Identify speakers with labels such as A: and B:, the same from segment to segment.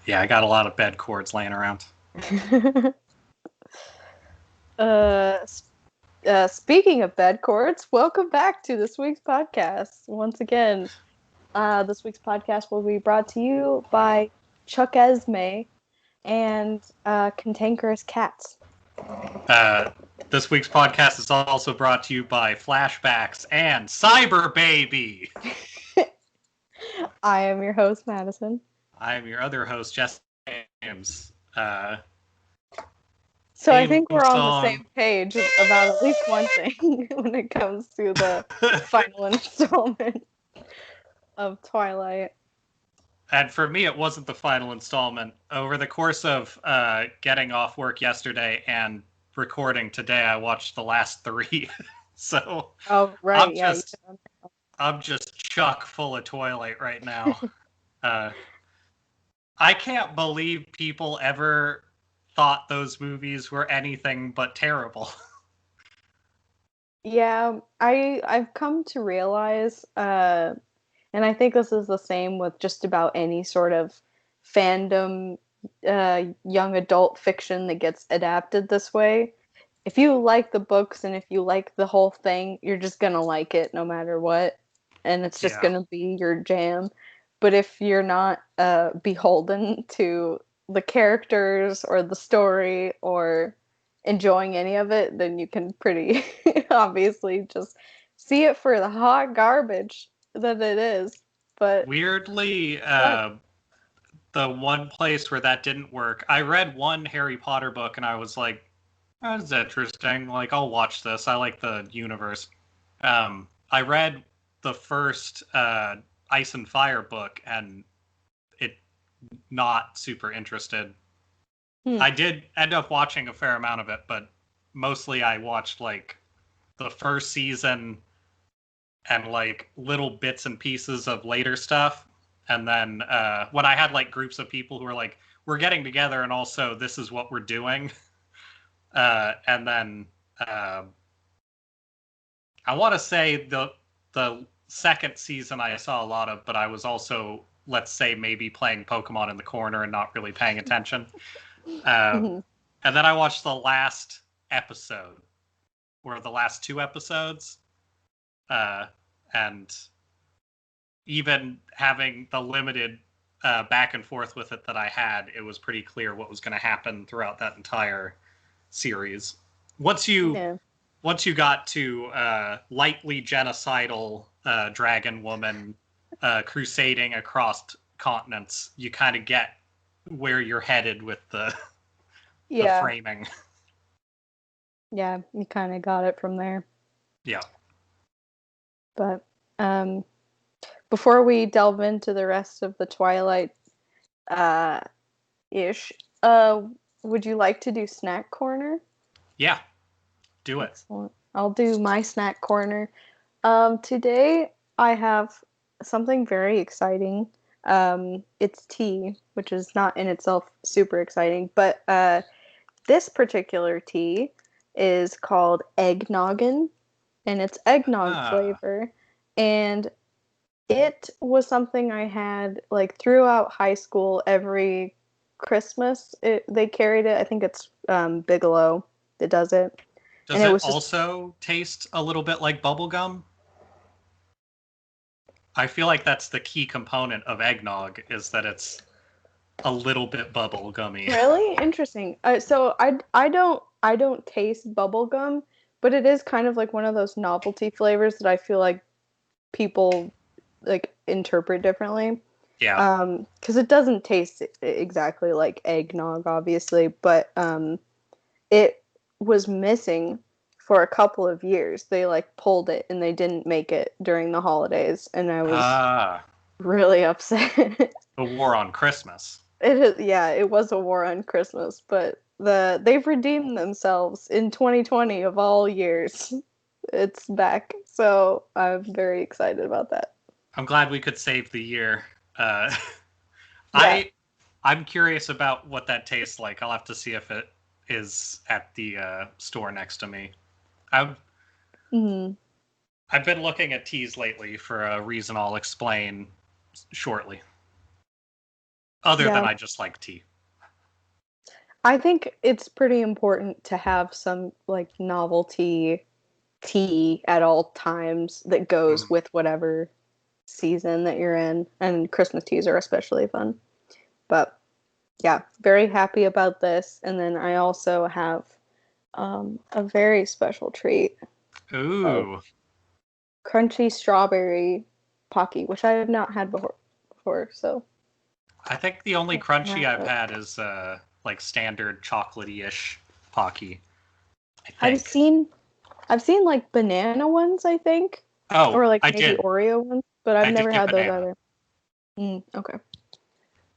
A: Yeah, I got a lot of bed cords laying around.
B: uh, Speaking of bed cords, welcome back to this week's podcast. Once again, this week's podcast will be brought to you by Chuck Esme and Cantankerous Cats.
A: Uh, this week's podcast is also brought to you by Flashbacks and Cyber Baby.
B: I am your host, Madison.
A: I am your other host, Jesse James.
B: So I
A: Theme
B: think we're on the
A: song.
B: same page about at least one thing when it comes to the final installment of Twilight.
A: And for me, it wasn't the final installment. Over the course of getting off work yesterday and recording today, I watched the last three. So
B: Oh, right, yeah.
A: I'm just chock full of Twilight right now. I can't believe people ever thought those movies were anything but terrible.
B: Yeah, I've come to realize, and I think this is the same with just about any sort of fandom, young adult fiction that gets adapted this way. If you like the books and if you like the whole thing, you're just gonna like it no matter what, and it's just
A: Yeah.
B: gonna be your jam. But if you're not beholden to the characters or the story or enjoying any of it, then you can pretty obviously just see it for the hot garbage that it is. But
A: Weirdly, the one place where that didn't work, I read one Harry Potter book and I was like, that's interesting. Like, I'll watch this. I like the universe. I read the first Ice and Fire book and it not super interested. I did end up watching a fair amount of it, but mostly I watched like the first season and like little bits and pieces of later stuff. And then when I had like groups of people who were like, we're getting together and also this is what we're doing. And then I want to say the second season I saw a lot of, but I was also, let's say, maybe playing Pokemon in the corner and not really paying attention. And then I watched the last episode, or the last two episodes, and even having the limited back and forth with it that I had, it was pretty clear what was going to happen throughout that entire series. Once you got to lightly genocidal dragon woman crusading across continents, you kind of get where you're headed with the framing.
B: Yeah, you kind of got it from there.
A: Yeah.
B: But before we delve into the rest of the Twilight ish, would you like to do snack corner?
A: Yeah, do it.
B: Excellent. I'll do my snack corner. Today I have something very exciting. It's tea, which is not in itself super exciting, but this particular tea is called Eggnoggin, and it's eggnog flavor. And it was something I had like throughout high school. Every Christmas they carried it. I think it's Bigelow that does it.
A: Does
B: and
A: it
B: was
A: also taste a little bit like bubblegum? I feel like that's the key component of eggnog, is that it's a little bit bubblegummy.
B: Really interesting. So I don't taste bubblegum, but it is kind of like one of those novelty flavors that I feel like people like interpret differently.
A: Yeah.
B: Because it doesn't taste exactly like eggnog, obviously, but it was missing for a couple of years. They like pulled it and they didn't make it during the holidays, and I was really upset.
A: The war on Christmas.
B: It was a war on Christmas, but they've redeemed themselves in 2020 of all years. It's back, so I'm very excited about that.
A: I'm glad we could save the year.
B: Yeah.
A: I'm curious about what that tastes like. I'll have to see if it is at the store next to me. I've been looking at teas lately for a reason I'll explain shortly. Other than
B: Yeah.
A: I just like tea.
B: I think it's pretty important to have some like novelty tea at all times that goes
A: Mm.
B: with whatever season that you're in, and Christmas teas are especially fun. But yeah, very happy about this. And then I also have a very special treat of
A: Ooh.
B: crunchy strawberry Pocky, which I have not had before. So
A: I think the only crunchy I've had is like standard chocolatey-ish Pocky, I
B: I've
A: think.
B: seen I've seen like banana ones, I think,
A: Oh,
B: or like
A: I
B: maybe
A: did.
B: Oreo ones, but I've
A: I did
B: never
A: get
B: had those
A: banana.
B: either. Okay.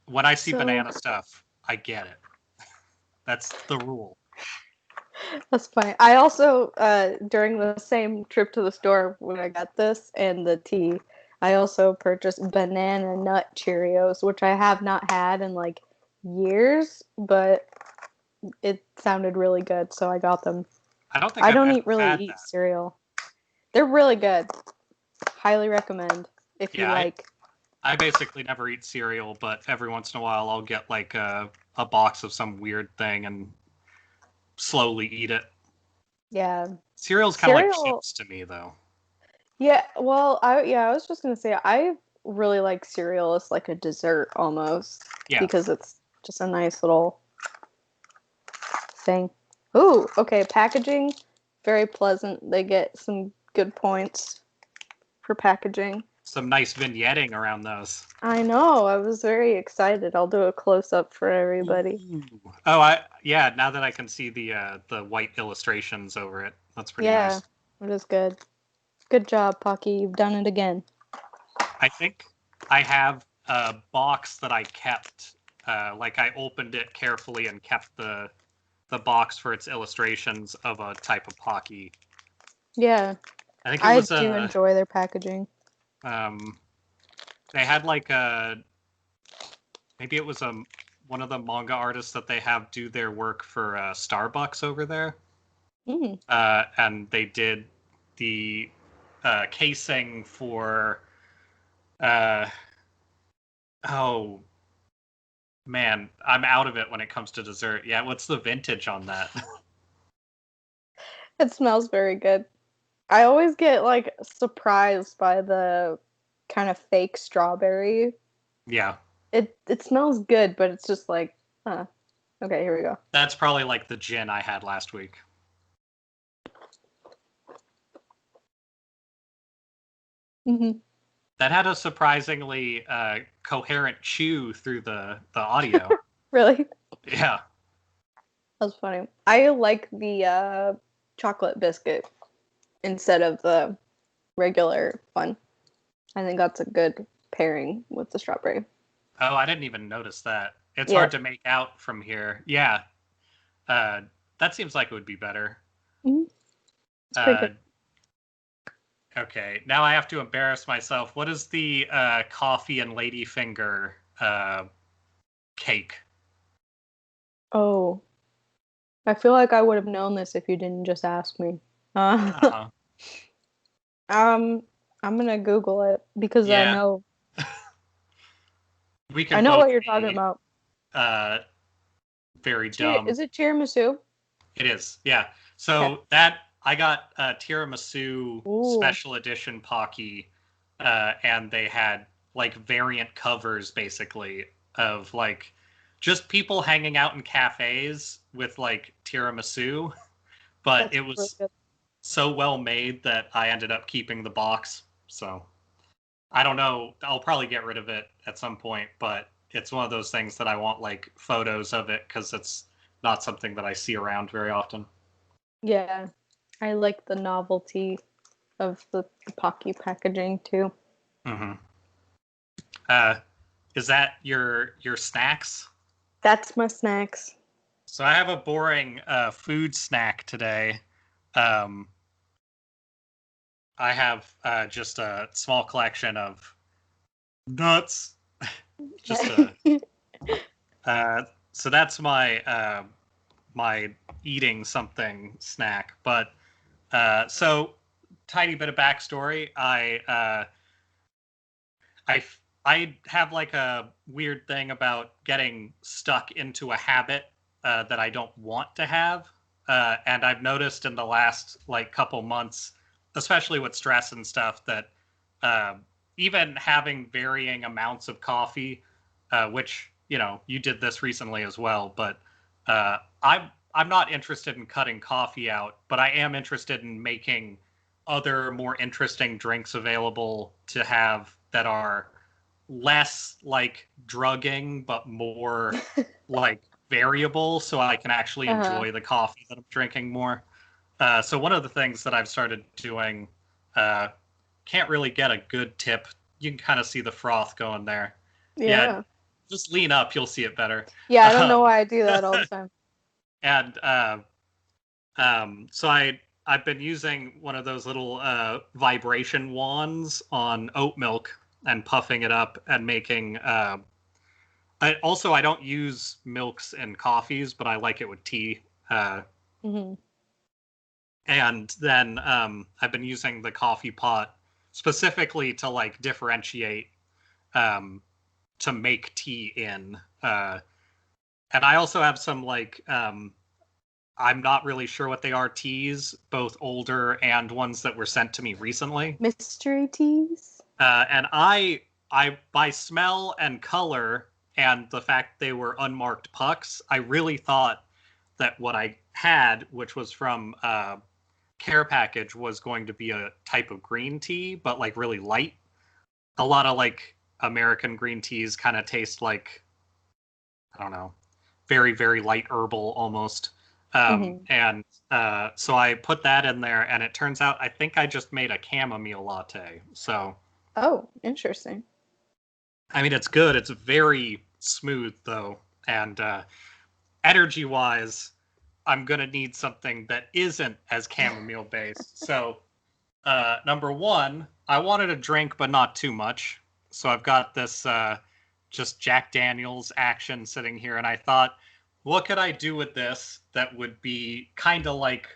A: When I see
B: So
A: banana stuff, I get it. That's the rule.
B: that's funny. I also, during the same trip to the store when I got this and the tea, I also purchased banana nut Cheerios, which I have not had in like years, but it sounded really good, so I got them.
A: I don't think
B: I
A: I've
B: don't
A: ever
B: really
A: had
B: eat
A: that.
B: cereal. They're really good. Highly recommend if you
A: Yeah,
B: like.
A: I basically never eat cereal, but every once in a while I'll get like a box of some weird thing and slowly eat it.
B: Yeah.
A: Cereal's kind of like
B: Cereal.
A: chips to me, though.
B: Yeah, well, I was just gonna say I really like cereal as like a dessert almost
A: Yeah,
B: because it's just a nice little thing. Ooh, okay, packaging, very pleasant. They get some good points for packaging.
A: some nice vignetting around those.
B: I know, I was very excited. I'll do a close up for everybody.
A: Ooh. Oh, yeah. Now that I can see the white illustrations over it, that's pretty
B: Yeah,
A: nice.
B: it is good. Good job, Pocky. You've done it again.
A: I think I have a box that I kept. Like I opened it carefully and kept the box for its illustrations of a type of Pocky.
B: Yeah,
A: I think it
B: I
A: was
B: do
A: a
B: enjoy their packaging.
A: um, they had like a maybe it was one of the manga artists that they have do their work for Starbucks over there,
B: Mm,
A: and they did the casing for uh, oh man, I'm out of it when it comes to dessert. Yeah, what's the vintage on that?
B: it smells very good. I always get like surprised by the kind of fake strawberry.
A: Yeah,
B: It smells good, but it's just like, huh. Okay, here we go.
A: that's probably like the gin I had last week.
B: Hmm.
A: That had a surprisingly coherent chew through the audio.
B: Really?
A: Yeah.
B: That's funny. I like the chocolate biscuit instead of the regular one. I think that's a good pairing with the strawberry.
A: Oh, I didn't even notice that. It's hard
B: Yep.
A: to make out from here. Yeah. Uh, that seems like it would be better.
B: Hmm. It's pretty
A: Uh,
B: good.
A: okay. Now I have to embarrass myself. What is the coffee and ladyfinger cake?
B: Oh, I feel like I would have known this if you didn't just ask me. Uh,
A: Uh-huh.
B: um, I'm gonna Google it because
A: Yeah. We
B: I
A: can
B: know
A: both
B: what you're talking
A: be
B: about.
A: uh, very dumb.
B: Is it tiramisu?
A: It is. Yeah.
B: Okay.
A: So that I got a tiramisu
B: Ooh,
A: special edition Pocky, and they had like variant covers basically of like just people hanging out in cafes with like tiramisu, but
B: that's
A: it
B: really
A: was
B: good.
A: so well made that I ended up keeping the box. So I don't know. I'll probably get rid of it at some point, but it's one of those things that I want like photos of it because it's not something that I see around very often.
B: Yeah, I like the novelty of the Pocky packaging too.
A: Hmm. Uh, is that your snacks?
B: That's my snacks.
A: So I have a boring food snack today. Um, I have just a small collection of nuts. Just a uh, so that's my eating something snack. But so tiny bit of backstory. I I have like a weird thing about getting stuck into a habit that I don't want to have. And I've noticed in the last like couple months, especially with stress and stuff, that uh, even having varying amounts of coffee, which you did this recently as well, but I'm not interested in cutting coffee out, but I am interested in making other more interesting drinks available to have that are less like drugging, but more like variable, so I can actually
B: Uh-huh.
A: enjoy the coffee that I'm drinking more. So one of the things that I've started doing, uh, can't really get a good tip. You can kind of see the froth going there. Yeah,
B: Yeah.
A: just lean up, you'll see it better.
B: Yeah, I don't know
A: Um,
B: why I do that all the time.
A: and so I've been using one of those little vibration wands on oat milk and puffing it up and making. I don't use milks in coffees, but I like it with tea.
B: Hmm.
A: And then I've been using the coffee pot specifically to like differentiate um, to make tea in. And I also have some like I'm not really sure what they are teas, both older and ones that were sent to me recently.
B: Mystery teas?
A: And I by smell and color and the fact they were unmarked pucks, I really thought that what I had, which was from Care Package, was going to be a type of green tea, but like really light. A lot of like American green teas kind of taste like, I don't know, very, very light herbal almost.
B: Hmm.
A: And so I put that in there, and it turns out I think I just made a chamomile latte. So,
B: Oh, interesting.
A: I mean, it's good. It's very smooth, though. And energy wise, I'm going to need something that isn't as chamomile based. So, number one, I wanted a drink, but not too much. So I've got this just Jack Daniels action sitting here, and I thought, what could I do with this that would be kind of like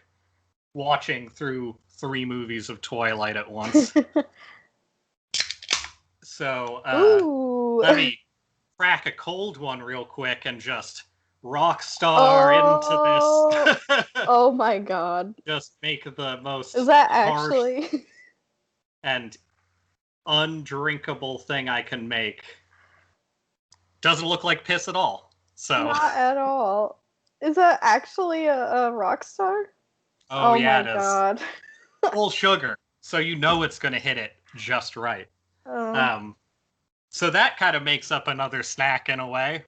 A: watching through 3 movies of Twilight at once? So
B: Ooh.
A: let me crack a cold one real quick and just rock star into this.
B: Oh. Oh my God.
A: Just make the
B: Is
A: most
B: that
A: harsh
B: actually
A: and undrinkable thing I can make. Doesn't look like piss at all. So,
B: not at all? Is that actually a rock star?
A: oh
B: Oh
A: yeah,
B: my
A: it is
B: God.
A: full sugar, so you know it's going to hit it just right.
B: Oh.
A: Um, so that kind of makes up another snack in a way.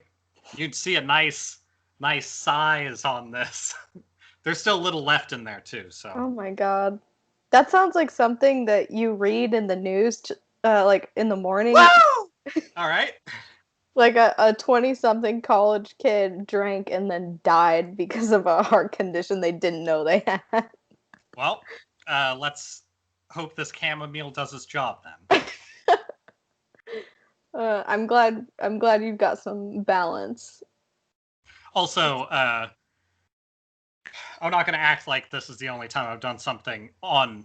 A: You'd see a nice size on this. There's still a little left in there too. So,
B: Oh my God. That sounds like something that you read in the news, like in the morning.
A: woo! All right.
B: Like a 20-something college kid drank and then died because of a heart condition they didn't know they had.
A: Well, let's hope this chamomile does its job then.
B: I'm glad you've got some balance.
A: Also, I'm not going to act like this is the only time I've done something on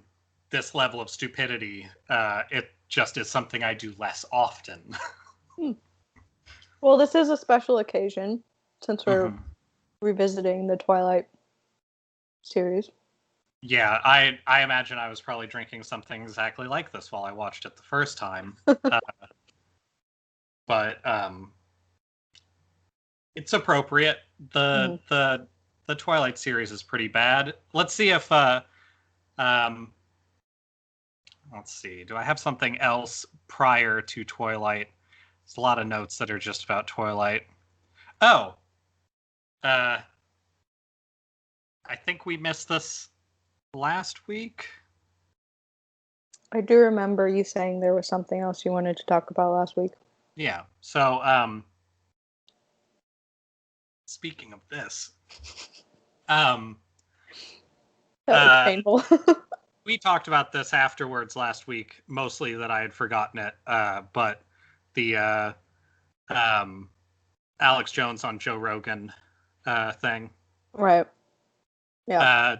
A: this level of stupidity. It just is something I do less often.
B: Hmm. Well, this is a special occasion since we're
A: Mm-hmm.
B: revisiting the Twilight series.
A: Yeah, I imagine I was probably drinking something exactly like this while I watched it the first time. Uh, but it's appropriate.
B: Hmm.
A: The Twilight series is pretty bad. Let's see if um let's see. Do I have something else prior to Twilight? There's a lot of notes that are just about Twilight. Oh, uh, I think we missed this last week.
B: I do remember you saying there was something else you wanted to talk about last week.
A: Yeah. So, speaking of this, um,
B: That was
A: uh,
B: painful.
A: we talked about this afterwards last week, mostly that I had forgotten it. But the um, Alex Jones on Joe Rogan thing.
B: Right. Yeah.
A: Uh,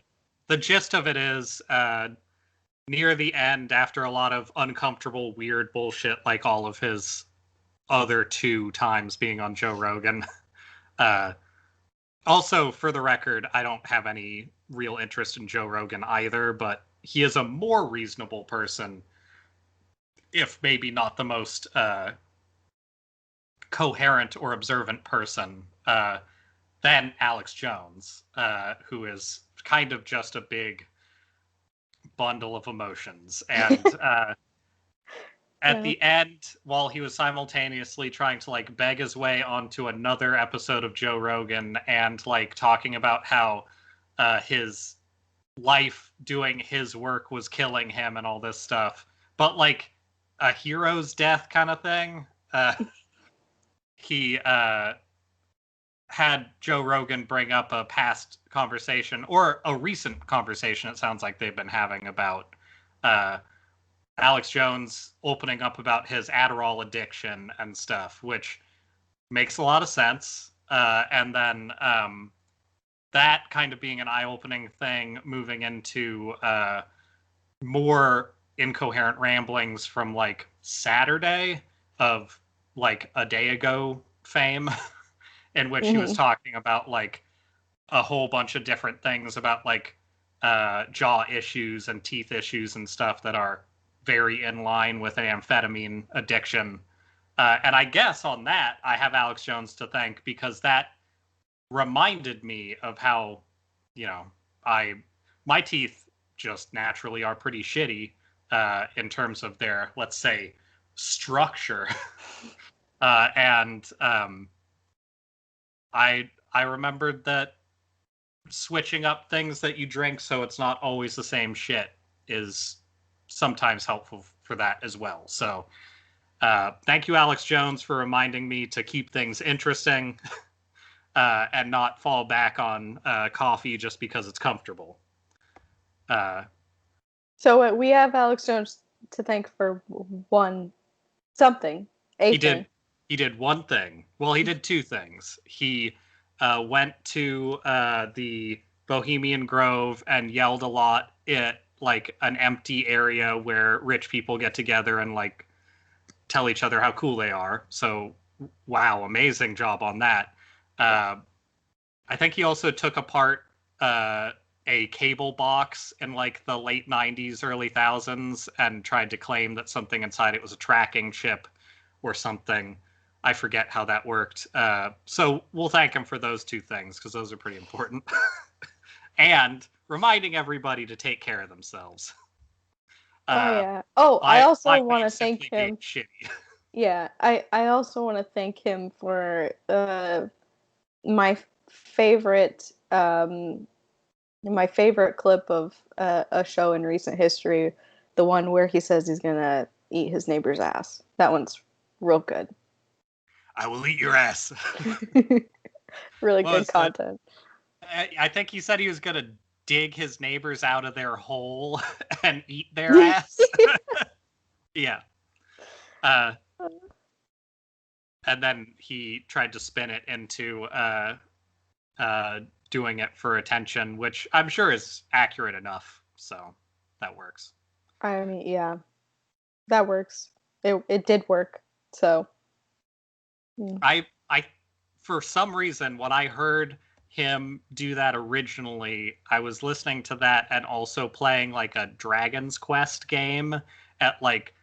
A: the gist of it is near the end, after a lot of uncomfortable, weird bullshit, like all of his other 2 times being on Joe Rogan. Also, for the record, I don't have any real interest in Joe Rogan either, but he is a more reasonable person, if maybe not the most coherent or observant person, than Alex Jones, who is kind of just a big bundle of emotions. And at the end, while he was simultaneously trying to like beg his way onto another episode of Joe Rogan and like talking about how his life doing his work was killing him and all this stuff, but like a hero's death kind of thing, he had Joe Rogan bring up a past conversation, or a recent conversation it sounds like they've been having, about Alex Jones opening up about his Adderall addiction and stuff, which makes a lot of sense. And then that kind of being an eye-opening thing, moving into more incoherent ramblings from like Saturday of like a day ago fame, in which he was talking about like a whole bunch of different things about like jaw issues and teeth issues and stuff that are very in line with amphetamine addiction. And I guess on that, I have Alex Jones to thank, because that reminded me of how, you know, my teeth just naturally are pretty shitty in terms of their, let's say, structure. And I remembered that switching up things that you drink so it's not always the same shit is sometimes helpful for that as well. So thank you, Alex Jones, for reminding me to keep things interesting and not fall back on coffee just because it's comfortable.
B: So we have Alex Jones to thank for something.
A: He did one thing. Well, he did 2 things. He went to the Bohemian Grove and yelled a lot at like an empty area where rich people get together and like tell each other how cool they are. So, wow, amazing job on that. I think he also took apart a cable box in like the late 90s, early 1000s, and tried to claim that something inside it was a tracking chip or something. I forget how that worked. So we'll thank him for those 2 things, because those are pretty important. And reminding everybody to take care of themselves.
B: I also want to thank him. Yeah, I also want to thank him for my favorite clip of a show in recent history, the one where he says he's gonna eat his neighbor's ass. That one's real good.
A: I will eat your ass.
B: Really good content.
A: I think he said he was gonna dig his neighbors out of their hole and eat their ass. Yeah. And then he tried to spin it into doing it for attention, which I'm sure is accurate enough. So that works.
B: I mean, yeah, that works. It did work. So
A: I for some reason, when I heard him do that originally, I was listening to that and also playing like a Dragon's Quest game at like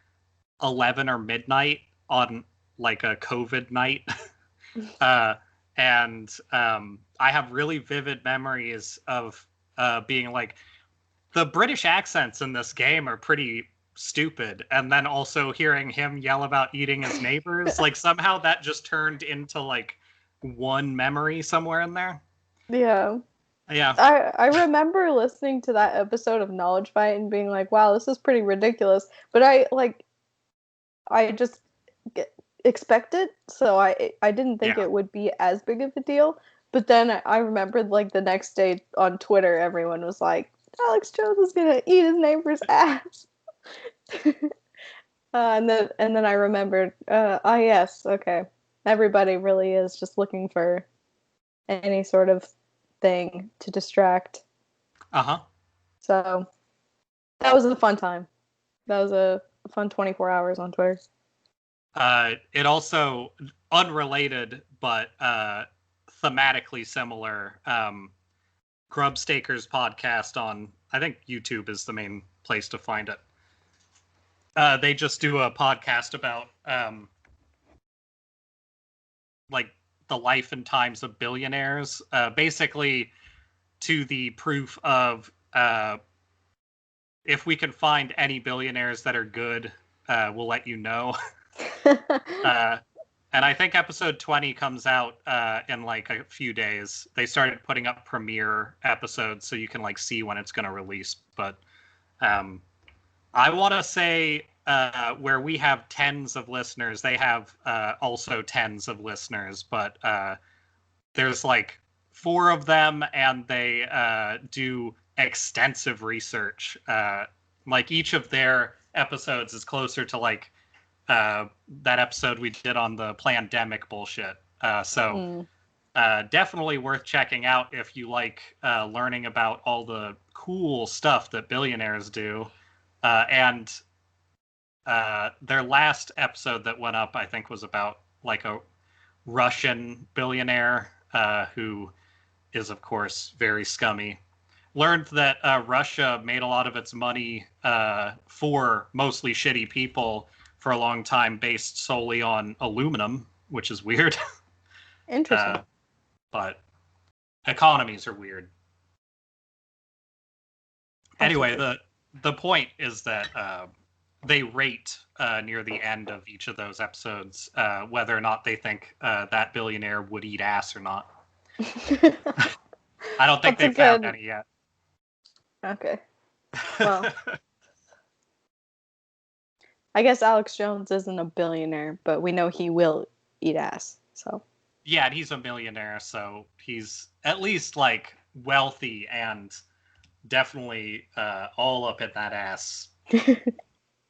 A: 11 or midnight on like a COVID night. And I have really vivid memories of being like, the British accents in this game are pretty stupid, and then also hearing him yell about eating his neighbors, like somehow that just turned into like one memory somewhere in there.
B: Yeah. I remember listening to that episode of Knowledge Fight and being like, wow, this is pretty ridiculous, but I just expect it, so I didn't think it would be as big of a deal. But then I remembered like the next day on Twitter, everyone was like, Alex Jones is gonna eat his neighbor's ass. And then I remembered, yes, okay, everybody really is just looking for any sort of thing to distract. So that was a fun time. That was a fun 24 hours on Twitter.
A: It also, unrelated, but thematically similar, Grubstaker's podcast on, I think YouTube is the main place to find it. They just do a podcast about like the life and times of billionaires, basically to the proof of if we can find any billionaires that are good, we'll let you know. And I think episode 20 comes out in like a few days. They started putting up premiere episodes so you can like see when it's going to release. But I want to say where we have tens of listeners, they have also tens of listeners. But there's like 4 of them, and they do extensive research. Like each of their episodes is closer to like that episode we did on the pandemic bullshit. Definitely worth checking out if you like learning about all the cool stuff that billionaires do. And their last episode that went up, I think, was about like a Russian billionaire who is, of course, very scummy. Learned that Russia made a lot of its money for mostly shitty people for a long time based solely on aluminum, which is weird.
B: Interesting.
A: But economies are weird. Anyway, the point is that they rate near the end of each of those episodes whether or not they think that billionaire would eat ass or not. I don't think they found any yet.
B: Okay. Well, I guess Alex Jones isn't a billionaire, but we know he will eat ass. So.
A: Yeah, and he's a millionaire, so he's at least like wealthy and definitely all up in that ass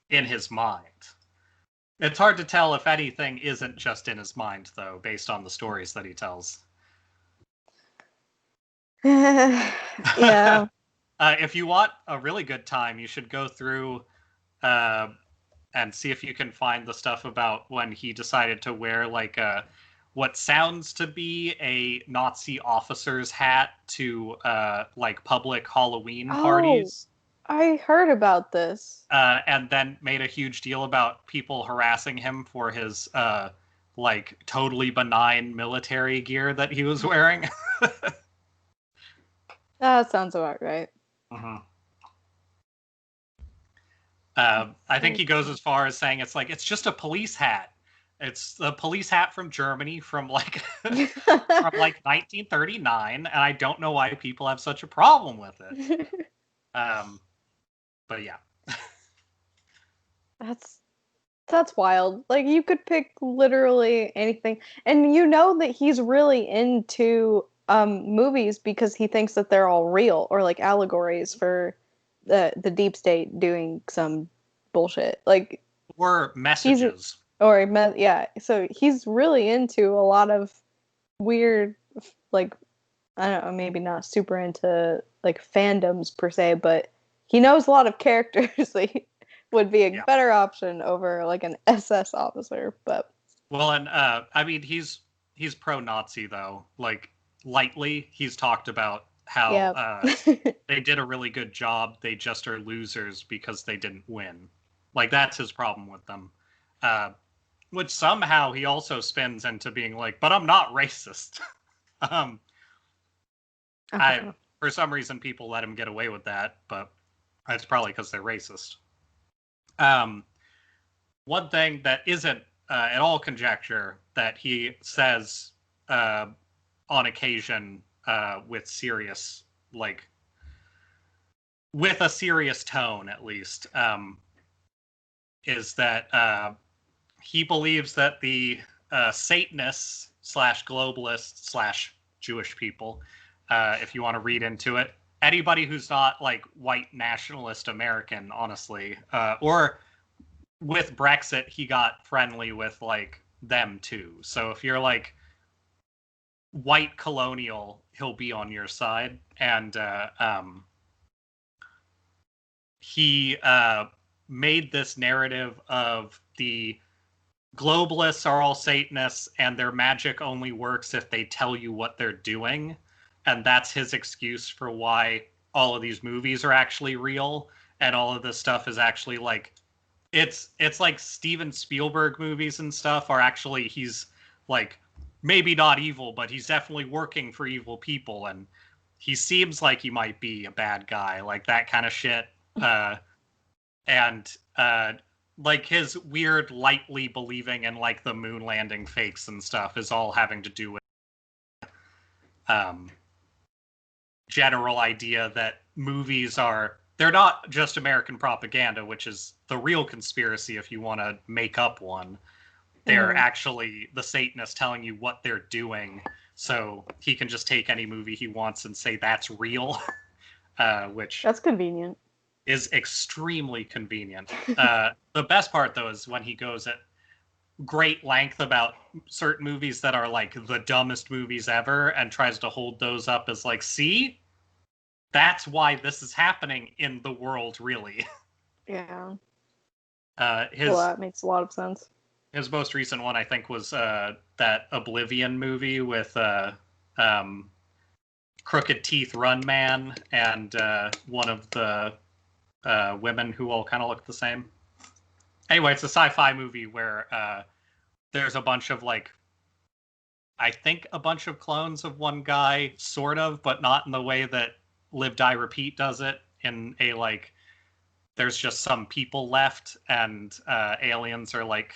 A: in his mind. It's hard to tell if anything isn't just in his mind, though, based on the stories that he tells.
B: Yeah.
A: If you want a really good time, you should go through and see if you can find the stuff about when he decided to wear like what sounds to be a Nazi officer's hat to like public Halloween parties.
B: I heard about this.
A: And then made a huge deal about people harassing him for his like totally benign military gear that he was wearing.
B: That sounds about right.
A: Mm-hmm. I think he goes as far as saying it's just a police hat. It's the police hat from Germany from like from like 1939, and I don't know why people have such a problem with it. But yeah.
B: That's wild. Like you could pick literally anything, and you know that he's really into movies because he thinks that they're all real or like allegories for the deep state doing some bullshit. Like
A: or messages.
B: Yeah. So he's really into a lot of weird, like I don't know, maybe not super into like fandoms per se, but he knows a lot of characters that would be a better option over like an SS officer. But
A: well, and I mean he's pro-Nazi though. Like lightly, he's talked about how they did a really good job. They just are losers because they didn't win. Like that's his problem with them. Which somehow he also spins into being like, but I'm not racist. For some reason, people let him get away with that, but that's probably because they're racist. One thing that isn't at all conjecture that he says on occasion with serious, like, with a serious tone at least, is that he believes that the Satanists / globalists / Jewish people, if you want to read into it, anybody who's not like white nationalist American, honestly, or with Brexit, he got friendly with like them too. So if you're like white colonial, he'll be on your side. And he made this narrative of the globalists are all Satanists and their magic only works if they tell you what they're doing. And that's his excuse for why all of these movies are actually real and all of this stuff is actually like it's like Steven Spielberg movies and stuff are actually he's like maybe not evil, but he's definitely working for evil people and he seems like he might be a bad guy, like that kind of shit. And like his weird lightly believing in like the moon landing fakes and stuff is all having to do with um general idea that movies are they're not just American propaganda, which is the real conspiracy if you want to make up one. They're actually the Satanists telling you what they're doing, so he can just take any movie he wants and say that's real, which
B: That's convenient.
A: is extremely convenient. The best part, though, is when he goes at great length about certain movies that are like the dumbest movies ever and tries to hold those up as like, see, that's why this is happening in the world, really.
B: Yeah.
A: Well,
B: that makes a lot of sense.
A: His most recent one, I think, was that Oblivion movie with Crooked Teeth Run Man and one of the women who all kind of look the same. Anyway, it's a sci-fi movie where there's a bunch of like, I think a bunch of clones of one guy, sort of, but not in the way that Live, Die, Repeat does it. In a like, there's just some people left, and aliens are like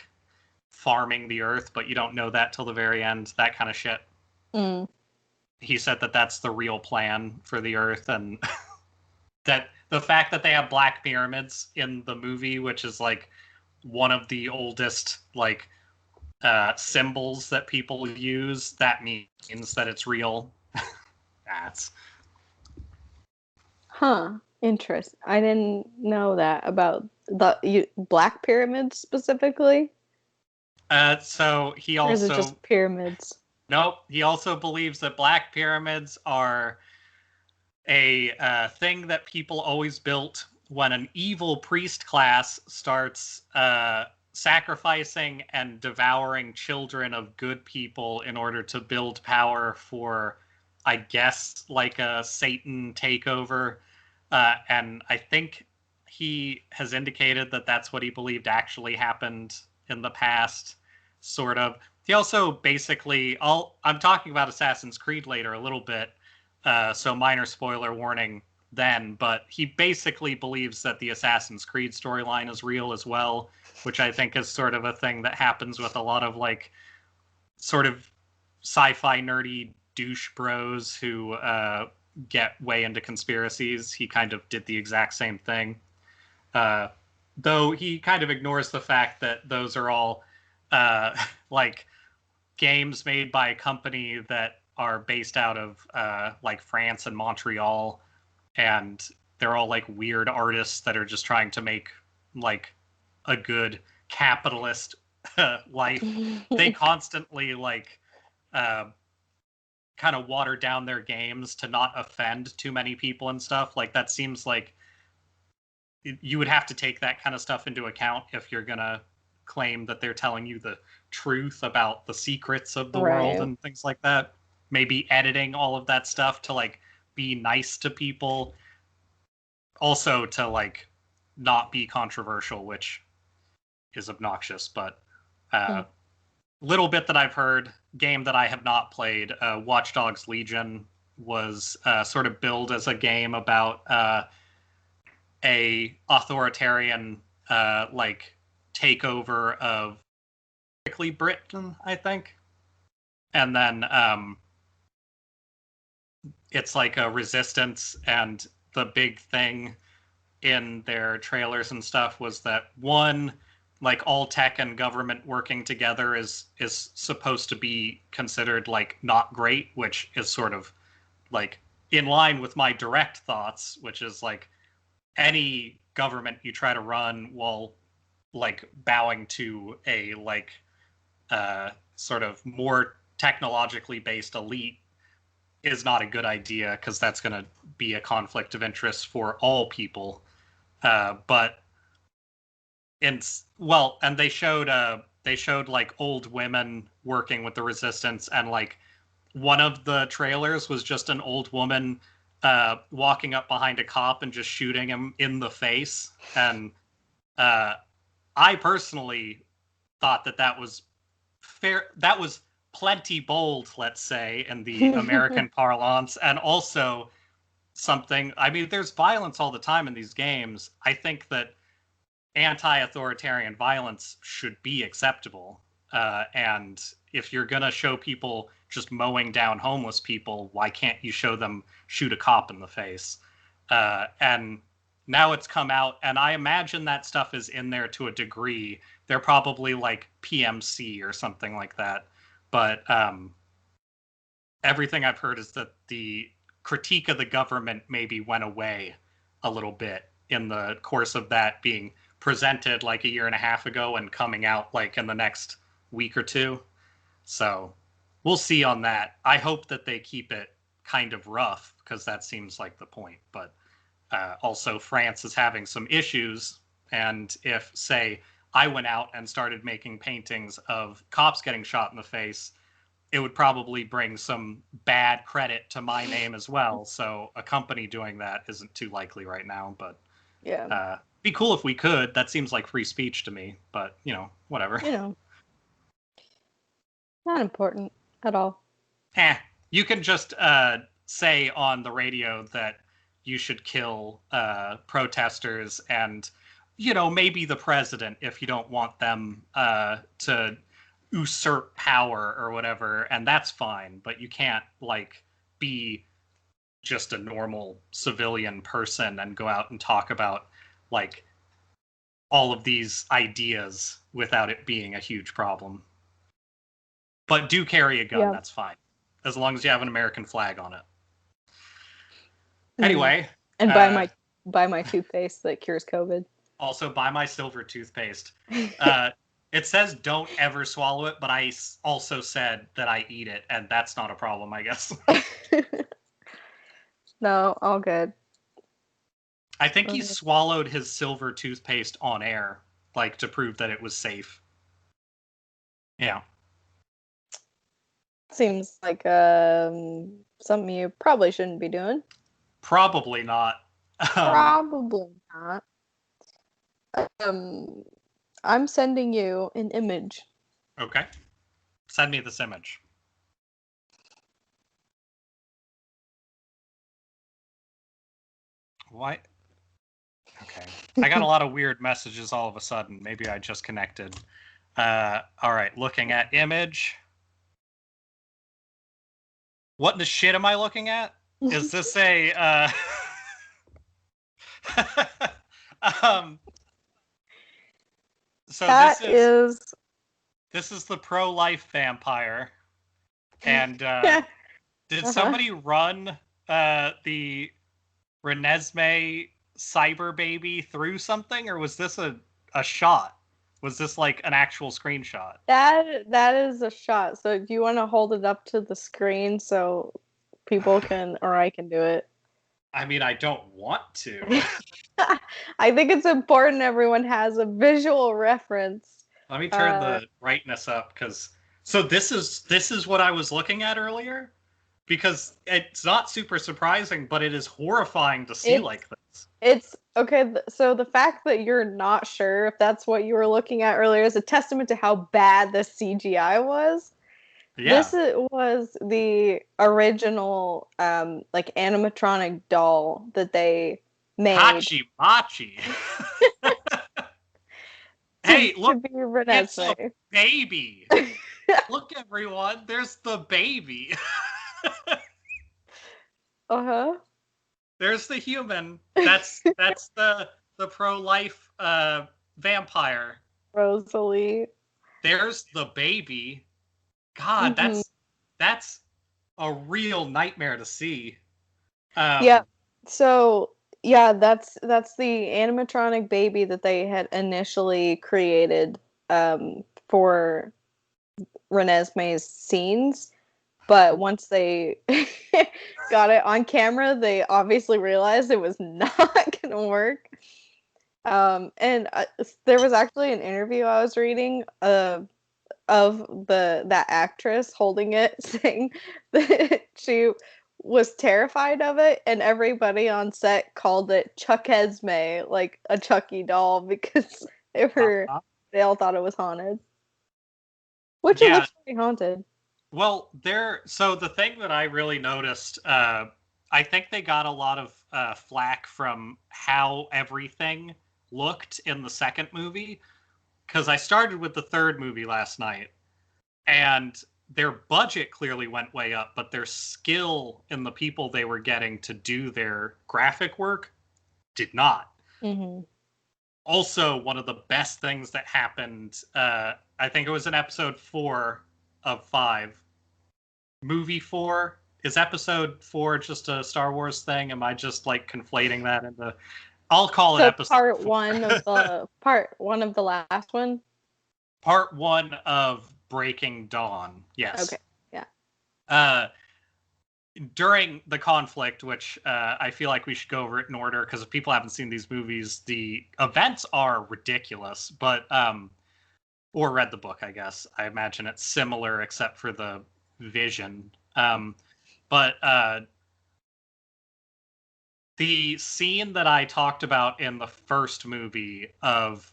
A: farming the Earth, but you don't know that till the very end. That kind of shit. He said that that's the real plan for the Earth, and that the fact that they have black pyramids in the movie, which is like one of the oldest like symbols that people use, that means that it's real. That's
B: Interesting. I didn't know that about the black pyramids specifically.
A: So he also,
B: or is it just pyramids?
A: Nope. He also believes that black pyramids are a thing that people always built when an evil priest class starts sacrificing and devouring children of good people in order to build power for, I guess, like a Satan takeover. And I think he has indicated that that's what he believed actually happened in the past, sort of. He also basically, I'm talking about Assassin's Creed later a little bit, so minor spoiler warning then, but he basically believes that the Assassin's Creed storyline is real as well, which I think is sort of a thing that happens with a lot of like sort of sci-fi nerdy douche bros who get way into conspiracies. He kind of did the exact same thing. Though he kind of ignores the fact that those are all like games made by a company that are based out of like France and Montreal, and they're all like weird artists that are just trying to make like a good capitalist life. They constantly like kind of water down their games to not offend too many people and stuff. Like that seems like you would have to take that kind of stuff into account if you're gonna claim that they're telling you the truth about the secrets of the world and things like that. Maybe editing all of that stuff to like be nice to people, also to like not be controversial, which is obnoxious. But little bit that I've heard, game that I have not played, Watch Dogs Legion was sort of billed as a game about a authoritarian like takeover of particularly Britain, I think. And then it's like a resistance, and the big thing in their trailers and stuff was that one, like all tech and government working together is supposed to be considered like not great, which is sort of like in line with my direct thoughts, which is like any government you try to run while like bowing to a like sort of more technologically based elite is not a good idea, because that's going to be a conflict of interest for all people. But and they showed they showed like old women working with the resistance, and like one of the trailers was just an old woman walking up behind a cop and just shooting him in the face. And I personally thought that was fair. That was plenty bold, let's say, in the American parlance, and also something. I mean, there's violence all the time in these games. I think that anti-authoritarian violence should be acceptable. And if you're gonna show people just mowing down homeless people, why can't you show them shoot a cop in the face? And now it's come out, and I imagine that stuff is in there to a degree. They're probably like PMC or something like that. But everything I've heard is that the critique of the government maybe went away a little bit in the course of that being presented like a year and a half ago and coming out like in the next week or two. So we'll see on that. I hope that they keep it kind of rough, because that seems like the point. But also, France is having some issues. And if, say, I went out and started making paintings of cops getting shot in the face, it would probably bring some bad credit to my name as well. So a company doing that isn't too likely right now. But
B: Yeah.
A: be cool if we could. That seems like free speech to me. But, whatever.
B: Not important at all.
A: You can just say on the radio that you should kill protesters and, maybe the president if you don't want them to usurp power or whatever, and that's fine. But you can't, like, be just a normal civilian person and go out and talk about, like, all of these ideas without it being a huge problem. But do carry a gun, that's fine. As long as you have an American flag on it. Anyway.
B: And buy my toothpaste that cures COVID.
A: Also, buy my silver toothpaste. It says don't ever swallow it, but I also said that I eat it, and that's not a problem, I guess.
B: No, all good.
A: I think he swallowed his silver toothpaste on air, like, to prove that it was safe. Yeah.
B: Seems like something you probably shouldn't be doing.
A: Probably not.
B: Probably not. I'm sending you an image.
A: Okay. Send me this image. What? Okay. I got a lot of weird messages all of a sudden. Maybe I just connected. All right. Looking at image. What in the shit am I looking at? Is this a so this is the pro-life vampire. And did somebody run the Renesmee cyber baby through something, or was this a shot? Was this like an actual screenshot?
B: That is a shot. So do you want to hold it up to the screen so people can, or I can do it?
A: I mean, I don't want to.
B: I think it's important everyone has a visual reference.
A: Let me turn the brightness up, because so this is what I was looking at earlier, because it's not super surprising, but it is horrifying to see like this.
B: It's okay. So the fact that you're not sure if that's what you were looking at earlier is a testament to how bad the CGI was. Yeah. This was the original, like, animatronic doll that they made.
A: Hachi Machi. Hey, look! It's a baby. Look, everyone! There's the baby. There's the human. That's the pro-life vampire.
B: Rosalie.
A: There's the baby. God, that's a real nightmare to see.
B: Yeah. So yeah, that's the animatronic baby that they had initially created for Renesmee's scenes. But once they got it on camera, they obviously realized it was not going to work. And there was actually an interview I was reading of that actress holding it, saying that she was terrified of it, and everybody on set called it Chuck Esme, like a Chucky doll, because
A: Uh-huh.
B: they all thought it was haunted. Which it
A: Yeah.
B: looks pretty haunted.
A: Well, so the thing that I really noticed, I think they got a lot of flack from how everything looked in the second movie, because I started with the third movie last night, and their budget clearly went way up, but their skill in the people they were getting to do their graphic work did not.
B: Mm-hmm.
A: Also, one of the best things that happened, I think it was in episode 4 of 5. Movie 4, is episode 4 just a Star Wars thing? Am I just like conflating that into? I'll call it
B: So
A: episode
B: part
A: 4.
B: one of the last one.
A: Part 1 of Breaking Dawn. Yes.
B: Okay, yeah.
A: Uh, During the conflict, which I feel like we should go over it in order, because if people haven't seen these movies, the events are ridiculous. But or read the book, I guess. I imagine it's similar except for the vision. But the scene that I talked about in the first movie of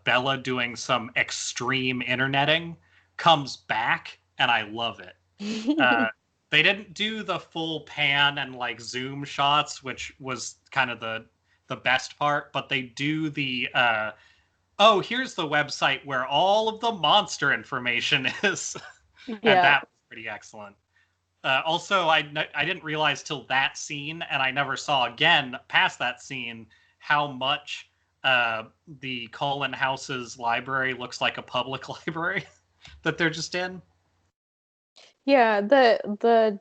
A: Bella doing some extreme interneting comes back, and I love it. They didn't do the full pan and like zoom shots, which was kind of the best part, but they do the oh, here's the website where all of the monster information is, and
B: Yeah.
A: that was pretty excellent. Also, I didn't realize till that scene, and I never saw again past that scene, how much the Cullen House's library looks like a public library that they're just in.
B: Yeah, the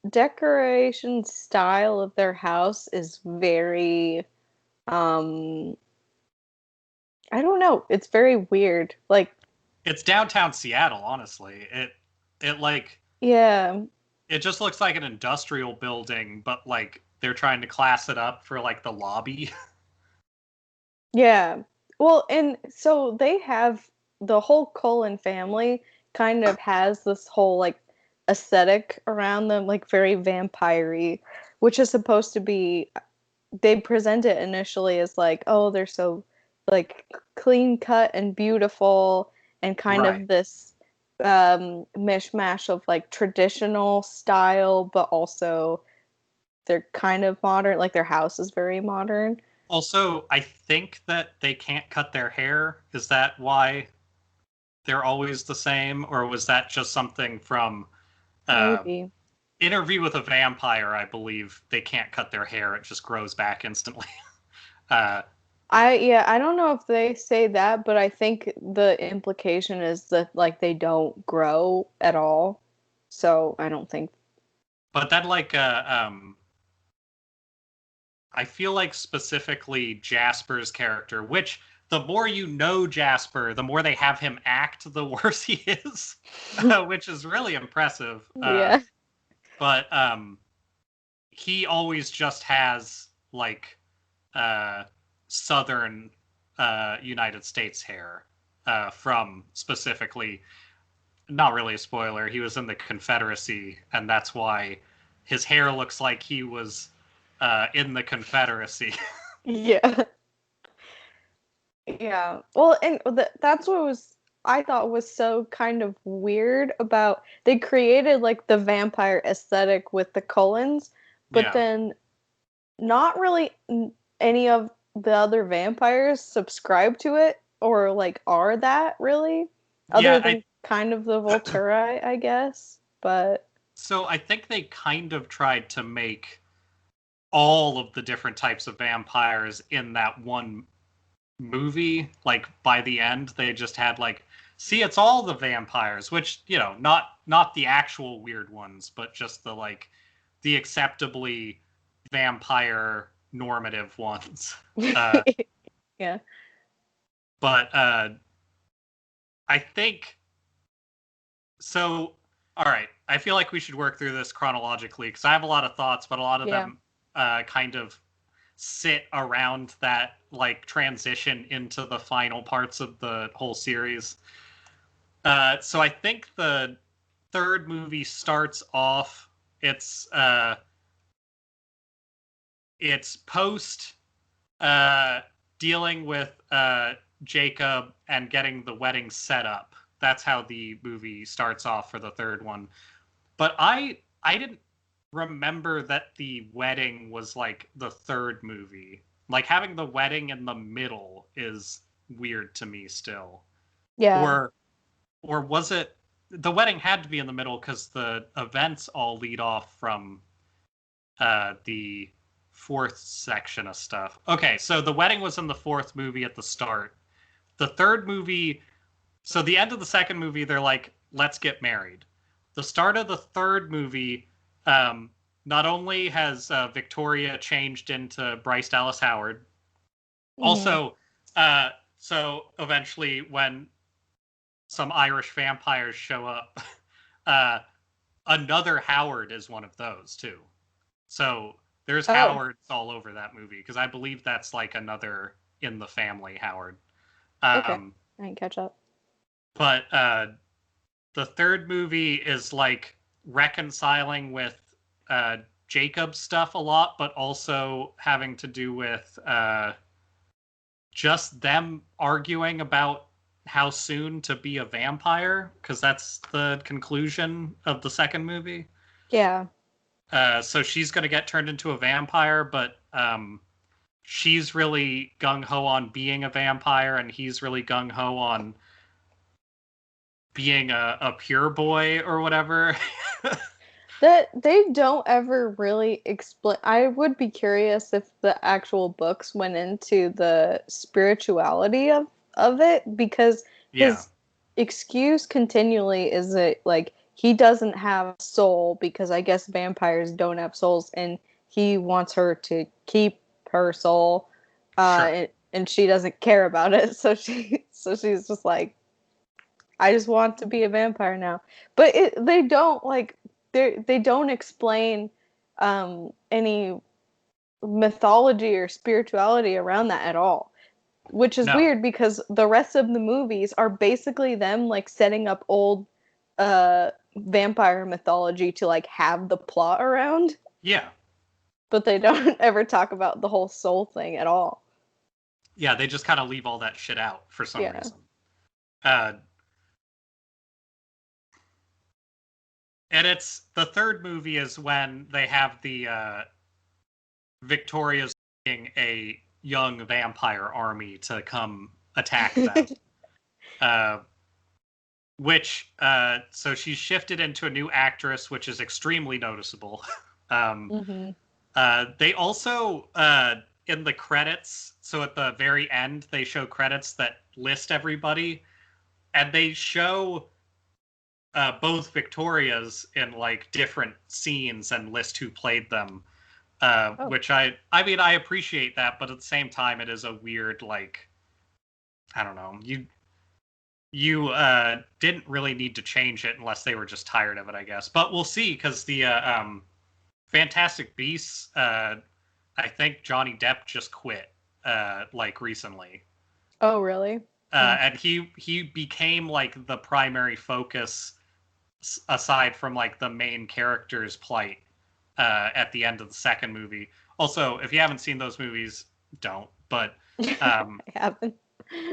B: decoration style of their house is very I don't know, it's very weird. Like,
A: It's downtown Seattle, honestly. It like
B: yeah.
A: it just looks like an industrial building, but like they're trying to class it up for like the lobby.
B: Yeah. Well, and so they have the whole Cullen family kind of has this whole like aesthetic around them, like very vampire-y, which is supposed to be they present it initially as like, oh, they're so like clean cut and beautiful and kind
A: Right.
B: of this mishmash of like traditional style, but also they're kind of modern, like their house is very modern.
A: Also, I think that they can't cut their hair. Is that why they're always the same, or was that just something from uh,
B: Maybe.
A: Interview with a Vampire? I believe they can't cut their hair; it just grows back instantly. uh,
B: I don't know if they say that, but I think the implication is that like they don't grow at all. So I don't think.
A: but that like I feel like specifically Jasper's character, which the more you know Jasper, the more they have him act, the worse he is, which is really impressive.
B: Yeah.
A: But he always just has like southern United States hair from specifically. Not really a spoiler. He was in the Confederacy, and that's why his hair looks like he was in the Confederacy.
B: Yeah. Yeah. Well, and that's what was I thought was so kind of weird about they created like the vampire aesthetic with the Cullens, but
A: Yeah.
B: then not really any of the other vampires subscribe to it or like are that really other
A: Yeah,
B: than kind of the Volturi, I guess. But
A: so I think they kind of tried to make all of the different types of vampires in that one movie. Like by the end, they just had like, see, it's all the vampires, which, not the actual weird ones, but just the like the acceptably vampire normative ones.
B: yeah.
A: But I think so. All right, I feel like we should work through this chronologically because I have a lot of thoughts, but a lot of
B: Yeah.
A: them kind of sit around that like transition into the final parts of the whole series. So I think the third movie starts off. It's post uh, dealing with Jacob and getting the wedding set up. That's how the movie starts off for the third one. But I didn't remember that the wedding was like the third movie. Like having the wedding in the middle is weird to me still.
B: Yeah.
A: Or was it the wedding had to be in the middle because the events all lead off from the fourth section of stuff. Okay, so the wedding was in the fourth movie at the start. The third movie, so the end of the second movie, they're like, let's get married. The start of the third movie, not only has Victoria changed into Bryce Dallas Howard, also, so eventually when some Irish vampires show up, uh, another Howard is one of those too. So there's Howards all over that movie because I believe that's like another in the family Howard.
B: Okay. I didn't catch up.
A: But the third movie is like reconciling with Jacob's stuff a lot, but also having to do with just them arguing about how soon to be a vampire, because that's the conclusion of the second movie.
B: Yeah.
A: So she's going to get turned into a vampire, but she's really gung-ho on being a vampire, and he's really gung-ho on being a pure boy or whatever.
B: That they don't ever really explain. I would be curious if the actual books went into the spirituality of it, because his excuse continually is that like he doesn't have a soul because I guess vampires don't have souls, and he wants her to keep her soul, and she doesn't care about it. So she's just like, I just want to be a vampire now. But they don't like they don't explain any mythology or spirituality around that at all, which is weird because the rest of the movies are basically them like setting up old vampire mythology to like have the plot around.
A: Yeah.
B: But they don't ever talk about the whole soul thing at all.
A: Yeah, they just kind of leave all that shit out for some reason. And it's the third movie is when they have the Victoria's a young vampire army to come attack them. So she's shifted into a new actress, which is extremely noticeable. They also, in the credits, so at the very end, they show credits that list everybody, and they show both Victorias in like different scenes and list who played them. Which I mean, I appreciate that, but at the same time, it is a weird, like, I don't know, you didn't really need to change it unless they were just tired of it, I guess. But we'll see, because the Fantastic Beasts, I think Johnny Depp just quit, like, recently.
B: Oh, really?
A: And he became, like, the primary focus, aside from, like, the main character's plight. At the end of the second movie. Also, if you haven't seen those movies, don't. But
B: I haven't.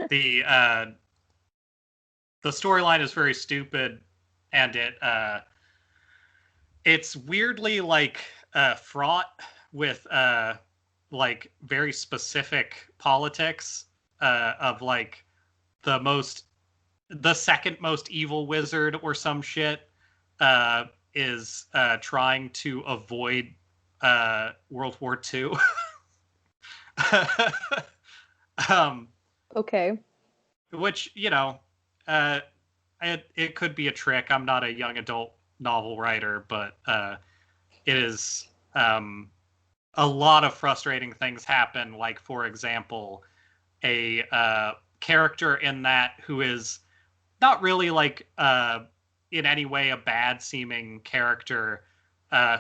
A: The storyline is very stupid, and it's weirdly like fraught with like very specific politics of like the second most evil wizard or some shit. Is trying to avoid World War II.
B: Okay.
A: Which, you know, it could be a trick. I'm not a young adult novel writer, but it is a lot of frustrating things happen. Like, for example, a character in that who is not really like in any way a bad seeming character,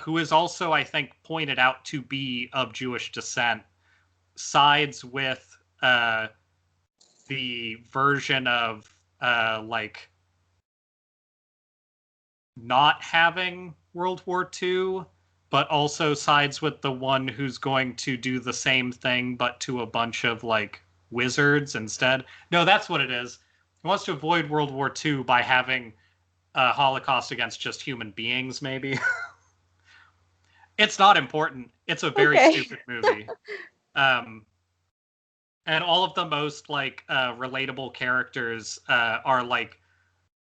A: who is also, I think, pointed out to be of Jewish descent, sides with the version of like not having World War II, but also sides with the one who's going to do the same thing, but to a bunch of like wizards instead. No, that's what it is. He wants to avoid World War II by having a Holocaust against just human beings, maybe. It's not important. It's a very
B: Okay.
A: stupid movie. Um, and all of the most like relatable characters are like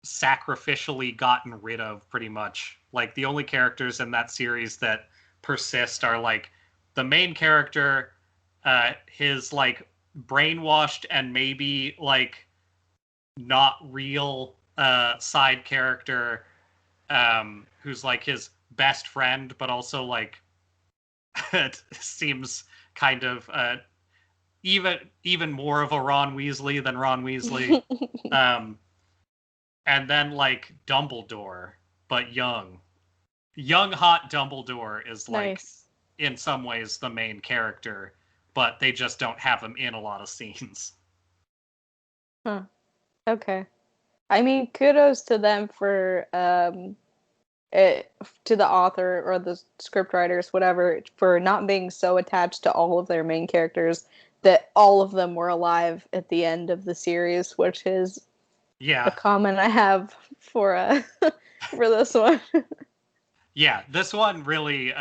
A: sacrificially gotten rid of pretty much. Like the only characters in that series that persist are like the main character, his like brainwashed and maybe like not real side character, who's like his best friend, but also like it seems kind of even more of a Ron Weasley than Ron Weasley. Um, and then like Dumbledore, but young hot Dumbledore is like
B: Nice.
A: in some ways the main character, but they just don't have him in a lot of scenes.
B: Huh. Okay. I mean, kudos to them for to the author or the script writers, whatever, for not being so attached to all of their main characters that all of them were alive at the end of the series, which is a
A: Yeah.
B: comment I have for for this one.
A: Yeah, this one really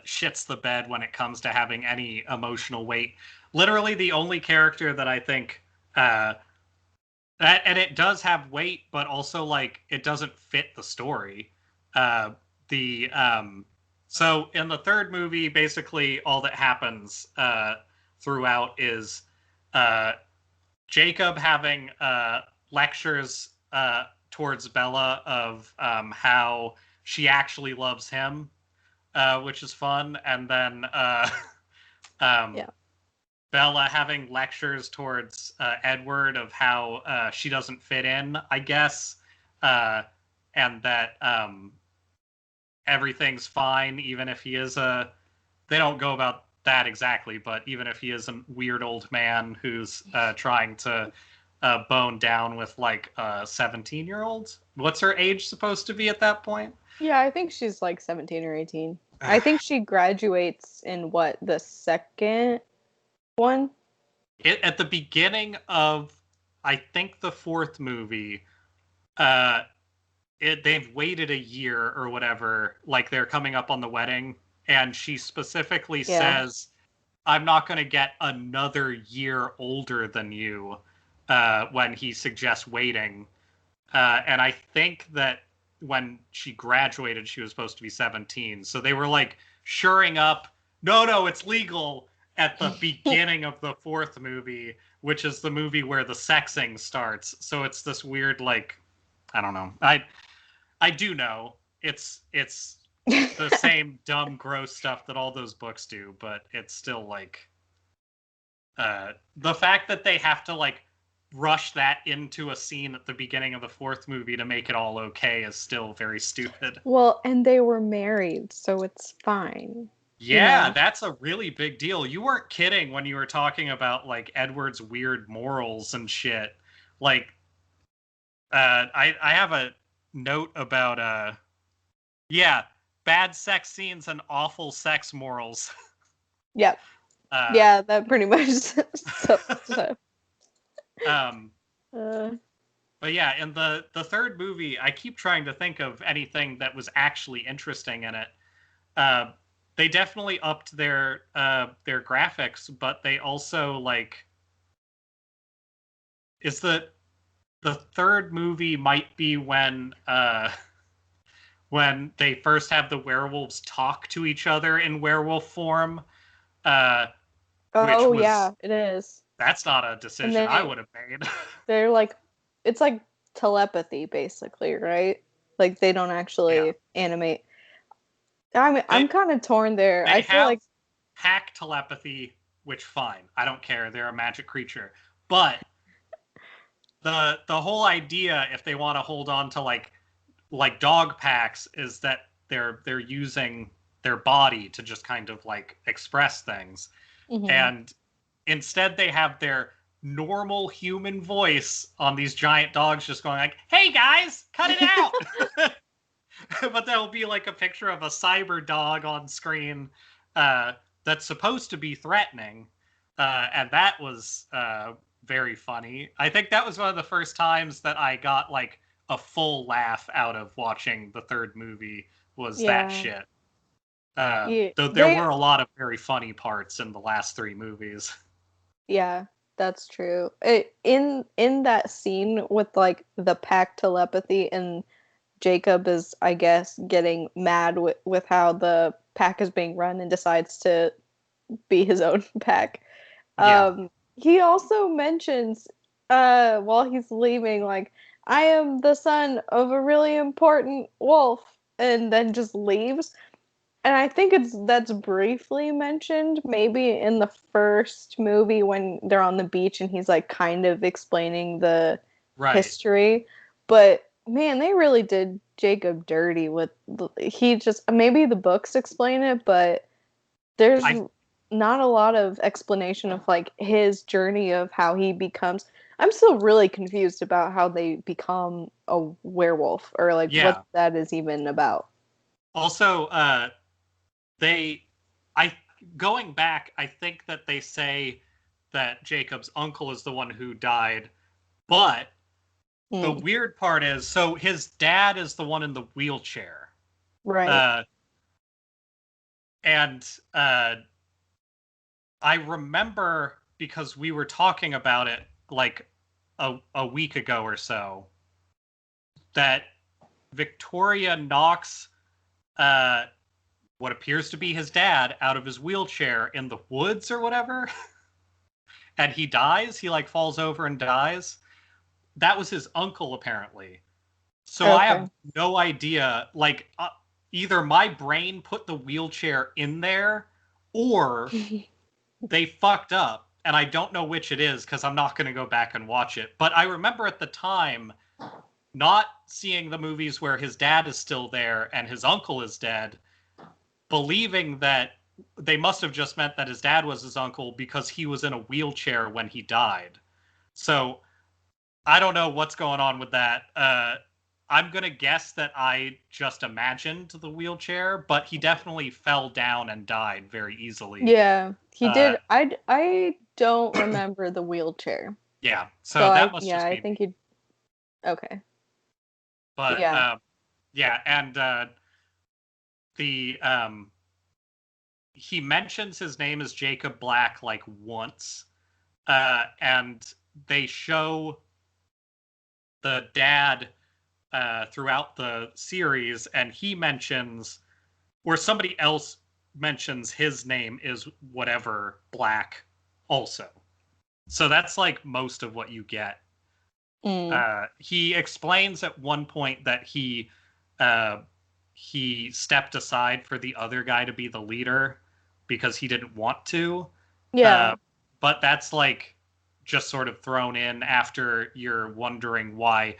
A: shits the bed when it comes to having any emotional weight. Literally the only character that I think and it does have weight, but also like it doesn't fit the story. Uh, the So in the third movie, basically all that happens throughout is uh, Jacob having lectures towards Bella of how she actually loves him, which is fun, and then um,
B: Yeah.
A: Bella having lectures towards Edward of how she doesn't fit in, I guess, and that everything's fine, even if he is a. They don't go about that exactly, but even if he is a weird old man who's trying to bone down with like a 17-year-old. What's her age supposed to be at that point?
B: Yeah, I think she's like 17 or 18. I think she graduates in what, the second one?
A: At the beginning of, I think, the fourth movie, uh, they've waited a year or whatever, like they're coming up on the wedding, and she specifically
B: Yeah.
A: says, "I'm not going to get another year older than you," when he suggests waiting. And I think that when she graduated, she was supposed to be 17. So they were like shoring up, no, it's legal at the beginning of the fourth movie, which is the movie where the sexing starts. So it's this weird, like, I don't know. I do know it's the same dumb, gross stuff that all those books do, but it's still like the fact that they have to like rush that into a scene at the beginning of the fourth movie to make it all okay is still very stupid.
B: Well, and they were married, so it's fine. You
A: Yeah,
B: know?
A: that's a really big deal. You weren't kidding when you were talking about like Edward's weird morals and shit. Like I have a note about yeah, bad sex scenes and awful sex morals.
B: Yep.
A: uh
B: Yeah, that pretty much sums it up.
A: um
B: Uh,
A: But yeah, in the third movie, I keep trying to think of anything that was actually interesting in it. Uh, they definitely upped their graphics, but they also like is the third movie might be when they first have the werewolves talk to each other in werewolf form, uh, which
B: oh
A: was
B: yeah, it is.
A: that's not a
B: And
A: decision I
B: they
A: would have made.
B: they're like it's like telepathy basically, right? Like they don't
A: Yeah,
B: actually animate. I'm
A: they
B: kind of torn there.
A: they
B: I feel
A: have
B: like
A: hack telepathy, which fine, I don't care. They're a magic creature, but the whole idea, if they want to hold on to like dog packs, is that they're using their body to just kind of like express things,
B: mhm.
A: and instead they have their normal human voice on these giant dogs just going like, "Hey guys, cut it out." but there'll be like a picture of a cyber dog on screen that's supposed to be threatening, and that was very funny. I think that was one of the first times that I got like a full laugh out of watching the third movie. Was that
B: Yeah.
A: shit?
B: Yeah.
A: Though there were a lot of very funny parts in the last three movies.
B: Yeah, that's true. In that scene with like the pack telepathy and Jacob is, I guess, getting mad with how the pack is being run and decides to be his own pack.
A: Yeah,
B: He also mentions while he's leaving, like, I am the son of a really important wolf, and then just leaves. And I think that's briefly mentioned maybe in the first movie when they're on the beach and he's like kind of explaining the
A: right.
B: history. But man, they really did Jacob dirty with he just maybe the books explain it, but there's
A: I
B: not a lot of explanation of like his journey of how he becomes. I'm still really confused about how they become a werewolf or like what
A: yeah.
B: that is even about.
A: Also, they I going back, I think that they say that Jacob's uncle is the one who died, but the
B: Mm,
A: weird part is so his dad is the one in the wheelchair.
B: right.
A: Uh and I remember because we were talking about it like a week ago or so that Victoria knocks uh what appears to be his dad out of his wheelchair in the woods or whatever. And he dies. He like falls over and dies. That was his uncle, apparently. So I
B: Okay.
A: have no idea. Like, either my brain put the wheelchair in there, or they fucked up, and I don't know which it is because I'm not going to go back and watch it. But I remember at the time not seeing the movies where his dad is still there and his uncle is dead, believing that they must have just meant that his dad was his uncle because he was in a wheelchair when he died. So I don't know what's going on with that. I'm gonna guess that I just imagined the wheelchair, but he definitely fell down and died very easily.
B: Yeah, he
A: Uh,
B: did. I don't remember the wheelchair.
A: yeah,
B: So
A: so that
B: I
A: must
B: yeah,
A: just
B: I
A: be
B: think
A: me.
B: he okay.
A: But
B: Yeah.
A: yeah, and the he mentions his name is Jacob Black like once, and they show the dad throughout the series, and he mentions, or somebody else mentions his name is whatever Black also. So that's like most of what you get.
B: Mm.
A: He explains at one point that uh, he stepped aside for the other guy to be the leader because he didn't want to.
B: Yeah.
A: Uh, but that's like just sort of thrown in after you're wondering why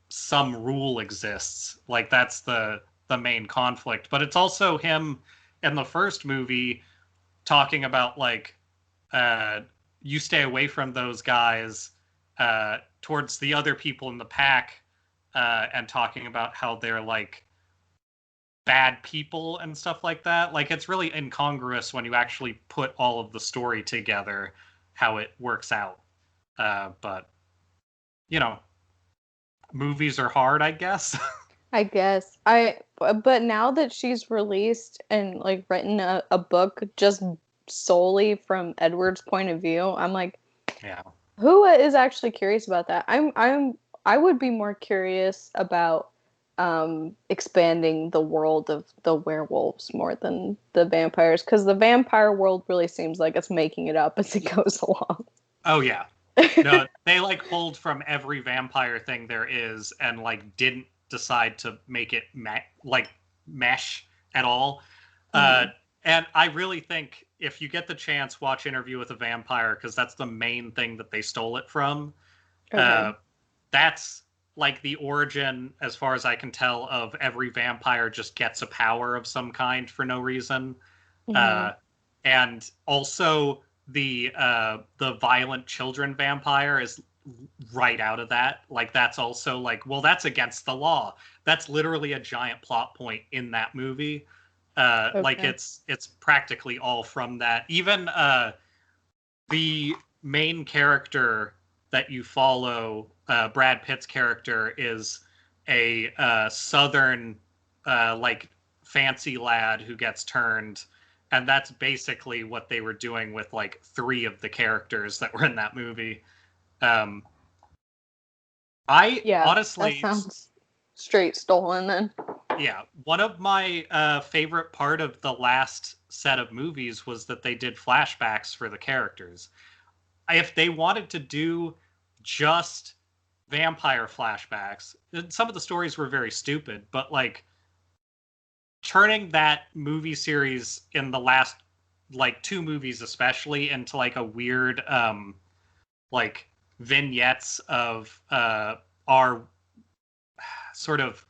A: some rule exists. Like that's the main conflict. But it's also him in the first movie talking about like uh, you stay away from those guys towards the other people in the pack, and talking about how they're like bad people and stuff like that. Like it's really incongruous when you actually put all of the story together, how it works out. But you know, movies are hard, I guess.
B: I guess. But now that she's released and like written a book just solely from Edward's point of view, I'm like,
A: Yeah.
B: who is actually curious about that? I would be more curious about expanding the world of the werewolves more than the vampires because the vampire world really seems like it's making it up as it goes along.
A: Oh yeah. No, they like pulled from every vampire thing there is and like didn't decide to make it like mesh at all. Uh,
B: Mhm.
A: and I really think if you get the chance, watch Interview with a Vampire because that's the main thing that they stole it from.
B: Okay.
A: Uh, that's like the origin, as far as I can tell, of every vampire just gets a power of some kind for no reason.
B: Hmm.
A: Uh, and also the violent children vampire is right out of that. Like that's also like, well, that's against the law. that's literally a giant plot point in that movie. Like
B: Okay.
A: it's practically all from that. Even the main character that you follow, Brad Pitt's character, is a southern like fancy lad who gets turned, and that's basically what they were doing with like 3 of the characters that were in that movie. um I
B: Yeah, that
A: honestly,
B: sounds straight stolen then.
A: yeah, one of my favorite part of the last set of movies was that they did flashbacks for the characters. If they wanted to do just vampire flashbacks, some of the stories were very stupid, but like turning that movie series in the last like 2 movies especially into like a weird like vignettes of our sort of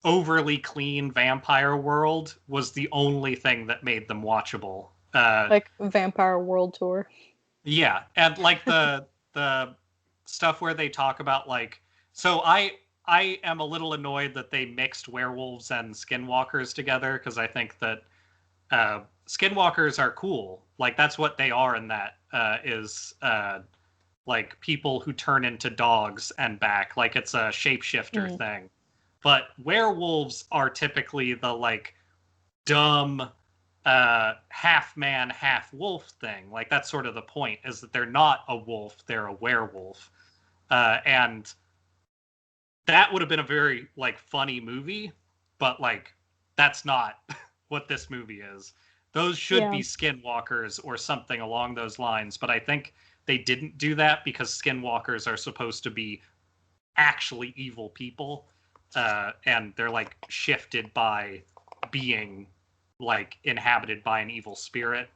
A: overly clean vampire world was the only thing that made them watchable.
B: Like Vampire World Tour.
A: Yeah, and like the stuff where they talk about like, so I am a little annoyed that they mixed werewolves and skinwalkers together, because I think that skinwalkers are cool. Like that's what they are in that is like people who turn into dogs and back. Like it's a shapeshifter
B: Mm.
A: thing. But werewolves are typically the like dumb half man, half wolf thing. Like that's sort of the point, is that they're not a wolf, they're a werewolf. And that would have been a very like funny movie, but like that's not what this movie is. Those should
B: Yeah.
A: be skinwalkers or something along those lines, but I think they didn't do that because skinwalkers are supposed to be actually evil people, and they're like shifted by being like inhabited by an evil spirit.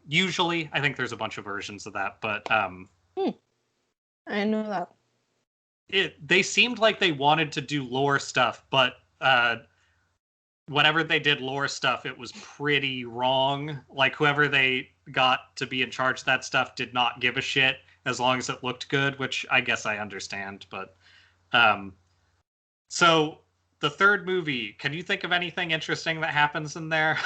A: Usually, I think there's a bunch of versions of that, but
B: Hmm. I know that.
A: they seemed like they wanted to do lore stuff, but whenever they did lore stuff, it was pretty wrong. Like whoever they got to be in charge of that stuff did not give a shit as long as it looked good, which I guess I understand. But um, so the third movie, can you think of anything interesting that happens in there?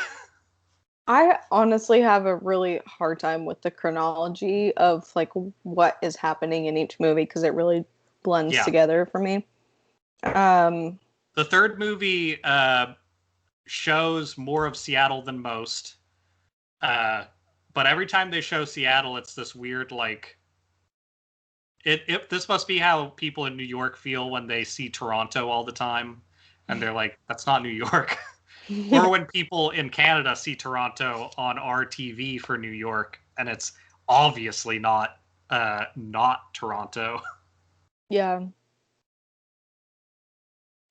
B: I honestly have a really hard time with the chronology of like what is happening in each movie because it really blends
A: Yeah.
B: together for me. Um,
A: The third movie shows more of Seattle than most. Uh, but every time they show Seattle, it's this weird like this must be how people in New York feel when they see Toronto all the time, and they're like, "That's not New York." Or when people in Canada see Toronto on our TV for New York, and it's obviously not Toronto.
B: yeah,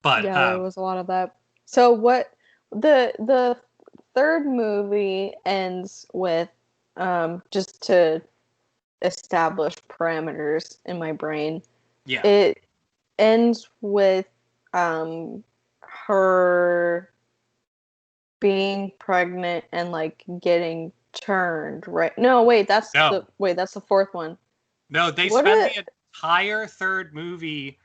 A: But
B: yeah, there was a lot of that. So what the third movie ends with just to establish parameters in my brain.
A: yeah,
B: It ends with um her being pregnant and like getting turned, right? No,
A: no,
B: wait, that's the fourth one.
A: no, they
B: What
A: spend
B: a
A: the entire third movie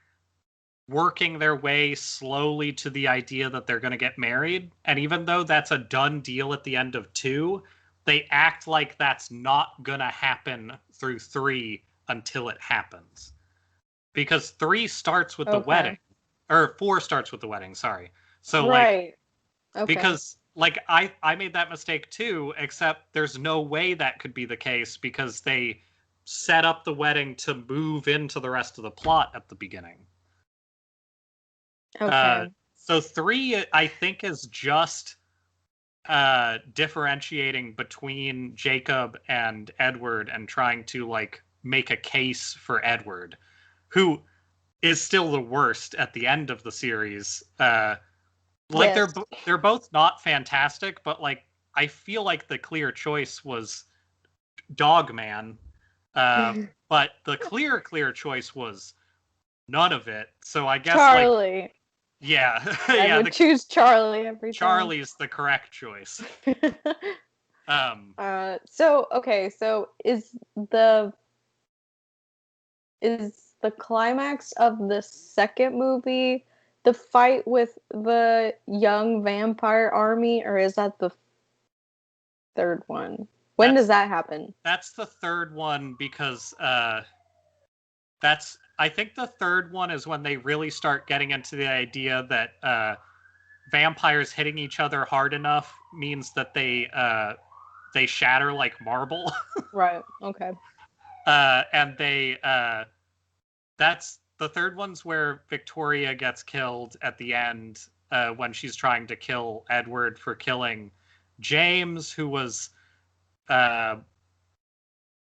A: working their way slowly to the idea that they're going to get married. And even though that's a done deal at the end of 2, they act like that's not going to happen through 3 until it happens. Because 3 starts with the wedding,
B: okay.
A: or 4 starts with the wedding, sorry. So like,
B: Right. Okay.
A: because like I made that mistake too, except there's no way that could be the case because they set up the wedding to move into the rest of the plot at the beginning. Uh,
B: Okay.
A: so 3, I think, is just differentiating between Jacob and Edward and trying to like make a case for Edward, who is still the worst at the end of the series. Like
B: Yes.
A: they're both not fantastic, but like I feel like the clear choice was Dogman, but the clear choice was none of it. So I guess like,
B: Charlie.
A: yeah,
B: I
A: yeah,
B: would
A: the
B: choose Charlie every time.
A: Charlie's the correct choice. Um,
B: So okay, so is the climax of the second movie the fight with the young vampire army, or is that the third one? When does that happen?
A: That's the third one because I think the third one is when they really start getting into the idea that vampires hitting each other hard enough means that they shatter like marble.
B: Right. Okay.
A: And that's the third one's where Victoria gets killed at the end when she's trying to kill Edward for killing James, who was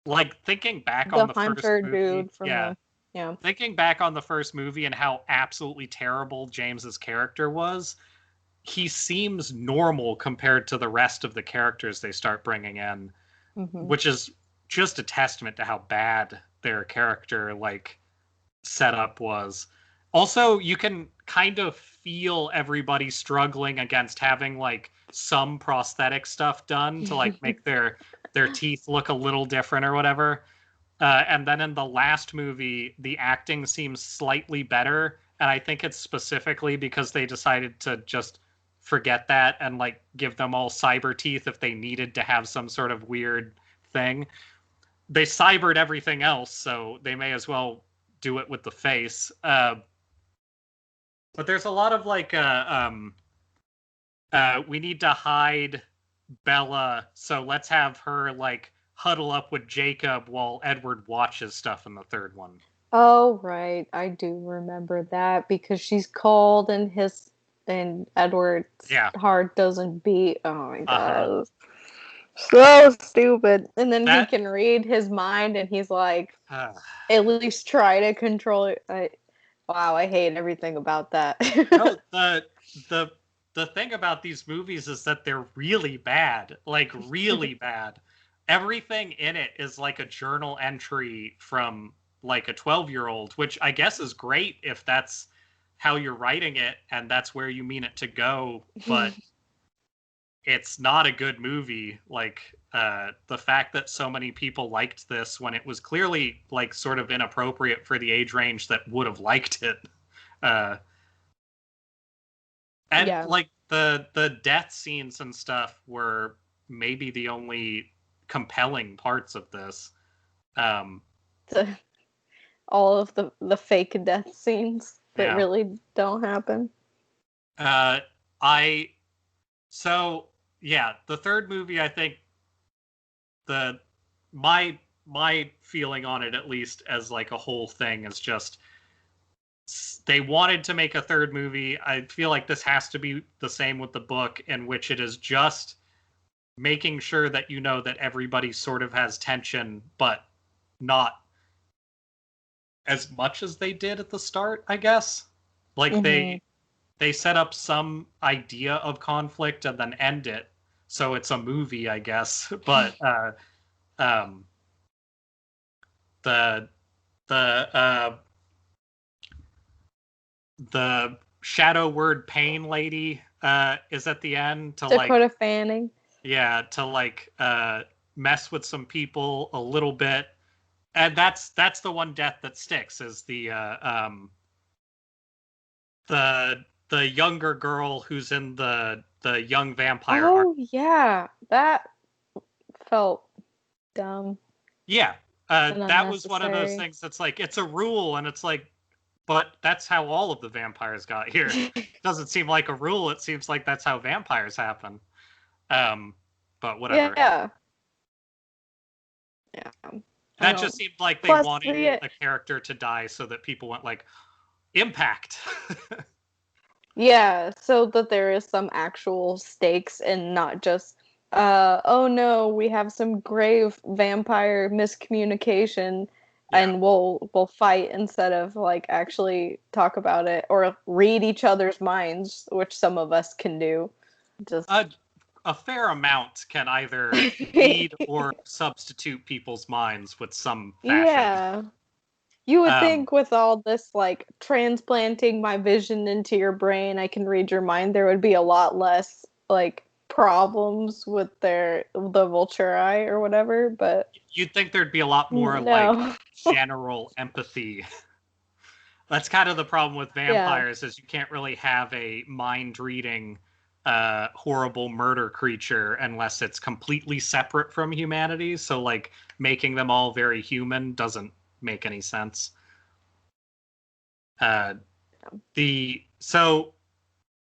A: like thinking back on the first movie.
B: Dude from yeah.
A: Thinking back on the first movie and how absolutely terrible James's character was, he seems normal compared to the rest of the characters they start bringing in, which is just a testament to how bad their character setup was. Also, you can kind of feel everybody struggling against having some prosthetic stuff done to make their teeth look a little different or whatever. And then in the last movie, the acting seems slightly better, and I think it's specifically because they decided to just forget that and give them all cyber teeth if they needed to have some sort of weird thing. They cybered everything else, so they may as well do it with the face. But there's a lot of we need to hide Bella, so let's have her huddle up with Jacob while Edward watches stuff in the third one.
B: Oh, right. I do remember that because she's cold and Edward's heart doesn't beat. Oh my god. So stupid. And then he can read his mind and he's like, at least try to control it. Wow, I hate everything about that.
A: No, the thing about these movies is that they're really bad. Really bad. Everything in it is like a journal entry from a 12-year-old, which I guess is great if that's how you're writing it and that's where you mean it to go, but it's not a good movie. The fact that so many people liked this when it was clearly sort of inappropriate for the age range that would have liked it. And the death scenes and stuff were maybe the only compelling parts of this.
B: All of the fake death scenes that really don't happen.
A: The third movie, I think my feeling on it, at least as a whole thing, is just they wanted to make a third movie. I feel like this has to be the same with the book, in which it is just making sure that that everybody sort of has tension, but not as much as they did at the start, I guess. They set up some idea of conflict and then end it, so it's a movie, I guess. But the shadow word pain lady is at the end to
B: Dakota Fanning.
A: Yeah, to mess with some people a little bit. And that's the one death that sticks, is the younger girl who's in the young vampire.
B: Oh yeah, that felt dumb.
A: Yeah, that was one of those things that's it's a rule, and it's but that's how all of the vampires got here. It doesn't seem like a rule. It seems like that's how vampires happen. But whatever.
B: Yeah.
A: That just seemed like they wanted a character to die so that people went impact.
B: Yeah, so that there is some actual stakes and not just oh no, we have some grave vampire miscommunication and we'll fight instead of actually talk about it or read each other's minds, which some of us can do. Just
A: a fair amount can either read or substitute people's minds with some fashion.
B: Yeah. You would think with all this transplanting my vision into your brain, I can read your mind, there would be a lot less problems with the Vulturi or whatever, but
A: you'd think there'd be a lot more general empathy. That's kind of the problem with
B: Yeah.
A: vampires is you can't really have a mind-reading, horrible murder creature unless it's completely separate from humanity. So, like, making them all very human doesn't make any sense. Uh, so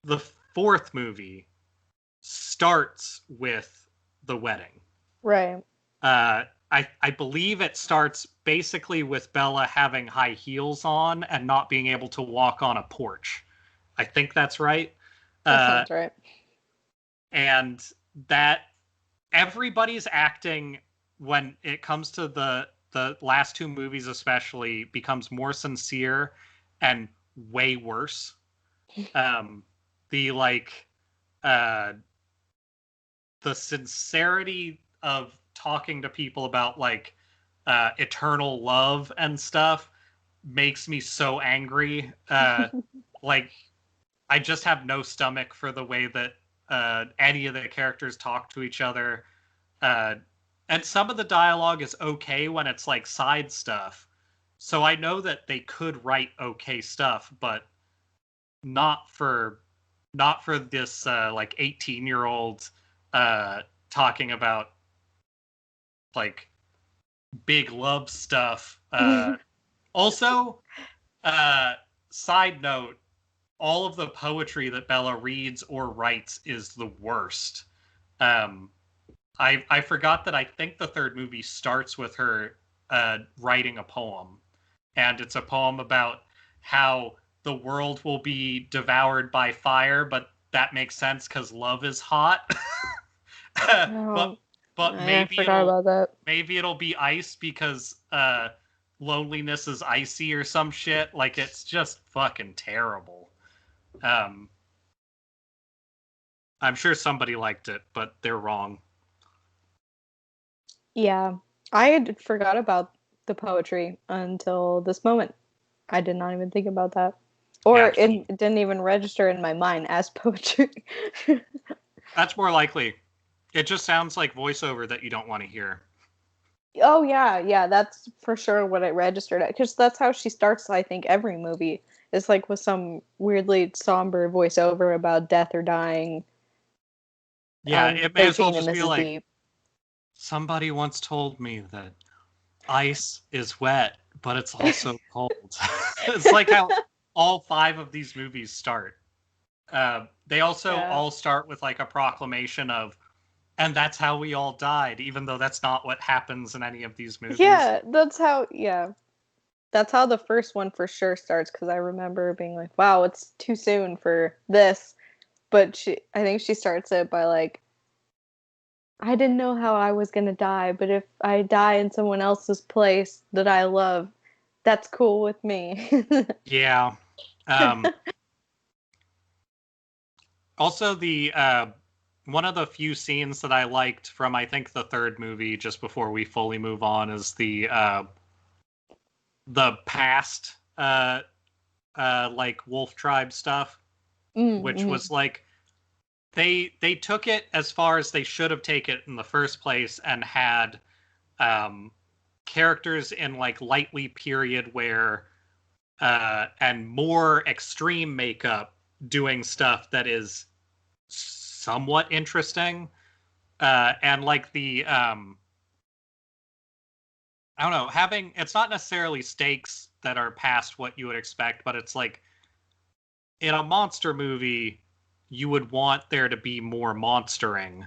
A: the fourth movie starts with the wedding.
B: Right.
A: I believe it starts basically with Bella having high heels on and not being able to walk on a porch. I think that's right.
B: That
A: Uh,
B: sounds right.
A: and that everybody's acting when it comes to the last two movies especially becomes more sincere and way worse. Um, the like uh, the sincerity of talking to people about like eternal love and stuff makes me so angry. Like I just have no stomach for the way that any of the characters talk to each other. Uh, and some of the dialogue is okay when it's like side stuff. So I know that they could write okay stuff, but not for not for this like 18-year-old talking about like big love stuff. Also, uh, side note, all of the poetry that Bella reads or writes is the worst. Um, I forgot that I think the third movie starts with her writing a poem, and it's a poem about how the world will be devoured by fire, but that makes sense because love is hot. but
B: Oh,
A: but
B: I forgot about that.
A: maybe it'll be ice because loneliness is icy or some shit. Like it's just fucking terrible. Um, I'm sure somebody liked it, but they're wrong.
B: Yeah. I had forgot about the poetry until this moment. I did not even think about that. Or
A: Yeah,
B: it didn't even register in my mind as poetry.
A: that's more likely. It just sounds like voiceover that you don't want to hear.
B: Oh yeah, yeah, that's for sure what it registered at. Because that's how she starts, I think, every movie. It's like with some weirdly somber voiceover about death or dying.
A: Yeah, it may as well
B: 13 and
A: just be
B: Mrs.
A: like,
B: Deep.
A: somebody once told me that ice is wet, but it's also cold. It's like how all five of these movies start. They also
B: Yeah.
A: all start with like a proclamation of, and that's how we all died, even though that's not what happens in any of these movies.
B: Yeah, yeah. That's how the first one for sure starts because I remember being like, wow, it's too soon for this. But I think she starts it by like, I didn't know how I was gonna die, but if I die in someone else's place that I love, that's cool with me.
A: Yeah. Um, Also, the one of the few scenes that I liked from I think the third movie, just before we fully move on, is the past like wolf tribe stuff, which
B: Mm-hmm.
A: was like they took it as far as they should have taken it in the first place and had um, characters in like lightly period wear and more extreme makeup doing stuff that is somewhat interesting. And like the I don't know, having it's not necessarily stakes that are past what you would expect, but it's like in a monster movie, you would want there to be more monstering,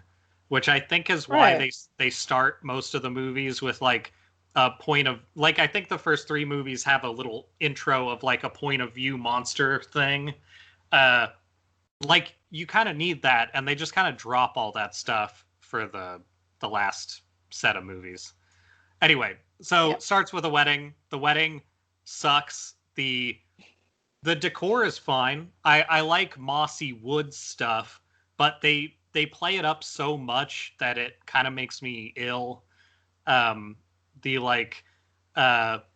A: which I think is why
B: Right.
A: they start most of the movies with like a point of like I think the first three movies have a little intro of like a point of view monster thing. Uh, like you kind of need that, and they just kind of drop all that stuff for the last set of movies. Anyway, so
B: Yep.
A: starts with a wedding. The wedding sucks. The decor is fine. I like mossy wood stuff, but they play it up so much that it kind of makes me ill. Um, the like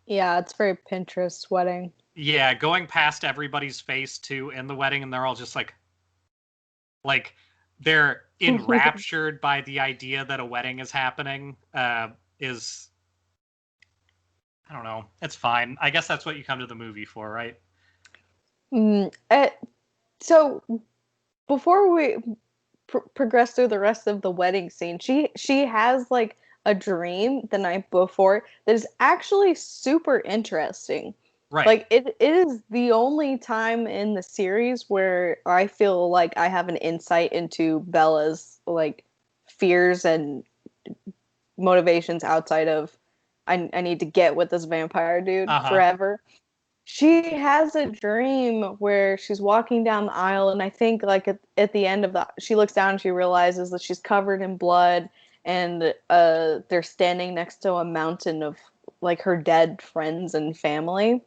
B: Yeah, it's very Pinterest wedding.
A: yeah, going past everybody's face too in the wedding, and they're all just like they're enraptured by the idea that a wedding is happening. Is I don't know. It's fine. I guess that's what you come to the movie for, right?
B: So before we progress through the rest of the wedding scene, she has like a dream the night before that is actually super interesting.
A: Right.
B: Like it is the only time in the series where I feel like I have an insight into Bella's like fears and motivations outside of I need to get with this vampire dude
A: Uh-huh.
B: forever. She has a dream where she's walking down the aisle, and I think like at the end of the, she looks down and she realizes that she's covered in blood, and they're standing next to a mountain of like her dead friends and family.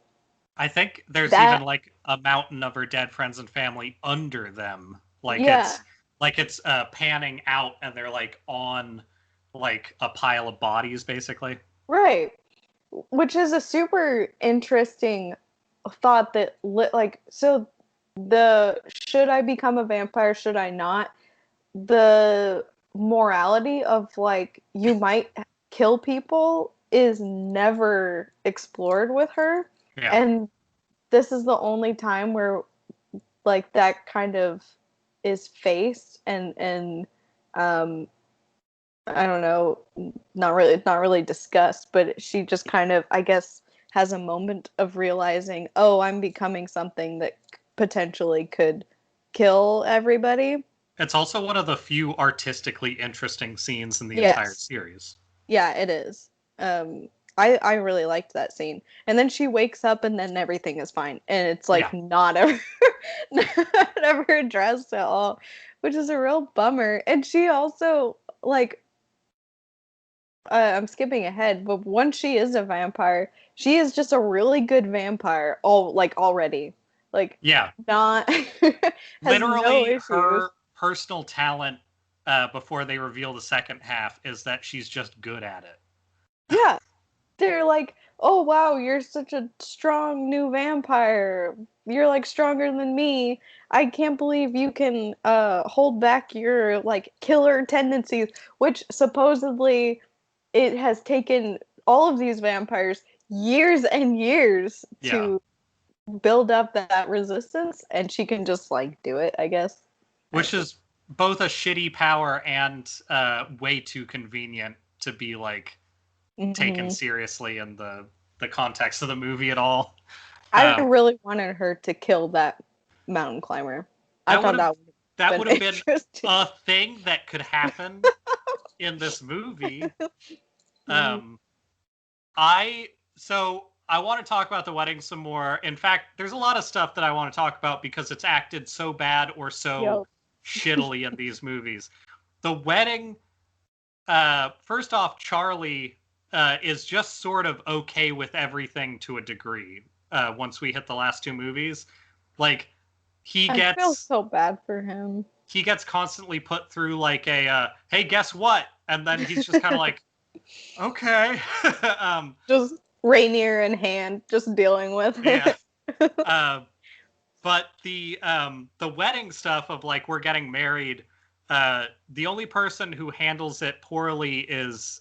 A: I think there's even
B: That
A: like a mountain of her dead friends and family under them.
B: yeah,
A: Like it's panning out and they're like on like a pile of bodies basically.
B: right. Which is a super interesting thought that like so the should I become a vampire, should I not? The morality of like you might kill people is never explored with her,
A: Yeah.
B: and this is the only time where like that kind of is faced and um I don't know, not really discussed, but she just kind of, I guess, has a moment of realizing, oh, I'm becoming something that potentially could kill everybody.
A: It's also one of the few artistically interesting scenes in the entire
B: Yes.
A: series.
B: Yeah, it is. Um, I really liked that scene. And then she wakes up and then everything is fine. And it's like
A: Yeah.
B: not ever not ever addressed at all, which is a real bummer. And she also like I'm skipping ahead, but once she is a vampire, she is just a really good vampire all like already. Like
A: Yeah.
B: not has no
A: Literally
B: issues.
A: her personal talent before they reveal the second half is that she's just good at it.
B: Yeah, they're like, "Oh wow, you're such a strong new vampire. You're like stronger than me. I can't believe you can hold back your like killer tendencies," which supposedly it has taken all of these vampires years and years
A: Yeah.
B: to build up that resistance, and she can just like do it, I guess.
A: Which is both a shitty power and way too convenient to be like taken
B: Mm-hmm.
A: seriously in the context of the movie at all.
B: I
A: Um,
B: really wanted her to kill that mountain climber. I
A: that would
B: thought
A: have
B: that would
A: that
B: have
A: would
B: been
A: have been
B: interesting.
A: a thing that could happen in this movie.
B: Mhm.
A: Um, I I want to talk about the wedding some more. In fact, there's a lot of stuff that I want to talk about because it's acted so bad or so
B: Yep.
A: shittily in these movies. The wedding, first off, Charlie is just sort of okay with everything to a degree. Once we hit the last two movies, like he
B: I feel
A: gets
B: so bad for him.
A: he gets constantly put through like a hey, guess what? And then he's just kind of like, okay.
B: Just Rainier in hand, just dealing with
A: Yeah.
B: it.
A: Uh, but the wedding stuff of like we're getting married, the only person who handles it poorly is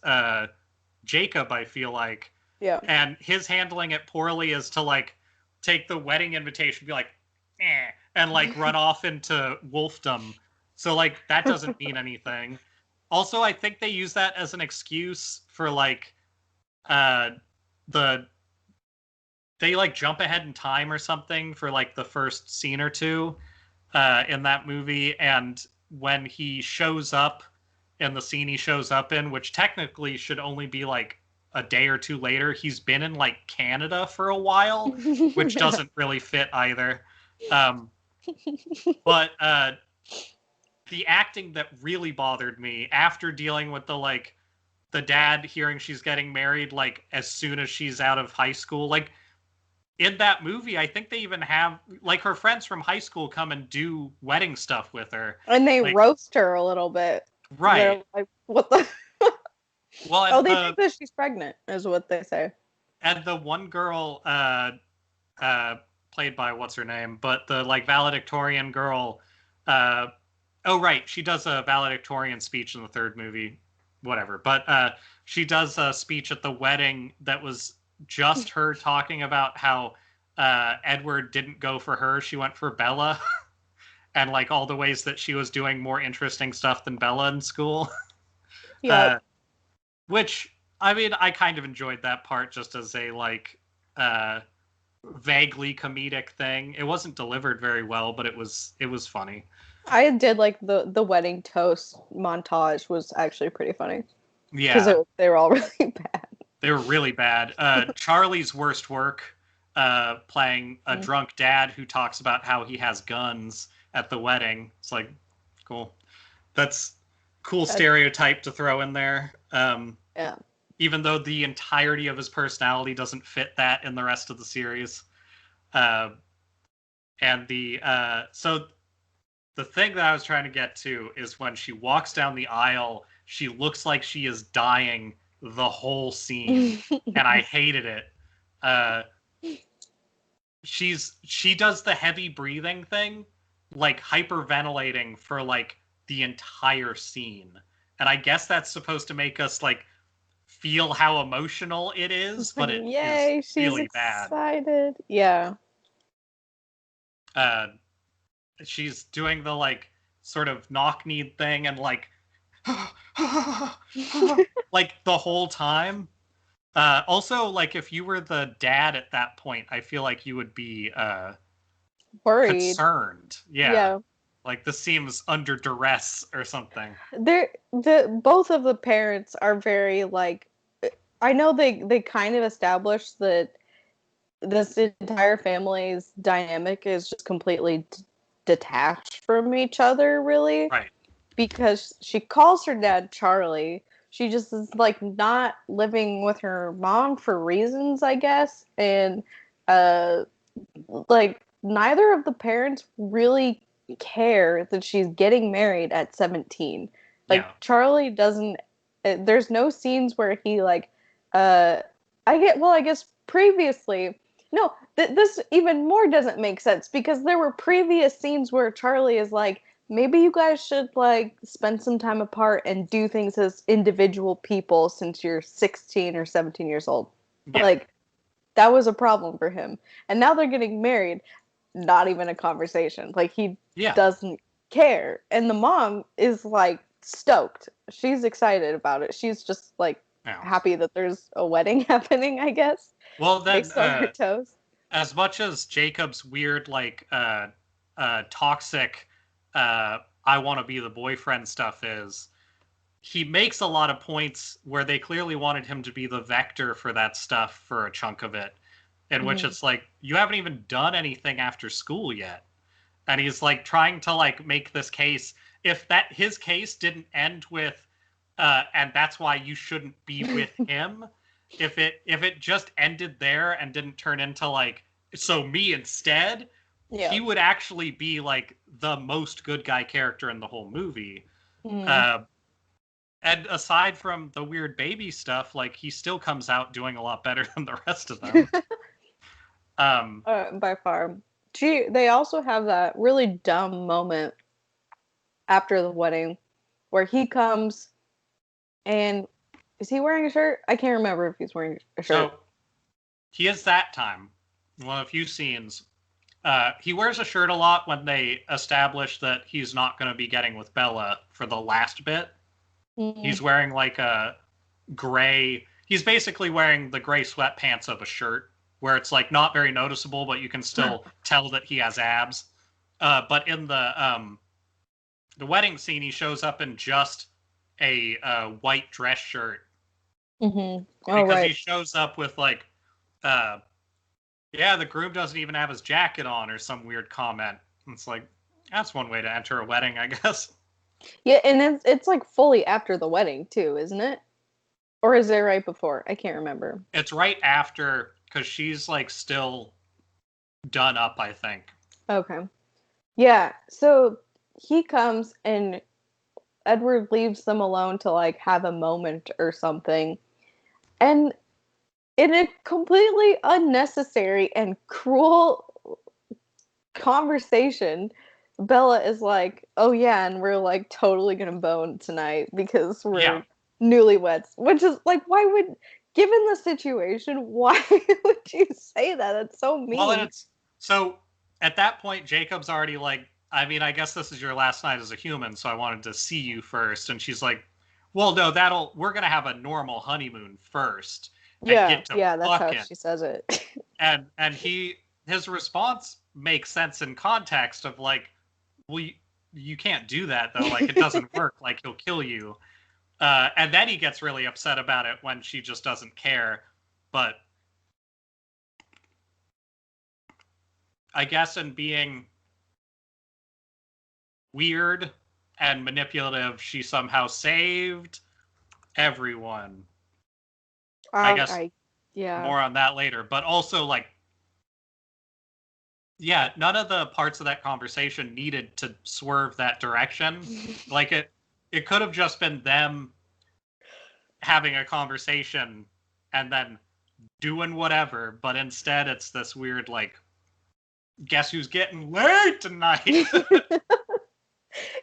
A: Jacob, I feel like.
B: Yeah.
A: And his handling it poorly is to like take the wedding invitation, be like, and like run off into wolfdom. So like that doesn't mean anything. Also, I think they use that as an excuse for like uh the they like jump ahead in time or something for like the first scene or two in that movie, and when he shows up in the scene he shows up in, which technically should only be like a day or two later, he's been in like Canada for a while, which doesn't really fit either. Um, but the acting that really bothered me after dealing with the dad hearing she's getting married like as soon as she's out of high school, like in that movie, I think they even have like her friends from high school come and do wedding stuff with her.
B: And they
A: Like,
B: roast her a little bit.
A: right.
B: They're like, "What the?"
A: Well,
B: Oh, they think that she's pregnant, is what they say.
A: and the one girl uh played by what's her name, but the like valedictorian girl, uh oh right, she does a valedictorian speech in the third movie, whatever. But she does a speech at the wedding that was just her talking about how Edward didn't go for her, she went for Bella. And like all the ways that she was doing more interesting stuff than Bella in school.
B: Yep.
A: Which, I mean, I kind of enjoyed that part just as a like vaguely comedic thing. It wasn't delivered very well, but it was funny.
B: I did like the wedding toast montage was actually pretty funny. Because
A: Yeah,
B: they were all really bad.
A: they were really bad. Charlie's worst work, playing a drunk dad who talks about how he has guns at the wedding. It's like, cool. That's cool stereotype to throw in there.
B: Yeah.
A: Even though the entirety of his personality doesn't fit that in the rest of the series. And so the thing that I was trying to get to is when she walks down the aisle, she looks like she is dying the whole scene, and I hated it. She does the heavy breathing thing, like hyperventilating for like the entire scene, and I guess that's supposed to make us like feel how emotional it is, but it
B: Yay,
A: is
B: she's
A: really
B: excited.
A: bad.
B: Yeah.
A: She's doing the like sort of knock-kneed thing and like like the whole time. Also, like if you were the dad at that point, I feel like you would be
B: worried,
A: concerned.
B: Yeah.
A: Like this seems under duress or something.
B: Both of the parents are very like, I know they kind of established that this entire family's dynamic is just completely detached from each other, really.
A: Right.
B: Because she calls her dad Charlie. She just is like not living with her mom for reasons, I guess. And like neither of the parents really care that she's getting married at 17. Like
A: Yeah.
B: Charlie doesn't there's no scenes where he like uh I guess previously no, this even more doesn't make sense because there were previous scenes where Charlie is like, maybe you guys should like spend some time apart and do things as individual people since you're 16 or 17 years old.
A: Yeah.
B: Like that was a problem for him. And now they're getting married, not even a conversation. Like he doesn't care. And the mom is like stoked. She's excited about it. She's just like happy that there's a wedding happening, I guess.
A: Well, then
B: based on her toes.
A: As much as Jacob's weird like toxic I want to be the boyfriend stuff is, he makes a lot of points where they clearly wanted him to be the vector for that stuff for a chunk of it, in which it's like, you haven't even done anything after school yet. And he's like trying to like make this case, if that his case didn't end with and that's why you shouldn't be with him, if it just ended there and didn't turn into like, so me instead, he would actually be like the most good guy character in the whole movie. And aside from the weird baby stuff, like he still comes out doing a lot better than the rest of them.
B: By far. They also have that really dumb moment after the wedding where he comes and is he wearing a shirt? I can't remember if he's wearing a shirt.
A: So he is that time. One of a few scenes. He wears a shirt a lot when they establish that he's not going to be getting with Bella for the last bit. He's wearing like a gray. He's basically wearing the gray sweatpants of a shirt, where it's like not very noticeable, but you can still tell that he has abs. But in the wedding scene, he shows up in just a white dress shirt. Because he shows up with like, yeah, the groom doesn't even have his jacket on, or some weird comment. It's like, that's one way to enter a wedding, I guess.
B: Yeah, and it's like fully after the wedding too, isn't it? Or is it right before? I can't remember.
A: It's right after, because she's like still done up, I think.
B: Okay. Yeah, so he comes and Edward leaves them alone to like have a moment or something. And in a completely unnecessary and cruel conversation, Bella is like, oh yeah, and we're like totally gonna bone tonight because we're newlyweds. Which is like, why would given the situation, why would you say that? That's so mean.
A: Well, and it's so at that point, Jacob's already like, I mean, I guess this is your last night as a human, so I wanted to see you first. And she's like, well, no, we're gonna have a normal honeymoon first and
B: Yeah,
A: get to
B: yeah, that's how
A: fucking.
B: she says it.
A: And his response makes sense in context of like, well, you can't do that though. Like, it doesn't work. Like, he'll kill you. And then he gets really upset about it when she just doesn't care. But I guess in being weird and manipulative, she somehow saved everyone. I guess
B: yeah.
A: more on that later. But also, like, yeah, none of the parts of that conversation needed to swerve that direction. Like, it could have just been them having a conversation and then doing whatever, but instead it's this weird, like, guess who's getting laid tonight?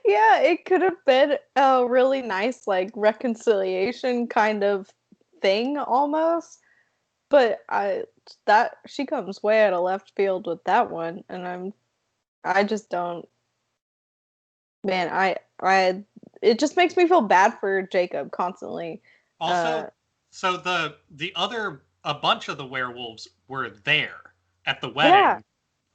B: Yeah, it could have been a really nice, like, reconciliation kind of thing almost. But she comes way out of left field with that one, and I just don't. Man, it just makes me feel bad for Jacob constantly.
A: Also, so a bunch of the werewolves were there at the wedding
B: Yeah.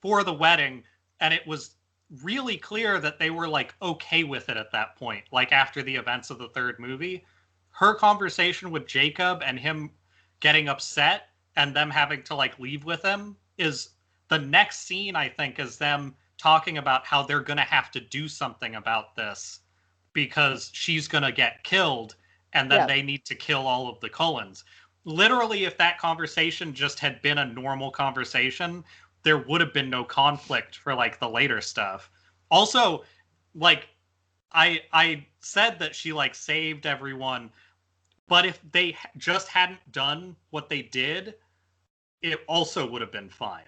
A: for the wedding, and it was really clear that they were like okay with it at that point. Like after the events of the third movie, her conversation with Jacob and him getting upset and them having to like leave with him is the next scene. I think is them talking about how they're gonna have to do something about this because she's gonna get killed, and then they need to kill all of the Cullens. Literally, if that conversation just had been a normal conversation, there would have been no conflict for like the later stuff. Also, like I said that she like saved everyone, but if they just hadn't done what they did, it also would have been fine.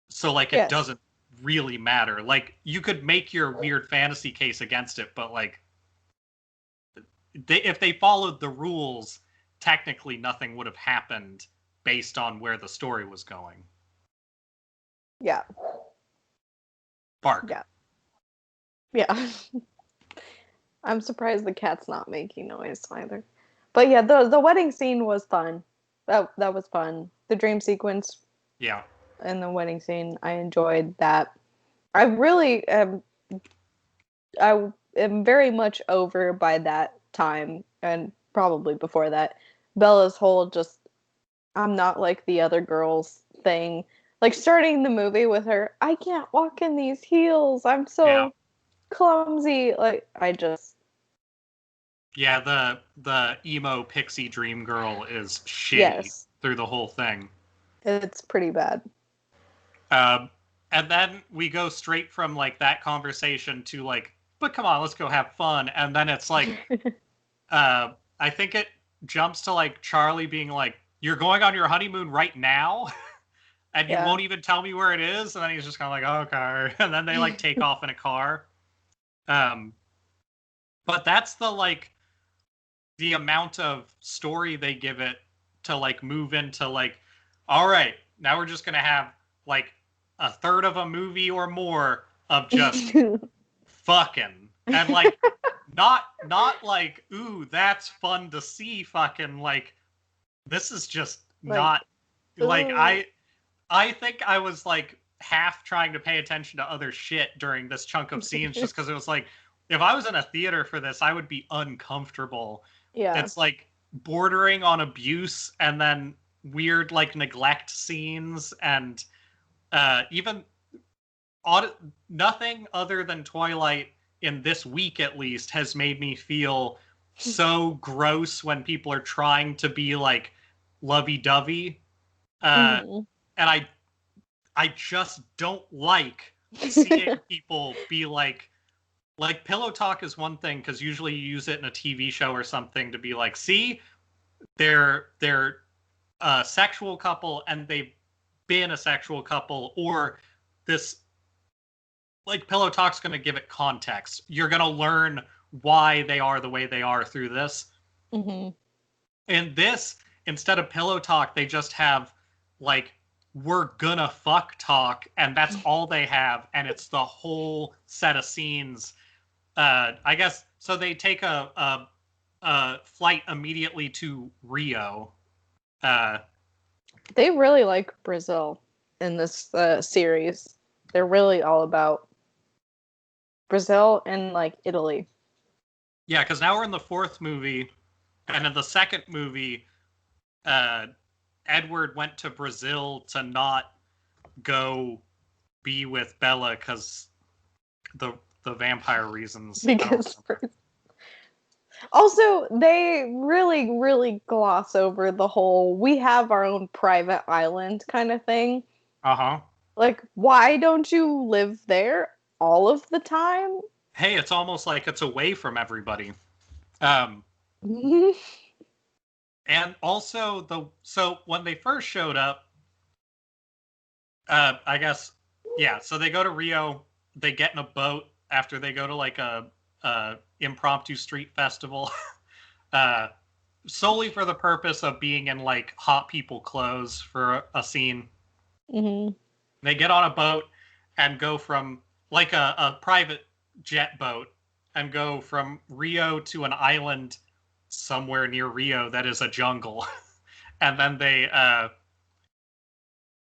A: So like it doesn't really matter. Like you could make your weird fantasy case against it, but like if they followed the rules, technically nothing would have happened based on where the story was going.
B: Yeah.
A: Bark.
B: Yeah. Yeah. I'm surprised the cat's not making noise either. But yeah, the wedding scene was fun. That was fun. The dream sequence.
A: Yeah.
B: And the wedding scene, I enjoyed that. I really I am very much over by that time, and probably before that, Bella's whole just I'm not like the other girls thing. Like starting the movie with her, I can't walk in these heels. I'm so clumsy. Like
A: Yeah, the emo pixie dream girl is shitty through the whole thing.
B: It's pretty bad.
A: And then we go straight from like that conversation to like, but come on, let's go have fun. And then it's like, I think it jumps to like Charlie being like, "You're going on your honeymoon right now, and you won't even tell me where it is." And then he's just kind of like, "Okay." And then they like take off in a car. But that's the amount of story they give it to like move into like, all right, now we're just gonna have like a third of a movie or more of just fucking, and like not like, ooh, that's fun to see fucking, like this is just like, not like I think I was like half trying to pay attention to other shit during this chunk of scenes just because it was like, if I was in a theater for this, I would be uncomfortable.
B: Yeah.
A: It's like bordering on abuse and then weird like neglect scenes and even nothing other than Twilight in this week at least has made me feel so gross when people are trying to be like lovey-dovey. And I just don't like seeing people be like pillow talk is one thing because usually you use it in a TV show or something to be like, see, they're a sexual couple and they've been a sexual couple, or this like pillow talk's going to give it context. You're going to learn why they are the way they are through this.
B: Mm-hmm.
A: In this, instead of pillow talk, they just have like we're gonna fuck talk, and that's all they have, and it's the whole set of scenes. I guess so. They take a flight immediately to Rio.
B: They really like Brazil in this series. They're really all about Brazil and like Italy.
A: Yeah, because now we're in the fourth movie, and in the second movie, Edward went to Brazil to not go be with Bella because the vampire reasons.
B: Because also they really, really gloss over the whole we have our own private island kind of thing.
A: Uh-huh.
B: Like, why don't you live there all of the time?
A: Hey, it's almost like it's away from everybody. And also so when they first showed up, I guess, yeah, so they go to Rio, they get in a boat after they go to like a impromptu street festival, solely for the purpose of being in like hot people clothes for a scene.
B: Mm-hmm.
A: They get on a boat and go from like a private jet boat and go from Rio to an island somewhere near Rio that is a jungle. And then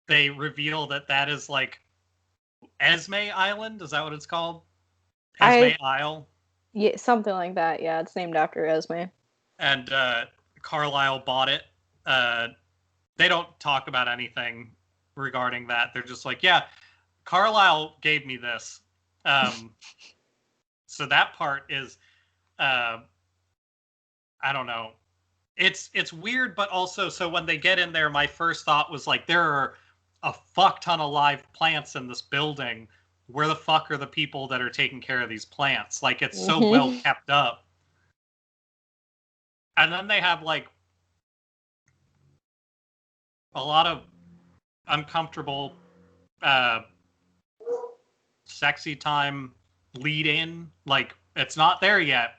A: they reveal that is like Esme Island. Is that what it's called? Esme Isle?
B: Yeah, something like that. Yeah, it's named after Esme.
A: And Carlisle bought it. They don't talk about anything regarding that. They're just like, yeah, Carlisle gave me this. So that part is, I don't know. It's weird, but also, so when they get in there, my first thought was like, there are a fuck ton of live plants in this building. Where the fuck are the people that are taking care of these plants? Like, it's so well kept up. And then they have like a lot of uncomfortable sexy time lead in. Like, it's not there yet,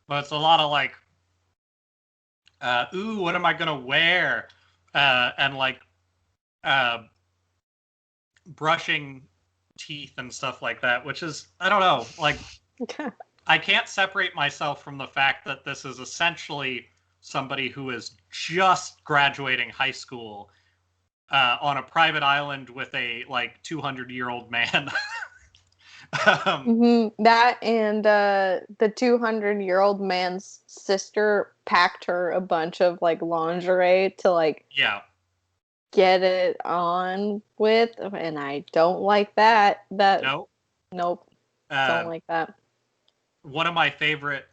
A: but it's a lot of like, ooh, what am I gonna wear? And like brushing teeth and stuff like that, which is, I don't know, like I can't separate myself from the fact that this is essentially somebody who is just graduating high school on a private island with a like 200-year-old man.
B: That and the 200-year-old man's sister packed her a bunch of like lingerie to like get it on with, and I don't like that. Nope. Don't like that.
A: One of my favorite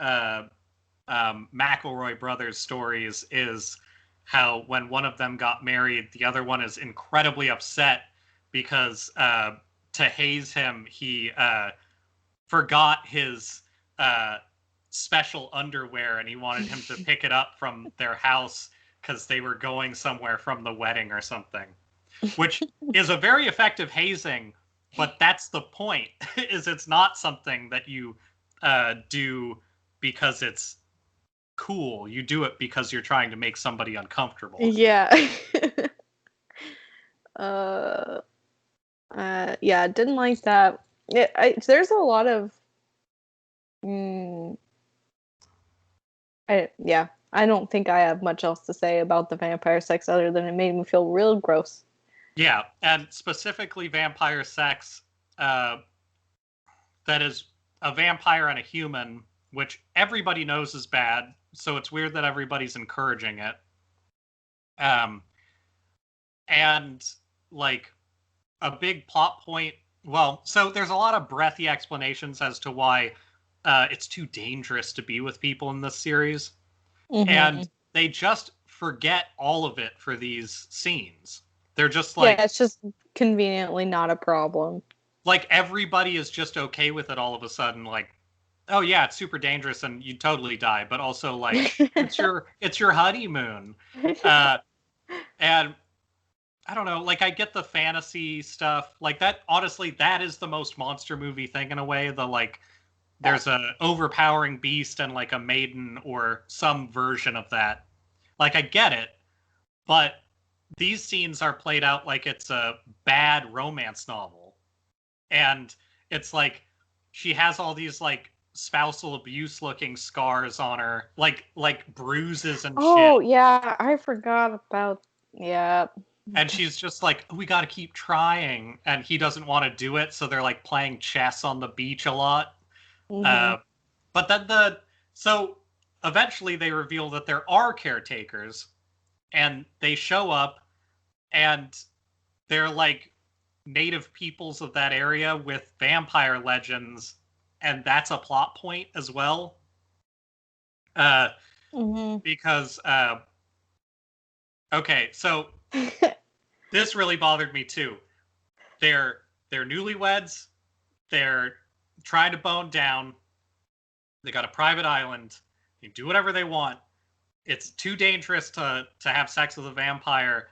A: McElroy brothers stories is how when one of them got married, the other one is incredibly upset because to haze him, he forgot his special underwear, and he wanted him to pick it up from their house because they were going somewhere from the wedding or something, which is a very effective hazing, but that's the point, is it's not something that you do because it's cool. You do it because you're trying to make somebody uncomfortable.
B: Yeah. Yeah, didn't like that. There's a lot of I don't think I have much else to say about the vampire sex other than it made me feel real gross.
A: Yeah, and specifically vampire sex that is a vampire and a human, which everybody knows is bad, so it's weird that everybody's encouraging it. And like a big plot point, well, so there's a lot of breathy explanations as to why it's too dangerous to be with people in this series. And they just forget all of it for these scenes. They're just like,
B: yeah, it's just conveniently not a problem.
A: Like, everybody is just okay with it all of a sudden. Like, oh yeah, it's super dangerous and you totally die, but also like it's your honeymoon. And I don't know, like I get the fantasy stuff. Like that, honestly, that is the most monster movie thing in a way. The like there's a overpowering beast and like a maiden or some version of that. Like I get it, but these scenes are played out like it's a bad romance novel. And it's like she has all these like spousal abuse looking scars on her, like bruises and shit.
B: Oh, yeah, I forgot about. Yeah.
A: And she's just like, we got to keep trying. And he doesn't want to do it. So they're like playing chess on the beach a lot.
B: Mm-hmm.
A: Uh, but then so eventually they reveal that there are caretakers and they show up and they're like native peoples of that area with vampire legends. And that's a plot point as well.
B: Mm-hmm.
A: Because, okay, so this really bothered me too. They're newlyweds. They're trying to bone down. They got a private island. They do whatever they want. It's too dangerous to have sex with a vampire.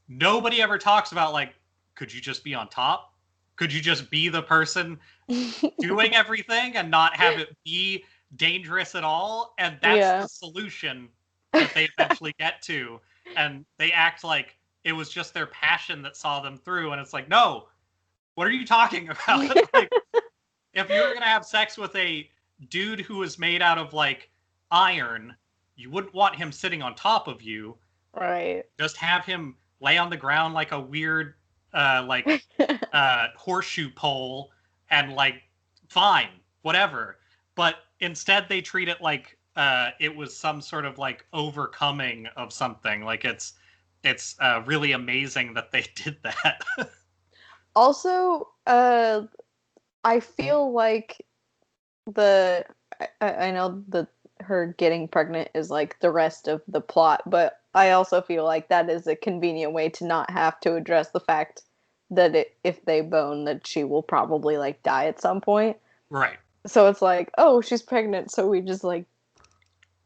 A: Nobody ever talks about like, could you just be on top? Could you just be the person doing everything and not have it be dangerous at all? And that's
B: Yeah.
A: the solution that they eventually get to. And they act like it was just their passion that saw them through. And it's like, no, what are you talking about? Like, if you were going to have sex with a dude who was made out of like iron, you wouldn't want him sitting on top of you.
B: Right.
A: Just have him lay on the ground like a weird horseshoe pole and like fine, whatever. But instead they treat it like it was some sort of like overcoming of something. Like it's really amazing that they did that.
B: Also, I feel like I know that her getting pregnant is like the rest of the plot, but I also feel like that is a convenient way to not have to address the fact that if they bone, that she will probably like die at some point.
A: Right.
B: So it's like, oh, she's pregnant, so we just like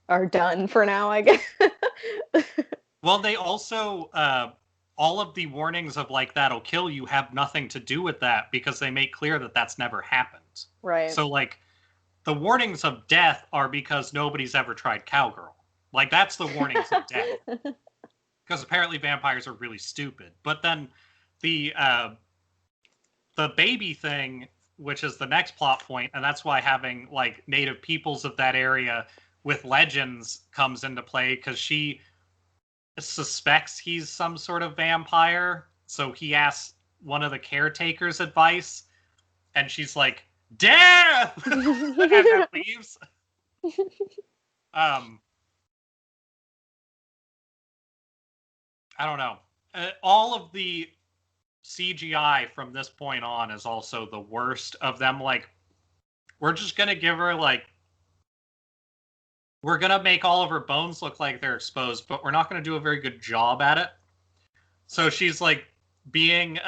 B: are done for now, I guess.
A: Well, they also all of the warnings of like that'll kill you have nothing to do with that because they make clear that that's never happened.
B: Right.
A: So like the warnings of death are because nobody's ever tried cowgirl. Like that's the warnings of death. Because apparently vampires are really stupid. But then the baby thing, which is the next plot point, and that's why having like native peoples of that area with legends comes into play because she suspects he's some sort of vampire. So he asks one of the caretakers advice, and she's like, "Death!" and then leaves. I don't know. All of the CGI from this point on is also the worst of them. Like, we're just gonna give her like, we're gonna make all of her bones look like they're exposed, but we're not gonna do a very good job at it. So she's like being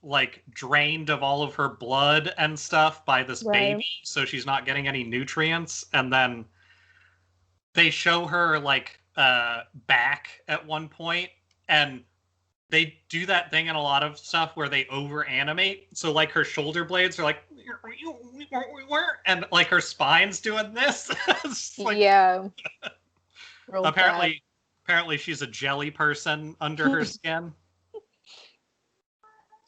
A: like drained of all of her blood and stuff by this
B: Right.
A: baby, so she's not getting any nutrients. And then they show her like back at one point, and they do that thing in a lot of stuff where they over animate. So like her shoulder blades are like, and like her spine's doing this. Like,
B: yeah.
A: apparently she's a jelly person under her skin.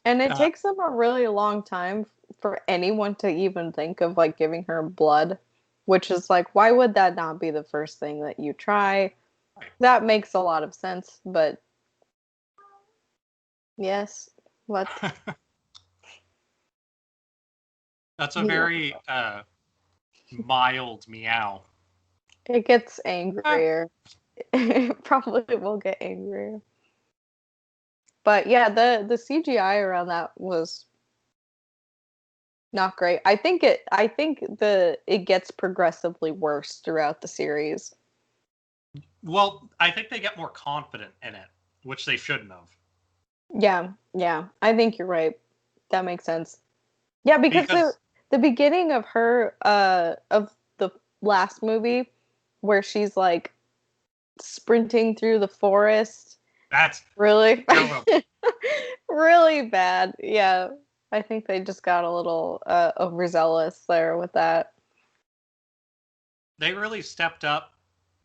B: And it takes them a really long time for anyone to even think of like giving her blood, which is like, why would that not be the first thing that you try? That makes a lot of sense, but yes, what?
A: That's a very mild meow.
B: It gets angrier. It probably will get angrier. But yeah, the CGI around that was not great. I think it gets progressively worse throughout the series.
A: Well, I think they get more confident in it, which they shouldn't have.
B: Yeah. I think you're right. That makes sense. Yeah, because the beginning of her of the last movie where she's like sprinting through the forest.
A: That's
B: really really bad. Yeah. I think they just got a little overzealous there with that.
A: They really stepped up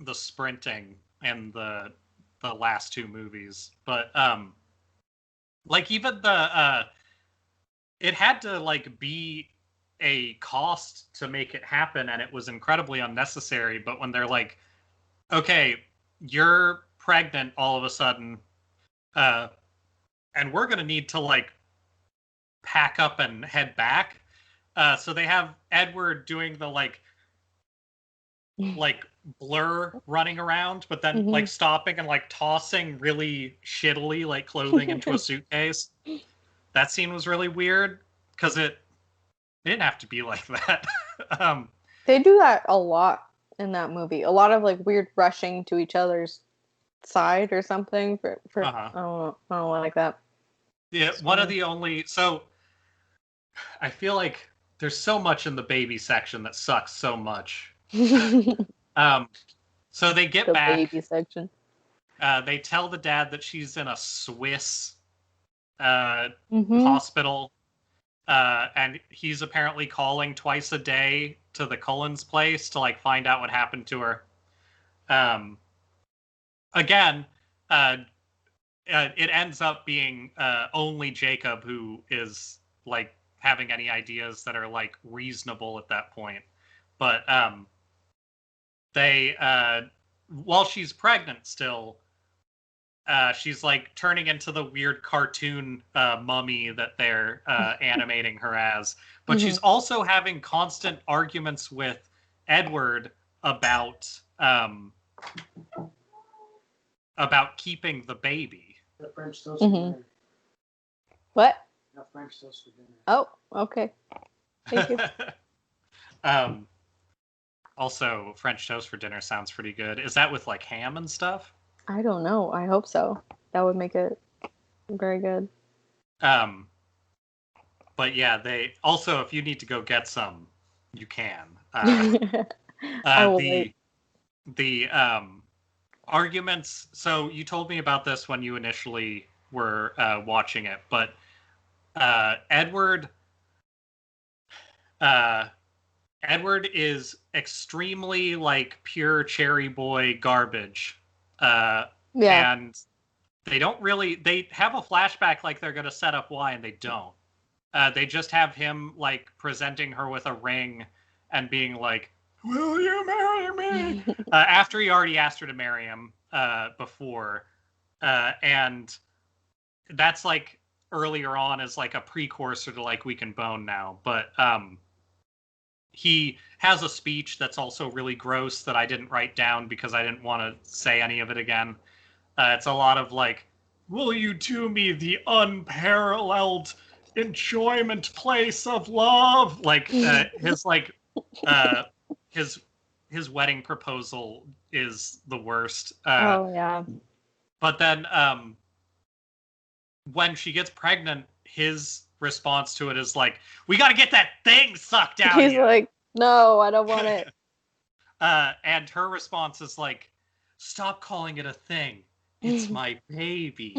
A: the sprinting and the the last two movies. But like even it had to like be a cost to make it happen, and it was incredibly unnecessary. But when they're like, okay, you're pregnant all of a sudden, and we're gonna need to like pack up and head back. So they have Edward doing the like Blur running around, but then like stopping and like tossing really shittily like clothing into a suitcase. That scene was really weird because it didn't have to be like that.
B: They do that a lot in that movie. A lot of like weird rushing to each other's side or something. I don't know, like that.
A: Yeah, one of the only I feel like there's so much in the baby section that sucks so much. So they get
B: the
A: back.
B: Baby section.
A: They tell the dad that she's in a Swiss hospital, and he's apparently calling twice a day to the Cullens place to like find out what happened to her. Again, it ends up being only Jacob who is like having any ideas that are like reasonable at that point. But they while she's pregnant still, she's like turning into the weird cartoon mummy that they're animating her as. But she's also having constant arguments with Edward about keeping the baby.
C: Got French toast for dinner.
B: What?
C: Got French toast for dinner.
B: Oh, okay. Thank you.
A: Also, French toast for dinner sounds pretty good. Is that with like ham and stuff?
B: I don't know. I hope so. That would make it very good.
A: But yeah, they also, if you need to go get some, you can.
B: I will wait.
A: The arguments. So you told me about this when you initially were watching it, but Edward is extremely like pure cherry boy garbage. And they don't really, they have a flashback like they're going to set up why, and they don't. They just have him like presenting her with a ring and being like, will you marry me? After he already asked her to marry him before. And that's like earlier on as like a precursor to like We Can Bone Now. But he has a speech that's also really gross that I didn't write down because I didn't want to say any of it again. It's a lot of like, will you do me the unparalleled enjoyment place of love? Like his like his wedding proposal is the worst.
B: Oh yeah.
A: But then when she gets pregnant, his response to it is like, we got to get that thing sucked out.
B: He's like, no, I don't want it.
A: And her response is like, stop calling it a thing. It's my baby.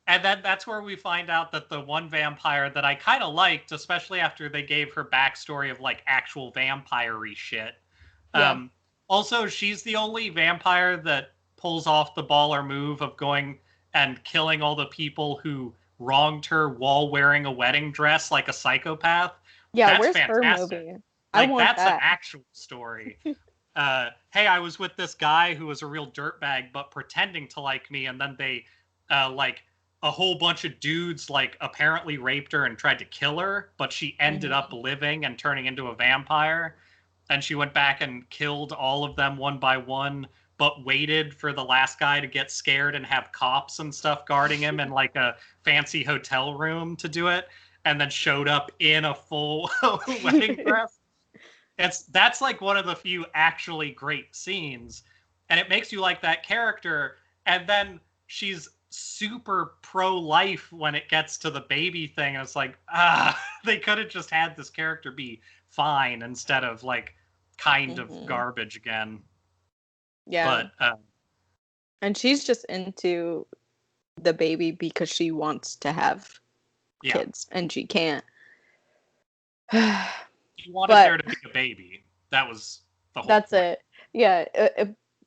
A: And then that's where we find out that the one vampire that I kind of liked, especially after they gave her backstory of like actual vampire-y shit. Also, she's the only vampire that pulls off the baller move of going and killing all the people who wronged her while wearing a wedding dress like a psychopath.
B: Yeah,
A: that's
B: where's
A: fantastic.
B: her movie?
A: Like, that's an actual story. Hey, I was with this guy who was a real dirtbag, but pretending to like me, and then they, like, a whole bunch of dudes, like, apparently raped her and tried to kill her, but she ended up living and turning into a vampire, and she went back and killed all of them one by one, but waited for the last guy to get scared and have cops and stuff guarding him in, like, a fancy hotel room to do it, and then showed up in a full wedding dress. That's like one of the few actually great scenes, and it makes you like that character. And then she's super pro-life when it gets to the baby thing. And it's like, they could have just had this character be fine instead of like kind of garbage again.
B: Yeah.
A: But
B: and she's just into the baby because she wants to have kids and she can't.
A: She wanted there to be a baby. That was the whole point.
B: It. Yeah.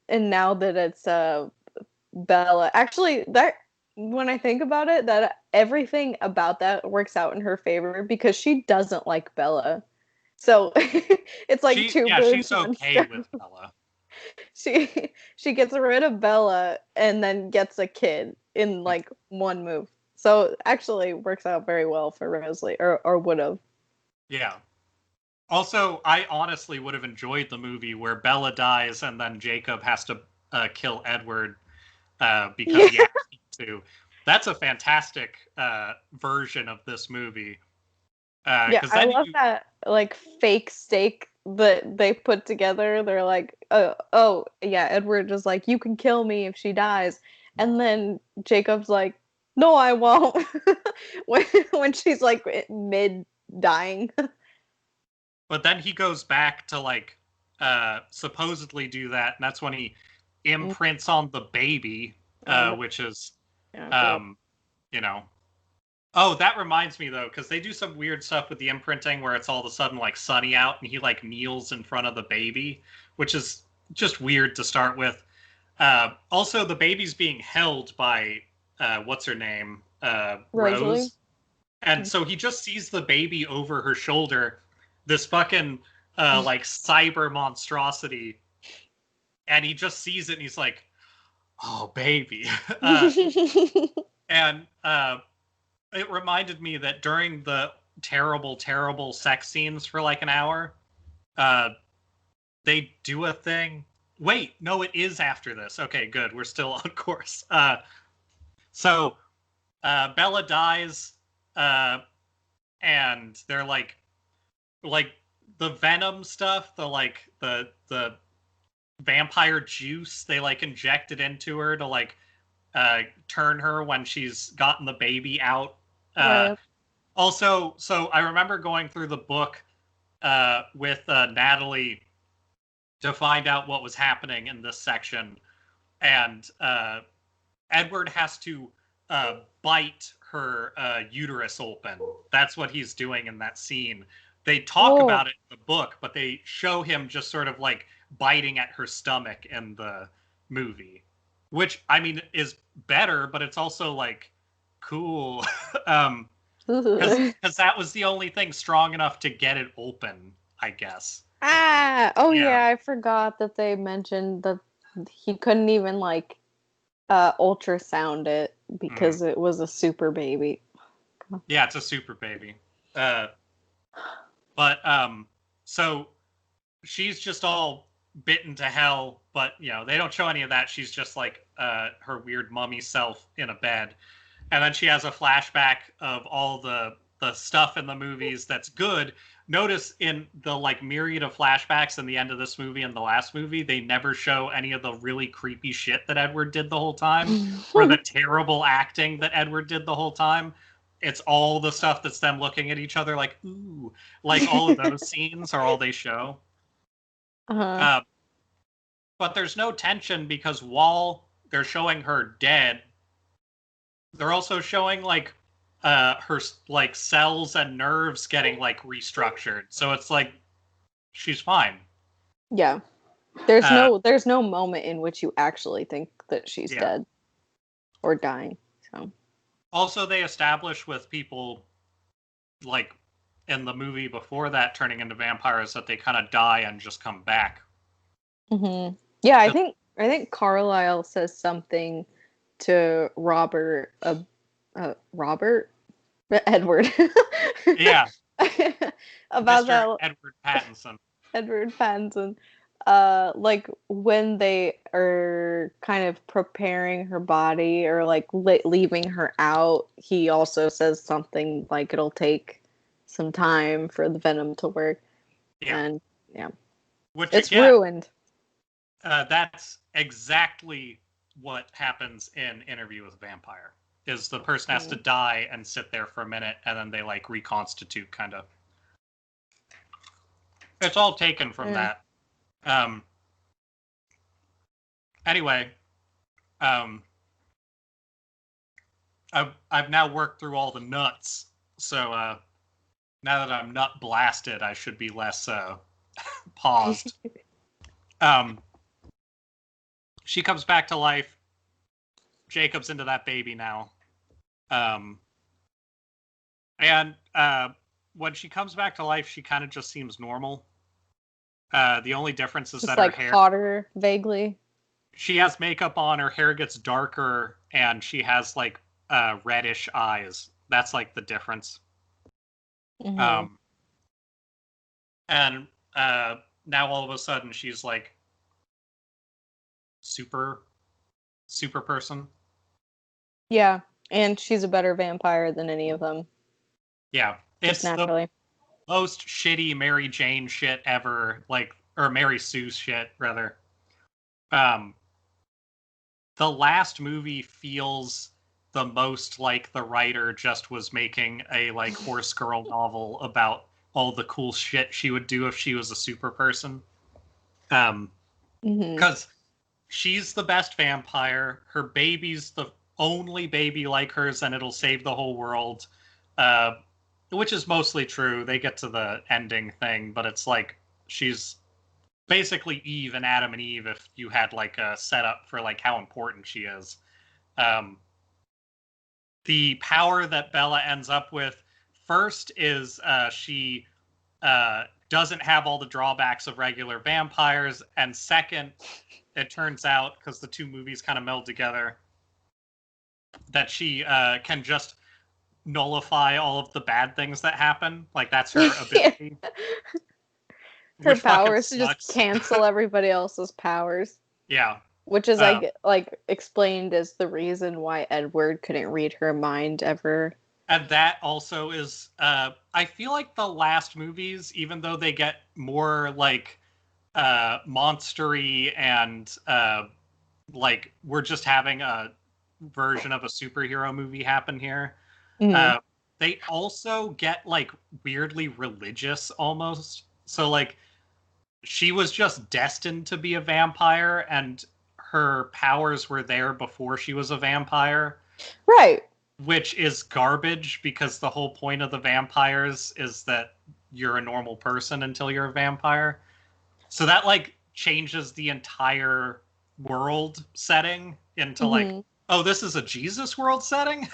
B: And now that it's Bella. Actually, that when I think about it, that everything about that works out in her favor because she doesn't like Bella. So it's like two birds,
A: She's
B: one
A: okay
B: stone.
A: with Bella.
B: She gets rid of Bella and then gets a kid in like one move. So actually works out very well for Rosalie, or would have.
A: Yeah. Also, I honestly would have enjoyed the movie where Bella dies and then Jacob has to kill Edward because he asked him to. That's a fantastic version of this movie.
B: Yeah,
A: Because
B: I
A: then
B: love
A: you,
B: that like fake steak that they put together. They're like, oh, yeah, Edward is like, you can kill me if she dies, and then Jacob's like, no, I won't. when she's like mid dying.
A: but then he goes back to like supposedly do that, and that's when he imprints on the baby, which is,
B: Yeah,
A: you know. Oh, that reminds me though, because they do some weird stuff with the imprinting where it's all of a sudden like sunny out and he like kneels in front of the baby, which is just weird to start with. Also, the baby's being held by what's her name,
B: Rosalie.
A: Rose, and so he just sees the baby over her shoulder, this fucking like cyber monstrosity, and he just sees it and he's like, "Oh, baby," and it reminded me that during the terrible sex scenes for like an hour, uh, they do a thing. Wait, no, it is after this. Okay, good. We're still on course. So Bella dies, and they're like the venom stuff, the vampire juice. They like inject it into her to like turn her when she's gotten the baby out.
B: Right.
A: Also, so I remember going through the book with Natalie to find out what was happening in this section, and Edward has to bite her uterus open. That's what he's doing in that scene. They talk about it in the book, but they show him just sort of like biting at her stomach in the movie, which I mean is better, but it's also like cool. Because that was the only thing strong enough to get it open, I guess.
B: Oh
A: Yeah.
B: yeah, I forgot that they mentioned that he couldn't even like ultrasound it because it was a super baby.
A: Yeah, it's a super baby. Uh, but so she's just all bitten to hell, but you know, they don't show any of that. She's just like her weird mummy self in a bed. And then she has a flashback of all the stuff in the movies that's good. Notice in the like myriad of flashbacks in the end of this movie and the last movie, they never show any of the really creepy shit that Edward did the whole time, or the terrible acting that Edward did the whole time. It's all the stuff that's them looking at each other like, ooh, like all of those scenes are all they show.
B: Uh-huh.
A: Uh, but there's no tension because while they're showing her dead, they're also showing like her like cells and nerves getting like restructured. So it's like she's fine.
B: Yeah. There's no moment in which you actually think that she's
A: Yeah.
B: dead or dying. So
A: Also, they establish with people like in the movie before that turning into vampires that they kind of die and just come back.
B: yeah, I think Carlisle says something to Robert Edward
A: Yeah,
B: about
A: Mr.
B: that
A: Edward Pattinson.
B: Edward Pattinson. Like when they are kind of preparing her body or like leaving her out, he also says something like it'll take some time for the venom to work,
A: Yeah,
B: and yeah,
A: which
B: it's
A: again,
B: ruined.
A: that's exactly what happens in Interview with a Vampire. Is the person has to die and sit there for a minute, and then they like reconstitute, kind of. It's all taken from that. Anyway, I've now worked through all the nuts, so now that I'm nut blasted, I should be less paused. She comes back to life. Jacob's into that baby now. And when she comes back to life, she kind of just seems normal. The only difference is
B: Just
A: that her
B: like
A: hair...
B: hotter, vaguely.
A: She has makeup on, her hair gets darker, and she has like reddish eyes. That's like the difference.
B: Mm-hmm.
A: And now all of a sudden she's like super person.
B: Yeah, and she's a better vampire than any of them.
A: Yeah,
B: just
A: it's
B: naturally.
A: The most shitty Mary Jane shit ever, like, or Mary Sue shit rather. The last movie feels the most like the writer just was making a like horse girl novel about all the cool shit she would do if she was a super person. Because she's the best vampire. Her baby's the only baby like hers, and it'll save the whole world. Which is mostly true. They get to the ending thing, but it's like she's basically Eve and Adam and Eve if you had like a setup for like how important she is. The power that Bella ends up with first is she doesn't have all the drawbacks of regular vampires, and second, it turns out, because the two movies kind of meld together, that she can just nullify all of the bad things that happen. Like, that's her ability.
B: Her powers to just cancel everybody else's powers.
A: Yeah.
B: Which is like explained as the reason why Edward couldn't read her mind ever.
A: And that also is I feel like the last movies, even though they get more like monstery and like we're just having a version of a superhero movie happen here. They also get like weirdly religious almost. So like she was just destined to be a vampire, and her powers were there before she was a vampire.
B: Right.
A: Which is garbage, because the whole point of the vampires is that you're a normal person until you're a vampire. So that like changes the entire world setting into like, oh, this is a Jesus world setting?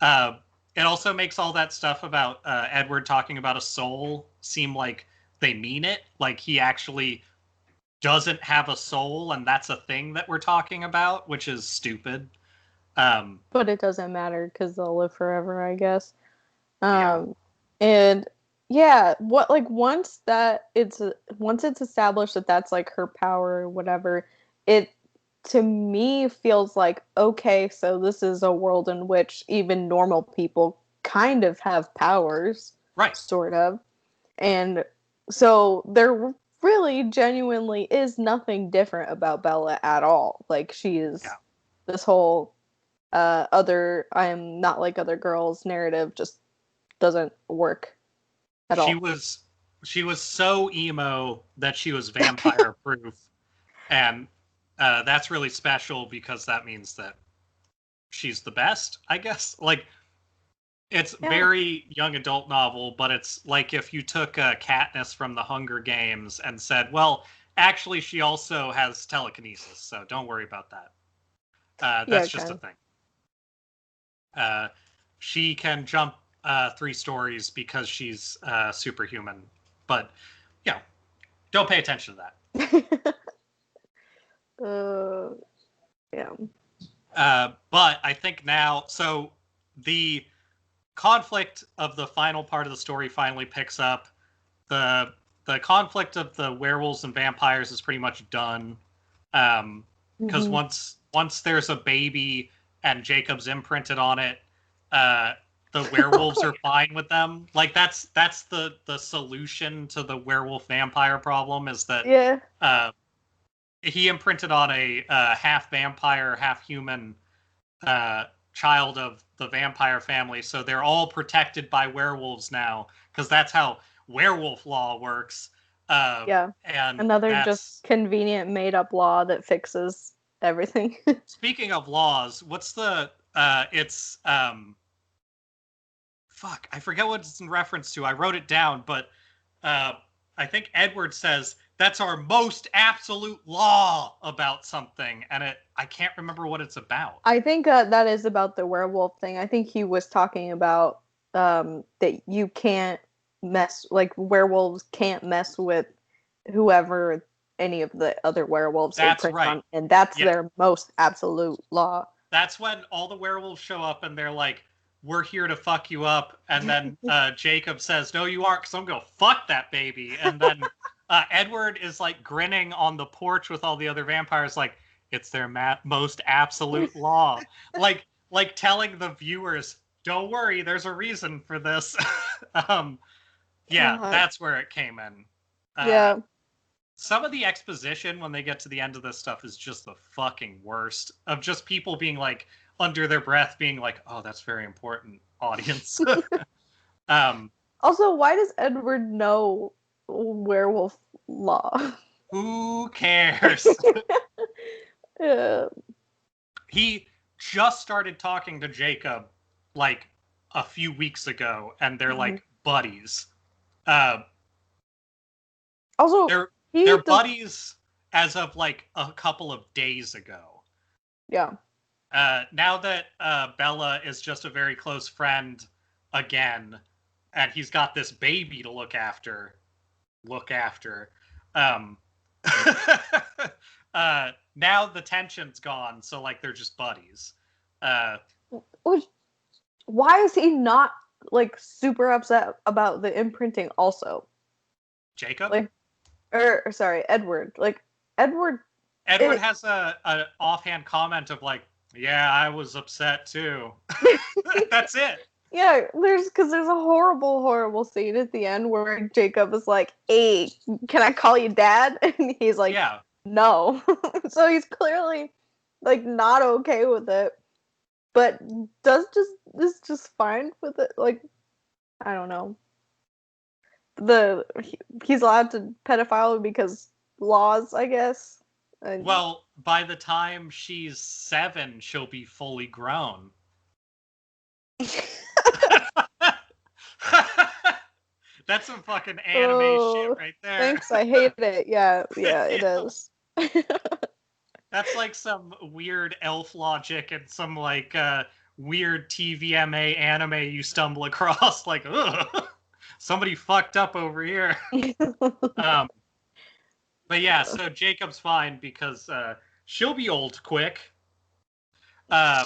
A: It also makes all that stuff about Edward talking about a soul seem like they mean it. Like he actually doesn't have a soul, and that's a thing that we're talking about, which is stupid.
B: But it doesn't matter because they'll live forever, I guess.
A: Yeah.
B: And yeah, what like once it's established that that's like her power or whatever, it to me feels like, okay, so this is a world in which even normal people kind of have powers,
A: right?
B: Sort of, and so there really genuinely is nothing different about Bella at all. Like she is this whole I am not like other girls narrative just doesn't work at all.
A: She was so emo that she was vampire proof, and that's really special because that means that she's the best, I guess. Like it's very young adult novel, but it's like if you took Katniss from the Hunger Games and said, well, actually she also has telekinesis, so don't worry about that. That's just a thing. She can jump 3 stories because she's superhuman. But, yeah, don't pay attention to that.
B: Yeah.
A: But I think now, so the conflict of the final part of the story finally picks up. The conflict of the werewolves and vampires is pretty much done. Because once there's a baby and Jacob's imprinted on it, the werewolves are fine with them. Like that's the solution to the werewolf vampire problem, is that he imprinted on a half vampire, half human child of the vampire family, so they're all protected by werewolves now, because that's how werewolf law works. And
B: another just convenient made up law that fixes everything.
A: Speaking of laws, what's the it's fuck, I forget what it's in reference to. I wrote it down, but I think Edward says that's our most absolute law about something, and I can't remember what it's about.
B: I think that is about the werewolf thing. I think he was talking about that you can't werewolves can't mess with whoever any of the other werewolves
A: That's
B: imprint
A: right.
B: on, and that's their most absolute law.
A: That's when all the werewolves show up and they're like, we're here to fuck you up. And then Jacob says, no, you aren't, because I'm going to fuck that baby. And then Edward is like grinning on the porch with all the other vampires like, it's their most absolute law. Like telling the viewers, don't worry, there's a reason for this. That's where it came in.
B: Yeah.
A: Some of the exposition when they get to the end of this stuff is just the fucking worst. Of just people being like, under their breath, being like, oh, that's very important, audience.
B: Also, why does Edward know werewolf law?
A: Who cares?
B: Yeah.
A: He just started talking to Jacob like a few weeks ago, and they're like buddies.
B: Also,
A: they're buddies as of like a couple of days ago.
B: Yeah.
A: Now that Bella is just a very close friend again, and he's got this baby to look after. Now the tension's gone, so like they're just buddies.
B: Why is he not like super upset about the imprinting also?
A: Jacob?
B: Sorry, Edward. Like Edward
A: has an offhand comment of like, yeah, I was upset too. That's it.
B: Yeah, there's a horrible scene at the end where Jacob is like, hey, can I call you dad? And he's like,
A: yeah.
B: No. So he's clearly like not okay with it, but is just fine with it. Like, I don't know. He's allowed to pedophile because laws, I guess.
A: Well, by the time she's 7, she'll be fully grown. That's some fucking anime shit right there.
B: Thanks, I hate it. Yeah, it is.
A: That's like some weird elf logic and some like weird TVMA anime you stumble across. Like, ugh, somebody fucked up over here. But yeah, so Jacob's fine because she'll be old quick. I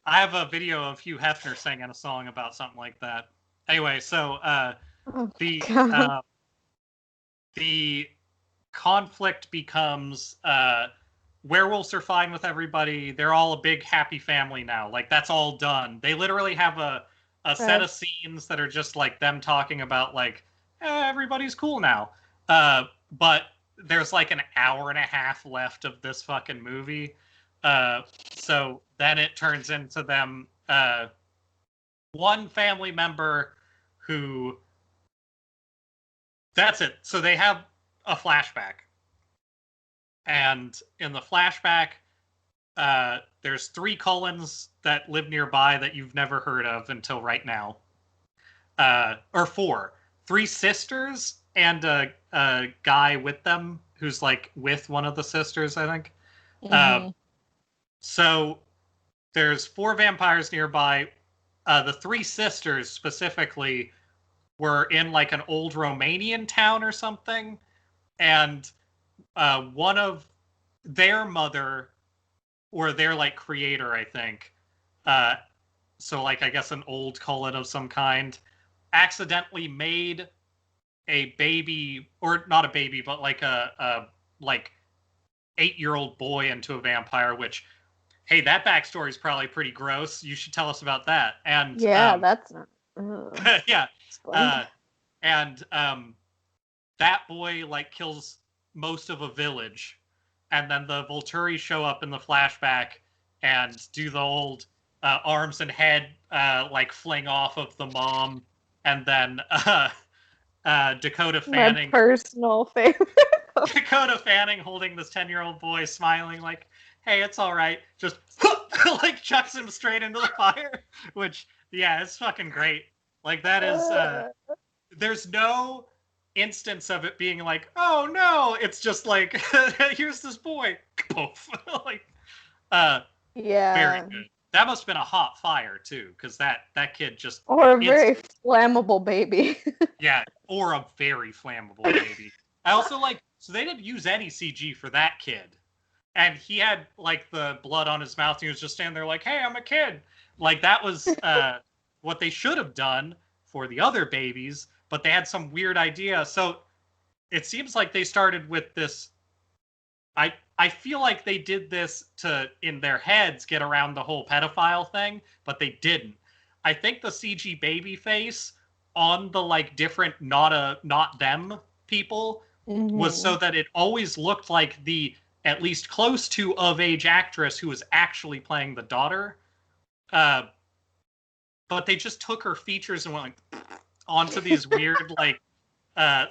A: have a video of Hugh Hefner singing a song about something like that. Anyway, so the conflict becomes werewolves are fine with everybody. They're all a big happy family now. Like that's all done. They literally have a set of scenes that are just like them talking about like everybody's cool now. But there's like an hour and a half left of this fucking movie. So then it turns into them one family member who that's it. So they have a flashback. And in the flashback, there's 3 Cullens that live nearby that you've never heard of until right now. Or 4. 3 sisters and a guy with them who's like with one of the sisters, I think. So there's 4 vampires nearby. The 3 sisters specifically were in like an old Romanian town or something. And one of their mother or their like creator, I think. So like, I guess an old Cullen of some kind accidentally made a baby, or not a baby, but like a like 8-year-old boy into a vampire, which, hey, that backstory is probably pretty gross. You should tell us about that. And
B: that's not.
A: Yeah. And that boy like kills most of a village, and then the Volturi show up in the flashback and do the old arms and head like fling off of the mom, and then Dakota Fanning,
B: my personal favorite.
A: Dakota Fanning holding this 10-year-old boy, smiling like, "Hey, it's all right." Just like chucks him straight into the fire, which it's fucking great. Like that is there's no instance of it being like, oh no, it's just like, here's this boy. Poof. Like, very
B: Yeah.
A: good. That must have been a hot fire too, because that kid just
B: Or a very flammable baby.
A: yeah, or a very flammable baby. I also like, so they didn't use any CG for that kid. And he had like the blood on his mouth. He was just standing there like, hey, I'm a kid. Like that was what they should have done for the other babies, but they had some weird idea. So it seems like they started with this. I feel like they did this to, in their heads, get around the whole pedophile thing, but they didn't. I think the CG baby face on the like different not them people was so that it always looked like the at least close to of age actress who was actually playing the daughter. But they just took her features and went like onto these weird like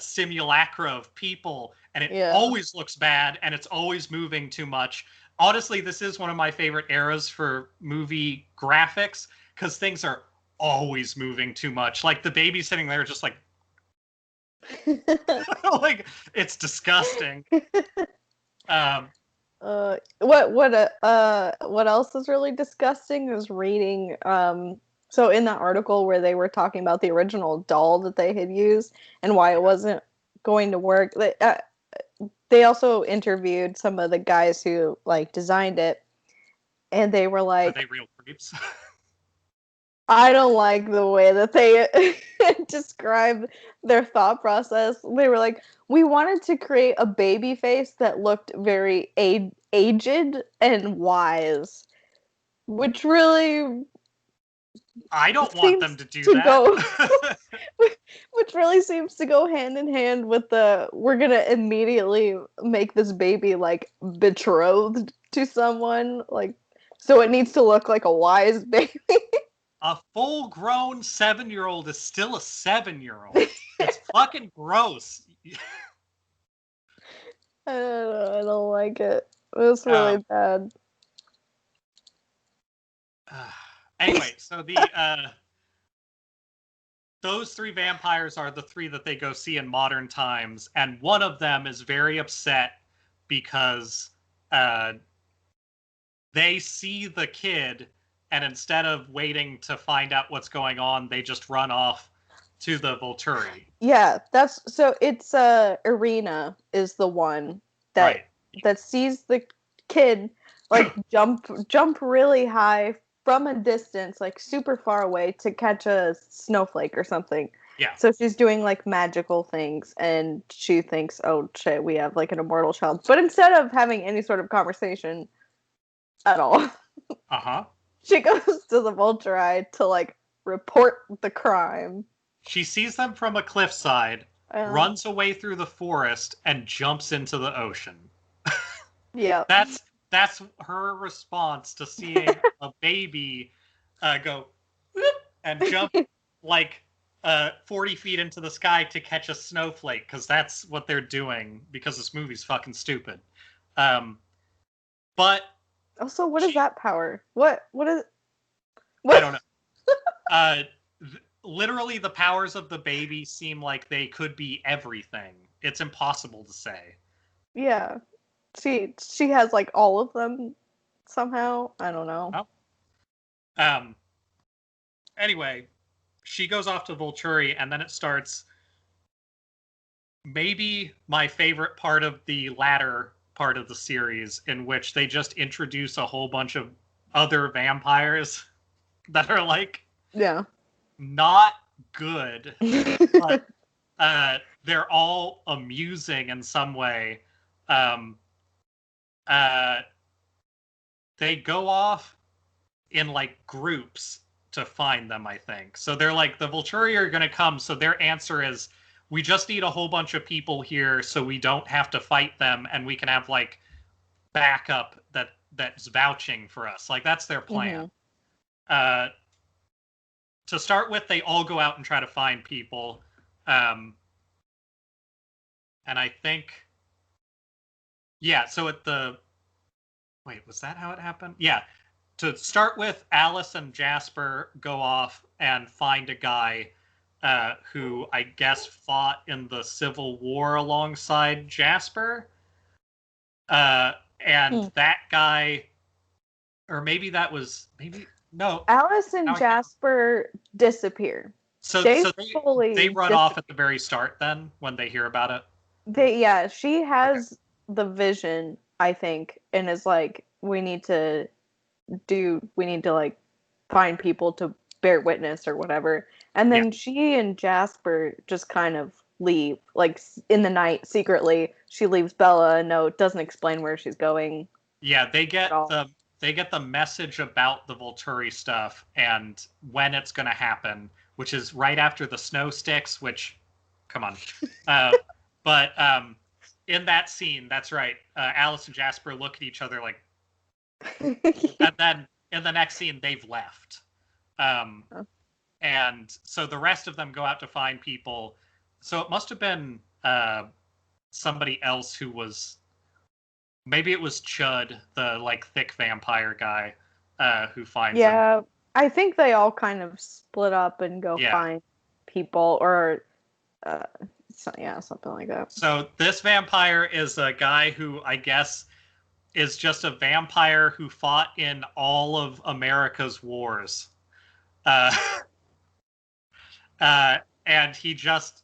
A: simulacra of people, and it always looks bad and it's always moving too much. Honestly, this is one of my favorite eras for movie graphics because things are always moving too much. Like the baby sitting there just like like it's disgusting.
B: What else is really disgusting is reading so in that article where they were talking about the original doll that they had used and why it wasn't going to work, they also interviewed some of the guys who like designed it, and they were like,
A: are they real creeps?
B: I don't like the way that they describe their thought process. They were like, we wanted to create a baby face that looked very aged and wise, which really
A: I don't want them to do that.
B: Which really seems to go hand in hand with the we're gonna immediately make this baby like betrothed to someone, like so it needs to look like a wise baby.
A: A full-grown 7-year-old is still a 7-year-old. It's fucking gross.
B: I don't like it. It was really bad.
A: Anyway, so the those three vampires are the three that they go see in modern times, and one of them is very upset because they see the kid, and instead of waiting to find out what's going on, they just run off to the Volturi.
B: Yeah, that's so. It's Irina is the one that that sees the kid like jump really high from a distance, like super far away, to catch a snowflake or something.
A: Yeah.
B: So she's doing like magical things, and she thinks, "Oh shit, we have like an immortal child." But instead of having any sort of conversation at all, she goes to the Volturi to like report the crime.
A: She sees them from a cliffside, runs away through the forest, and jumps into the ocean.
B: Yeah.
A: That's her response to seeing a baby go whoop, and jump like 40 feet into the sky to catch a snowflake, because that's what they're doing, because this movie's fucking stupid. But
B: also, what is that power? What is?
A: What? I don't know. Literally, the powers of the baby seem like they could be everything. It's impossible to say.
B: Yeah. She has like all of them somehow. I don't know.
A: Oh. Anyway, she goes off to Volturi, and then it starts maybe my favorite part of the latter part of the series, in which they just introduce a whole bunch of other vampires that are like not good, but they're all amusing in some way. They go off in like groups to find them, I think. So they're like, the Volturi are going to come. So their answer is, we just need a whole bunch of people here so we don't have to fight them, and we can have like backup that's vouching for us. Like that's their plan. To start with, they all go out and try to find people. And I think, so at the, wait, was that how it happened? Yeah. To start with, Alice and Jasper go off and find a guy who I guess fought in the Civil War alongside Jasper. And that guy, or maybe that was no.
B: Alice and Jasper disappear.
A: So they run off at the very start then when they hear about it.
B: She has the vision, I think, and is like, we need to like find people to bear witness or whatever. And then she and Jasper just kind of leave, like in the night secretly. She leaves Bella a note, doesn't explain where she's going.
A: Yeah, they get the message about the Volturi stuff and when it's going to happen, which is right after the snow sticks, which, come on. But in that scene, that's right, Alice and Jasper look at each other like, and then in the next scene, they've left. And so the rest of them go out to find people. So it must have been somebody else who was, maybe it was Chud, the like thick vampire guy, who finds them.
B: Yeah, I think they all kind of split up and go find people, or something like that.
A: So this vampire is a guy who I guess is just a vampire who fought in all of America's wars. And he just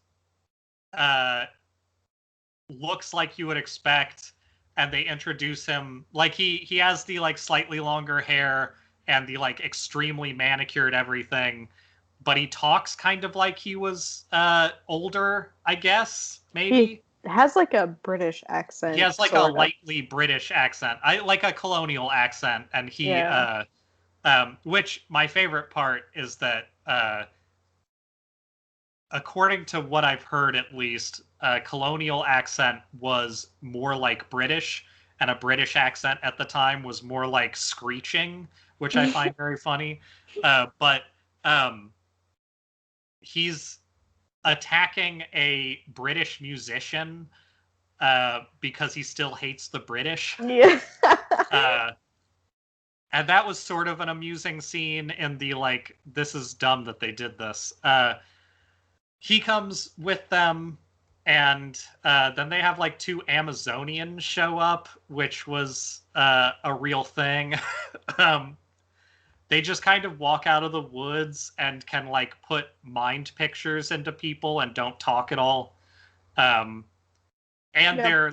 A: looks like you would expect, and they introduce him like he has the like slightly longer hair and the like extremely manicured everything, but he talks kind of like he was older, I guess, maybe.
B: He has like a British accent.
A: He has like a lightly British accent. I like a colonial accent, and he which my favorite part is that according to what I've heard, at least, colonial accent was more like British, and a British accent at the time was more like screeching, which I find very funny. But he's attacking a British musician because he still hates the British.
B: Yeah.
A: And that was sort of an amusing scene in the like, this is dumb that they did this. He comes with them, and then they have like 2 Amazonians show up, which was a real thing. They just kind of walk out of the woods and can like put mind pictures into people and don't talk at all. They're,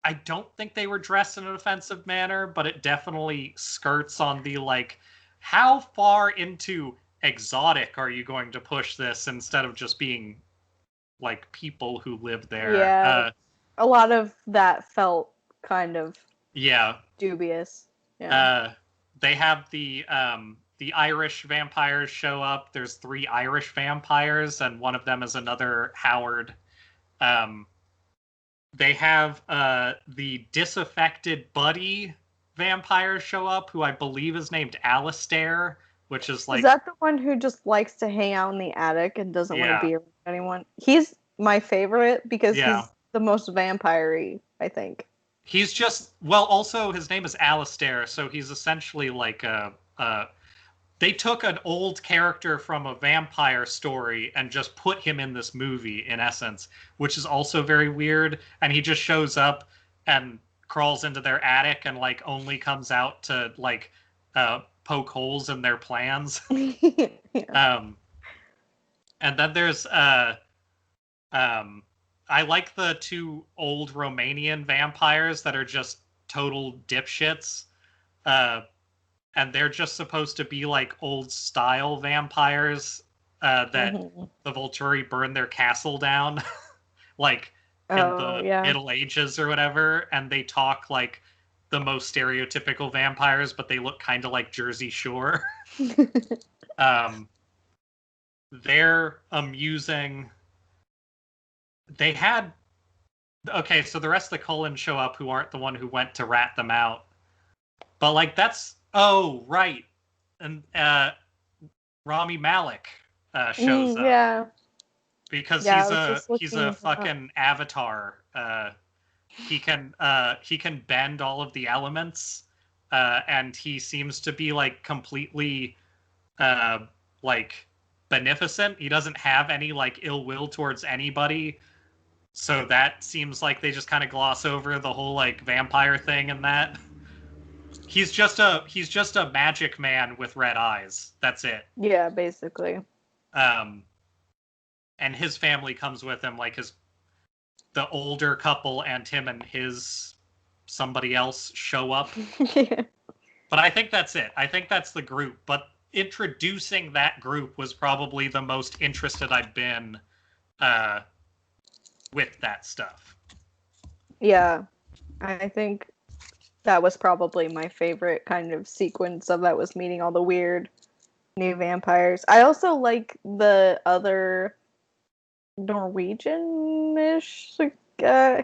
A: I don't think they were dressed in an offensive manner, but it definitely skirts on the like, how far into exotic are you going to push this instead of just being like people who live there?
B: Yeah, a lot of that felt kind of dubious.
A: Yeah. They have the Irish vampires show up. There's 3 Irish vampires, and one of them is another Howard. They have the disaffected buddy vampires show up, who I believe is named Alistair, which is like...
B: Is that the one who just likes to hang out in the attic and doesn't want to be around anyone? He's my favorite because he's the most vampire-y, I think.
A: He's just... Well, also, his name is Alistair, so he's essentially like they took an old character from a vampire story and just put him in this movie, in essence, which is also very weird. And he just shows up and crawls into their attic and like only comes out to like poke holes in their plans. And then there's I like the 2 old Romanian vampires that are just total dipshits. And they're just supposed to be like old style vampires that the Volturi burned their castle down, like in the Middle Ages or whatever. And they talk like the most stereotypical vampires, but they look kind of like Jersey Shore. They're amusing. They had... Okay, so the rest of the Cullens show up who aren't the one who went to rat them out. But like that's... Oh, right. And Rami Malek shows up.
B: Yeah.
A: Because he's a fucking avatar. He can bend all of the elements, and he seems to be like completely like beneficent. He doesn't have any like ill will towards anybody. So that seems like they just kind of gloss over the whole like vampire thing and that. He's just a magic man with red eyes. That's it.
B: Yeah, basically.
A: And his family comes with him, like the older couple and him and his somebody else show up.
B: Yeah.
A: But I think that's it. I think that's the group. But introducing that group was probably the most interested I've been with that stuff.
B: Yeah, I think that was probably my favorite kind of sequence of that, was meeting all the weird new vampires. I also like the other Norwegian-ish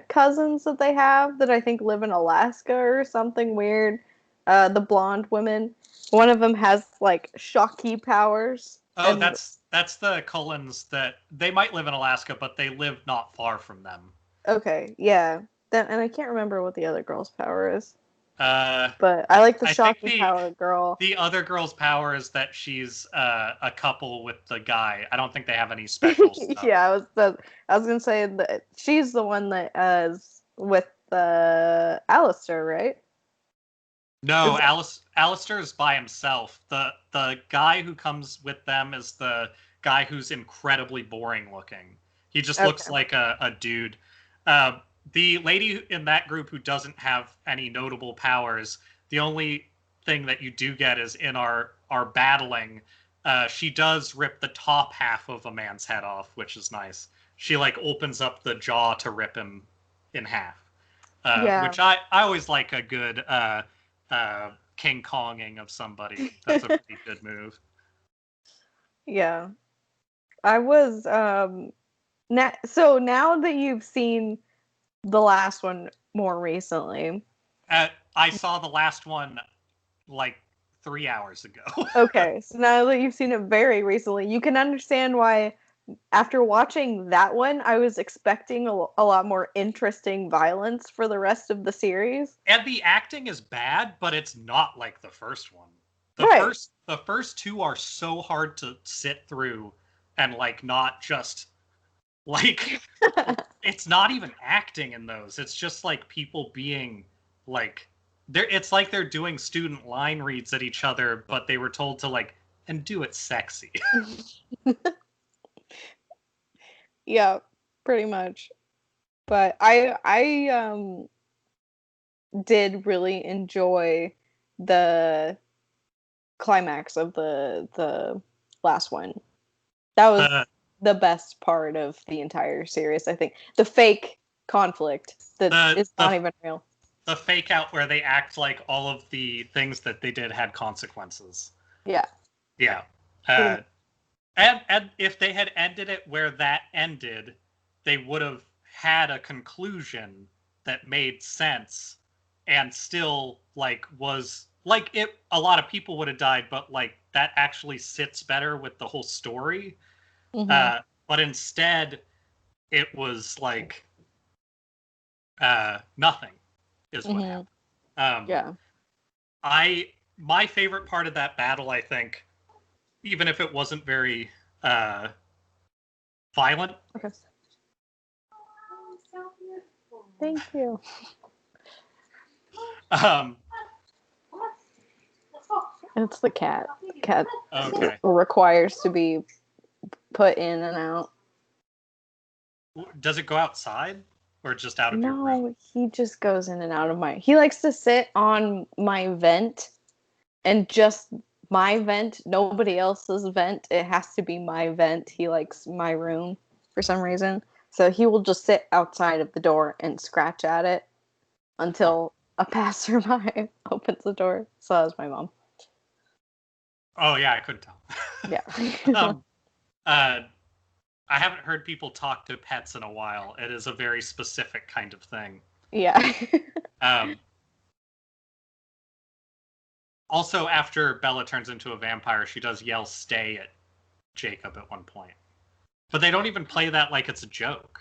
B: cousins that they have that I think live in Alaska or something weird. The blonde women. One of them has like shocky powers.
A: Oh, that's the Cullens that they might live in Alaska, but they live not far from them.
B: Okay, yeah. And I can't remember what the other girl's power is.
A: But
B: I like the shocky power girl.
A: The other girl's power is that she's a couple with the guy. I don't think they have any special stuff.
B: Yeah, I was gonna say that she's the one that is with Alistair, right?
A: No, Alistair is by himself. The guy who comes with them is the guy who's incredibly boring looking. He just looks like a dude. The lady in that group who doesn't have any notable powers, the only thing that you do get is in our battling, she does rip the top half of a man's head off, which is nice. She like opens up the jaw to rip him in half. Which I always like a good King Konging of somebody. That's a pretty good move.
B: Yeah. I was so now that you've seen the last one more recently.
A: I saw the last one like 3 hours ago.
B: Okay, so now that you've seen it very recently, you can understand why after watching that one, I was expecting a lot more interesting violence for the rest of the series.
A: And the acting is bad, but it's not like the first one. The first two are so hard to sit through and like not just like it's not even acting in those. It's just like people being like it's like they're doing student line reads at each other, but they were told to like and do it sexy.
B: Yeah, pretty much. But I did really enjoy the climax of the last one. That was the best part of the entire series, I think. The fake conflict that is not even real.
A: The fake out where they act like all of the things that they did had consequences.
B: Yeah.
A: Yeah. And if they had ended it where that ended, they would have had a conclusion that made sense and still like was like it. A lot of people would have died, but like that actually sits better with the whole story. Mm-hmm. But instead, it was like nothing is what happened.
B: Yeah.
A: My favorite part of that battle, I think, even if it wasn't very violent.
B: Okay. Thank you. It's the cat. The cat requires to be put in and out.
A: Does it go outside or just out of your room?
B: No, he just goes in and out of my... He likes to sit on my vent and just my vent, nobody else's vent. It has to be my vent. He likes my room for some reason. So he will just sit outside of the door and scratch at it until a passerby opens the door. So that was my mom.
A: Oh, yeah, I couldn't tell.
B: Yeah.
A: I haven't heard people talk to pets in a while. It is a very specific kind of thing.
B: Yeah.
A: Also, after Bella turns into a vampire, she does yell "stay" at Jacob at one point. But they don't even play that like it's a joke.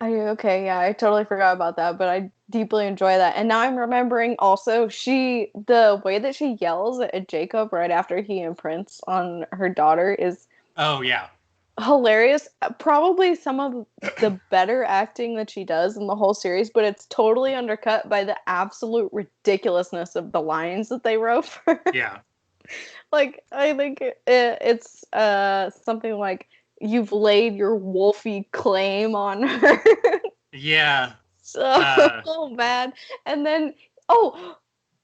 B: Okay, yeah, I totally forgot about that, but I deeply enjoy that. And now I'm remembering also the way that she yells at Jacob right after he imprints on her daughter is
A: Oh yeah.
B: hilarious. Probably some of the better acting that she does in the whole series, but it's totally undercut by the absolute ridiculousness of the lines that they wrote for her.
A: Yeah.
B: Like, I think it's something like, "You've laid your wolfy claim on her."
A: Yeah.
B: So bad. And then, oh,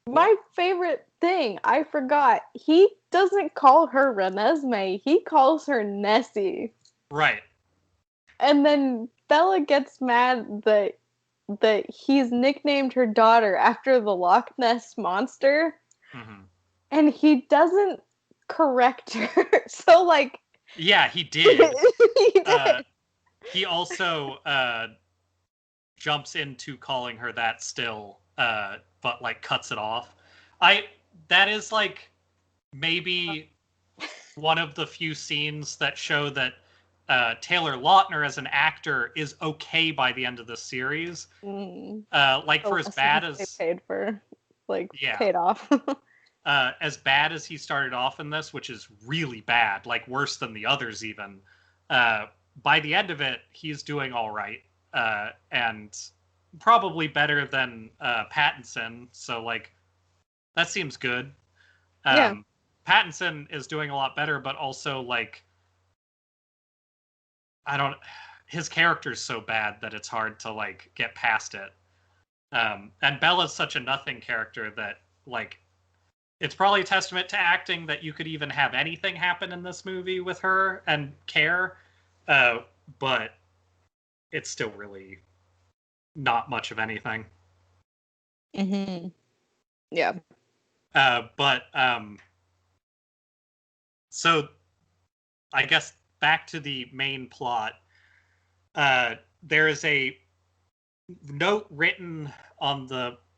B: my favorite thing, I forgot. He doesn't call her Renesmee. He calls her Nessie.
A: Right.
B: And then Bella gets mad that he's nicknamed her daughter after the Loch Ness monster,
A: Mm-hmm.
B: and he doesn't correct her. So like,
A: Yeah, he
B: he
A: did.
B: did.
A: He also jumps into calling her that still, but like cuts it off. That is like maybe one of the few scenes that show that Taylor Lautner as an actor is okay by the end of the series. Like
B: The
A: for as bad
B: lessons they
A: as
B: paid for, like,
A: yeah,
B: paid off.
A: as bad as he started off in this, which is really bad, like worse than the others even. By the end of it, he's doing all right, and probably better than Pattinson. So like that seems good.
B: Yeah.
A: Pattinson is doing a lot better, but also like I don't. His character's so bad that it's hard to like get past it. And Bella's such a nothing character that like it's probably a testament to acting that you could even have anything happen in this movie with her and care. But it's still really not much of anything.
B: Mm-hmm. Yeah.
A: But so I guess back to the main plot. There is a note written on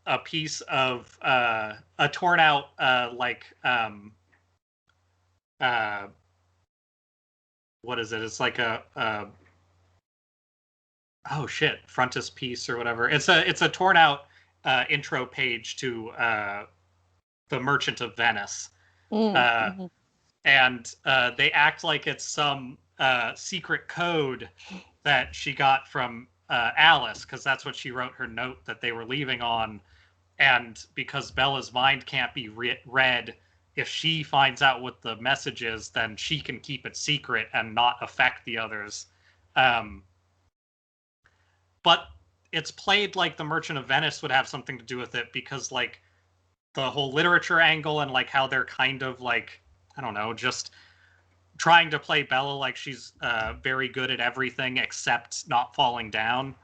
A: a piece of a torn out what is it? It's like a oh shit frontispiece or whatever. It's a torn out intro page to the Merchant of Venice,
B: Mm-hmm.
A: and they act like it's some secret code that she got from Alice because that's what she wrote her note that they were leaving on. And because Bella's mind can't be read, if she finds out what the message is, then she can keep it secret and not affect the others. Um, but it's played like the Merchant of Venice would have something to do with it because like the whole literature angle and like how they're kind of like I don't know, just trying to play Bella like she's very good at everything except not falling down,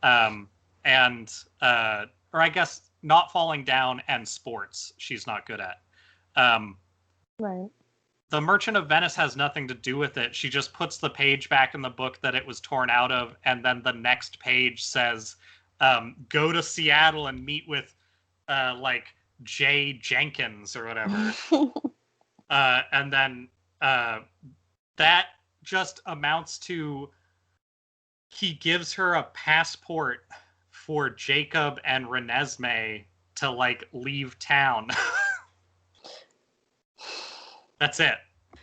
A: and or I guess not falling down and sports she's not good at.
B: Right.
A: The Merchant of Venice has nothing to do with it. She just puts the page back in the book that it was torn out of, and then the next page says, "Go to Seattle and meet with like Jay Jenkins or whatever." And then that just amounts to he gives her a passport for Jacob and Renesmee to like leave town. That's it.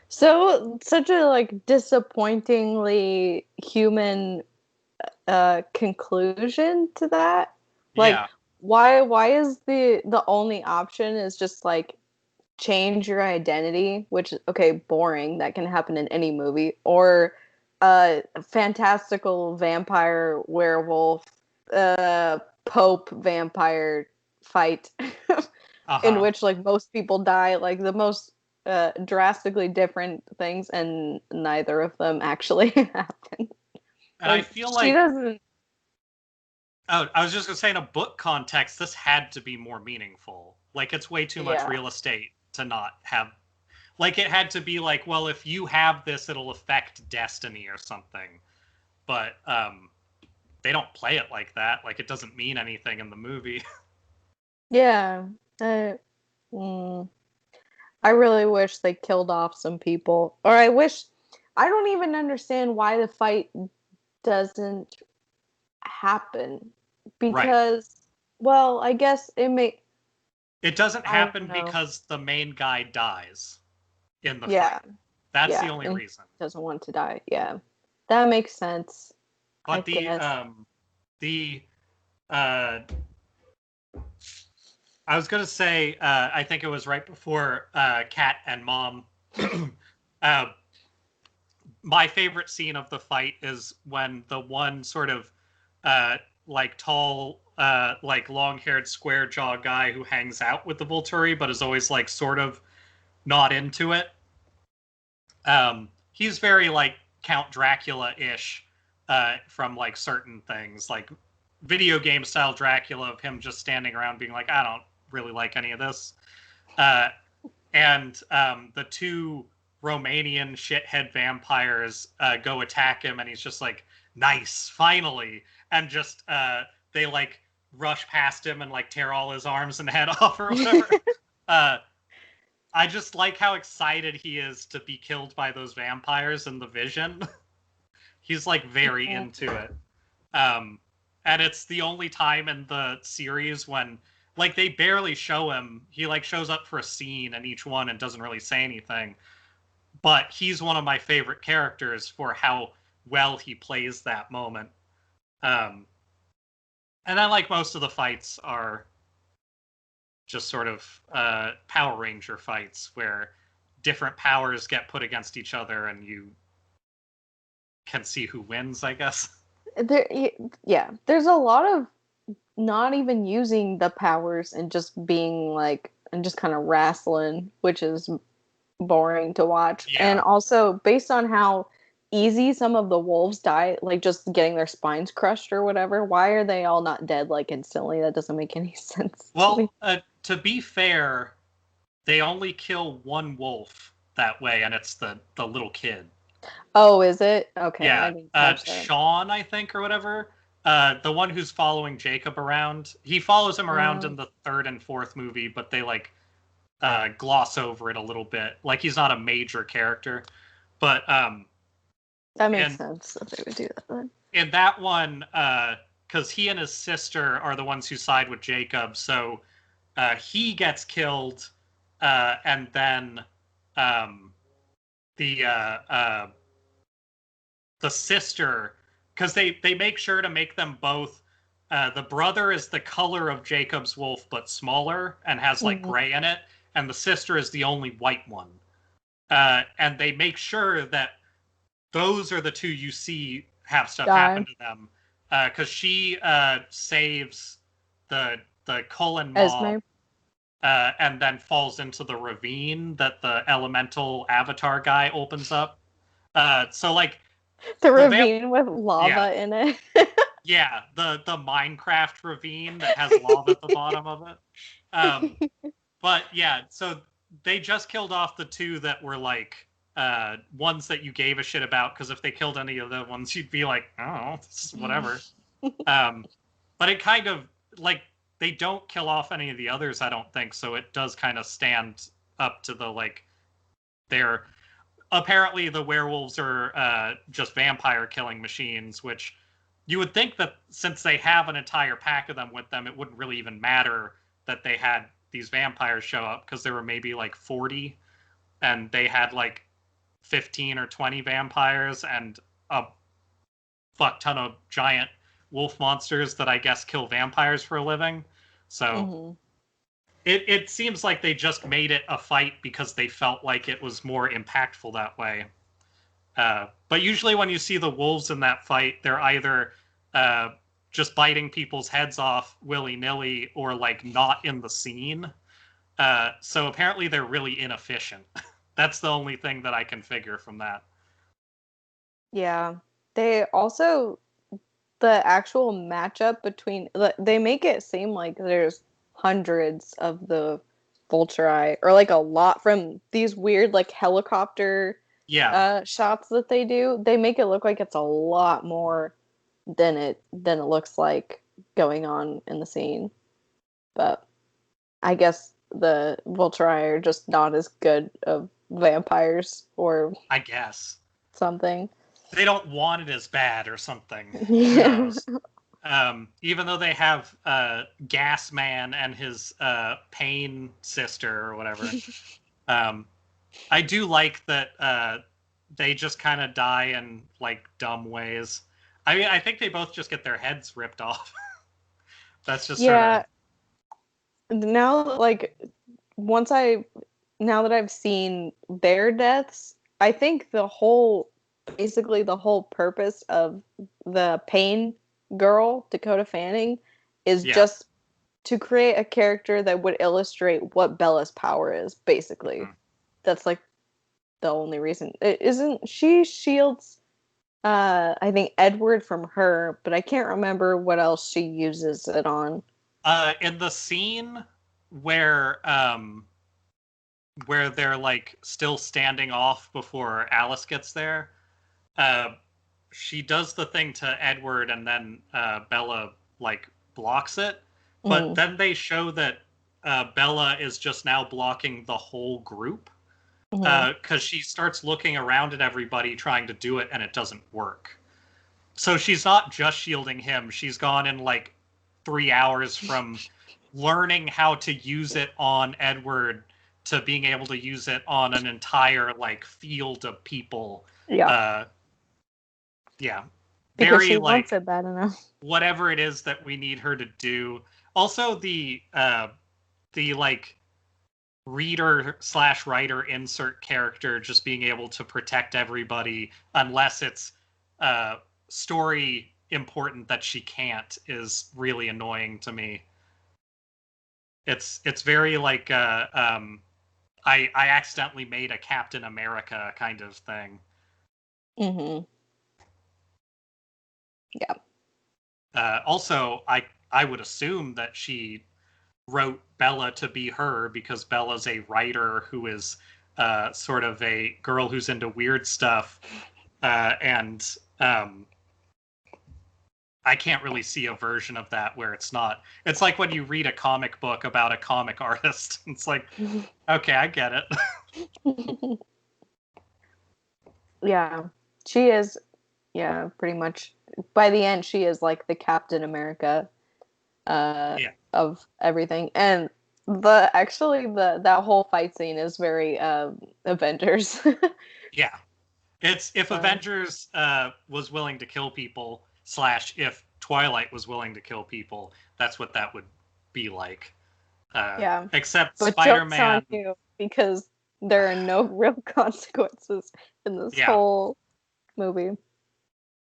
B: So such a like disappointingly human conclusion to that. Like,
A: Yeah.
B: why is the only option is just like change your identity, which okay, boring, that can happen in any movie, or fantastical vampire werewolf pope vampire fight in
A: Uh-huh.
B: which like most people die, like the most drastically different things, and neither of them actually happen.
A: And I
B: Like,
A: feel
B: she
A: like
B: doesn't.
A: oh, I was just gonna say in a book context, this had to be more meaningful. Like it's way too much
B: Yeah.
A: real estate to not have like it had to be like, well, if you have this, it'll affect destiny or something. But they don't play it like that. Like it doesn't mean anything in the movie.
B: Yeah. uh, mm, I really wish they killed off some people, or I don't even understand why the fight doesn't happen because, well, I guess
A: it doesn't
B: I don't
A: happen
B: know.
A: because the main guy dies in the
B: Yeah,
A: fight. That's
B: yeah,
A: the only
B: and he
A: reason.
B: doesn't want to die. Yeah, that makes sense. I
A: But the uh I was gonna say I think it was right before Cat and Mom. uh, my favorite scene of the fight is when the one sort of like tall, like long-haired, square-jaw guy who hangs out with the Volturi, but is always like sort of not into it. He's very like Count Dracula-ish from like certain things, like video game style Dracula of him just standing around being like, I don't really like any of this. Uh, and the two Romanian shithead vampires go attack him, and he's just like, "Nice, finally!" And just they like rush past him and like tear all his arms and head off or whatever. I just like how excited he is to be killed by those vampires in the vision. He's like very into it. And it's the only time in the series when like they barely show him. He like shows up for a scene in each one and doesn't really say anything. But he's one of my favorite characters for how well he plays that moment. And then like most of the fights are just sort of Power Ranger fights where different powers get put against each other and you can see who wins, I guess.
B: Yeah, there's a lot of not even using the powers and just being like and just kind of wrestling, which is boring to watch.
A: Yeah.
B: And also based on how easy some of the wolves die, like just getting their spines crushed or whatever, why are they all not dead like instantly? That doesn't make any sense.
A: Well, to be fair, they only kill one wolf that way, and it's the little kid.
B: Oh, is it? Okay.
A: Yeah,
B: I didn't catch that.
A: Sean, I think, or whatever. The one who's following Jacob around. He follows him around in the third and fourth movie, but they like gloss over it a little bit. Like he's not a major character, but
B: that makes sense that they would do that then.
A: In that one, because he and his sister are the ones who side with Jacob, so he gets killed, and then the sister, because they make sure to make them both. The brother is the color of Jacob's wolf, but smaller and has like gray in it, and the sister is the only white one. And they make sure that those are the two you see have stuff happen to them, because she saves the Cullen mob, and then falls into the ravine that the elemental avatar guy opens up. So like
B: the ravine with lava in it.
A: Yeah, the Minecraft ravine that has lava at the bottom of it. But yeah, so they just killed off the two that were like ones that you gave a shit about, because if they killed any of the ones, you'd be like, oh, this is whatever. But it kind of like they don't kill off any of the others, I don't think. So it does kind of stand up to the like they're apparently the werewolves are just vampire killing machines, which you would think that since they have an entire pack of them with them, it wouldn't really even matter that they had these vampires show up, because there were maybe like 40 and they had like 15 or 20 vampires and a fuck ton of giant wolf monsters that I guess kill vampires for a living. So it seems like they just made it a fight because they felt like it was more impactful that way. But usually when you see the wolves in that fight, they're either just biting people's heads off willy-nilly or like not in the scene. So apparently they're really inefficient. That's the only thing that I can figure from that.
B: Yeah. They also, the actual matchup between, they make it seem like there's hundreds of the Vulturi, or like a lot from these weird like helicopter shots that they do. They make it look like it's a lot more than it looks like going on in the scene. But I guess the Vulturi are just not as good of vampires, or
A: I guess
B: something.
A: They don't want it as bad or something.
B: Yeah.
A: even though they have Gas Man and his Pain sister or whatever, I do like that they just kind of die in like dumb ways. I mean, I think they both just get their heads ripped off. That's just sort of
B: Now, like now that I've seen their deaths, I think basically the whole purpose of the Pain girl, Dakota Fanning, is just to create a character that would illustrate what Bella's power is, basically. Mm. That's like the only reason. Isn't she shields I think Edward from her, but I can't remember what else she uses it on.
A: In the scene where they're like still standing off before Alice gets there, she does the thing to Edward and then Bella like blocks it, but then they show that Bella is just now blocking the whole group because she starts looking around at everybody trying to do it and it doesn't work. So she's not just shielding him, she's gone in like 3 hours from learning how to use it on Edward to being able to use it on an entire like field of people. Yeah.
B: Because
A: very
B: she
A: like
B: wants it bad enough.
A: Whatever it is that we need her to do. Also the like reader/writer insert character just being able to protect everybody unless it's story important that she can't is really annoying to me. It's very like I accidentally made a Captain America kind of thing.
B: Mm-hmm. Yeah.
A: Also, I would assume that she wrote Bella to be her because Bella's a writer who is sort of a girl who's into weird stuff, and I can't really see a version of that where it's not. It's like when you read a comic book about a comic artist. It's like, okay, I get it.
B: Yeah, she is. Yeah, pretty much. By the end, she is like the Captain America of everything. And that whole fight scene is very Avengers.
A: Yeah. It's if Avengers was willing to kill people / if Twilight was willing to kill people, that's what that would be like. Except
B: but
A: Spider-Man.
B: Joke's on you because there are no real consequences in this whole movie.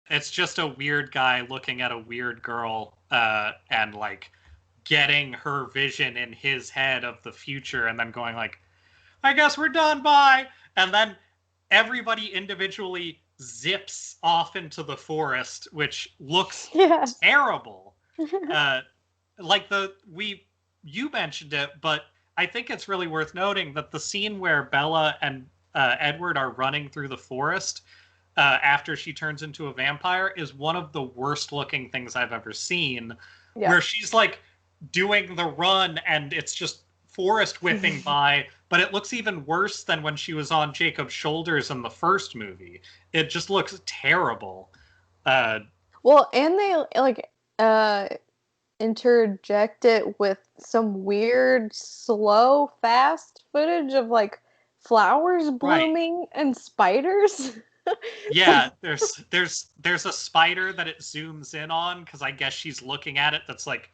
A: It's just a weird guy looking at a weird girl and like getting her vision in his head of the future and then going like, I guess we're done, bye. And then everybody individually zips off into the forest, which looks terrible. You mentioned it, but I think it's really worth noting that the scene where Bella and Edward are running through the forest after she turns into a vampire is one of the worst looking things I've ever seen. Where she's like doing the run and it's just forest whipping by, but it looks even worse than when she was on Jacob's shoulders in the first movie. It just looks terrible.
B: Well, and they like interject it with some weird, slow, fast footage of like flowers blooming and spiders.
A: Yeah, there's a spider that it zooms in on because I guess she's looking at it that's like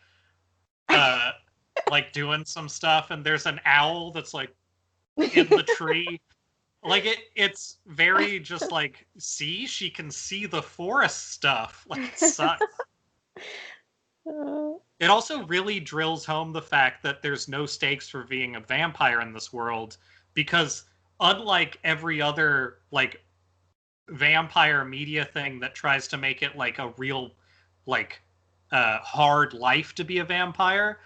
A: like doing some stuff, and there's an owl that's like in the tree. Like it's very just like, see, she can see the forest stuff. Like it sucks. It also really drills home the fact that there's no stakes for being a vampire in this world, because unlike every other like vampire media thing that tries to make it like a real like hard life to be a vampire,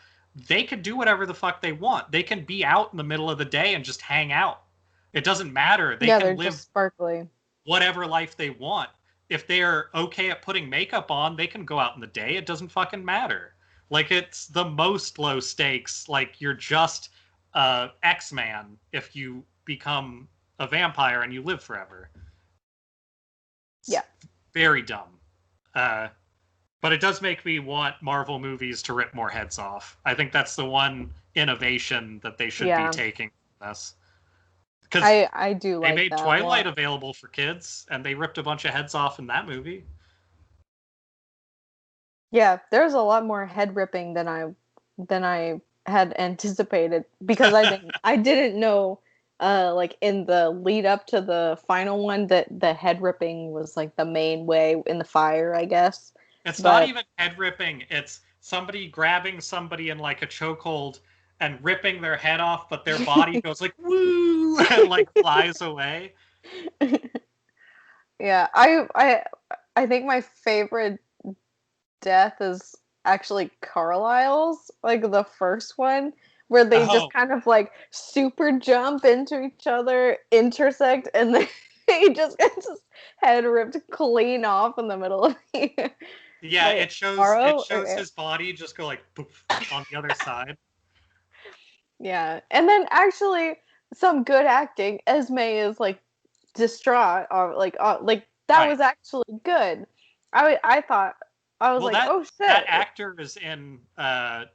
A: they can do whatever the fuck they want. They can be out in the middle of the day and just hang out. It doesn't matter. They can live
B: just sparkly
A: whatever life they want. If they're okay at putting makeup on, they can go out in the day. It doesn't fucking matter. Like, it's the most low stakes. Like, you're just X-Man if you become a vampire and you live forever.
B: Yeah.
A: Very dumb. But it does make me want Marvel movies to rip more heads off. I think that's the one innovation that they should be taking from this. Because
B: I do like
A: they made
B: that
A: Twilight available for kids, and they ripped a bunch of heads off in that movie.
B: Yeah, there's a lot more head ripping than I had anticipated, because I didn't know like in the lead up to the final one that the head ripping was like the main way in the fire, I guess.
A: It's not even head ripping, it's somebody grabbing somebody in like a chokehold and ripping their head off, but their body goes like woo and like flies away.
B: Yeah, I think my favorite death is actually Carlisle's, like the first one, where they just kind of like super jump into each other, intersect, and then he just gets his head ripped clean off in the middle of the
A: Yeah, it shows his body just go like poof on the other side.
B: Yeah, and then actually some good acting. Esme is like distraught, or like that was actually good. I thought, I was oh shit.
A: That actor is in The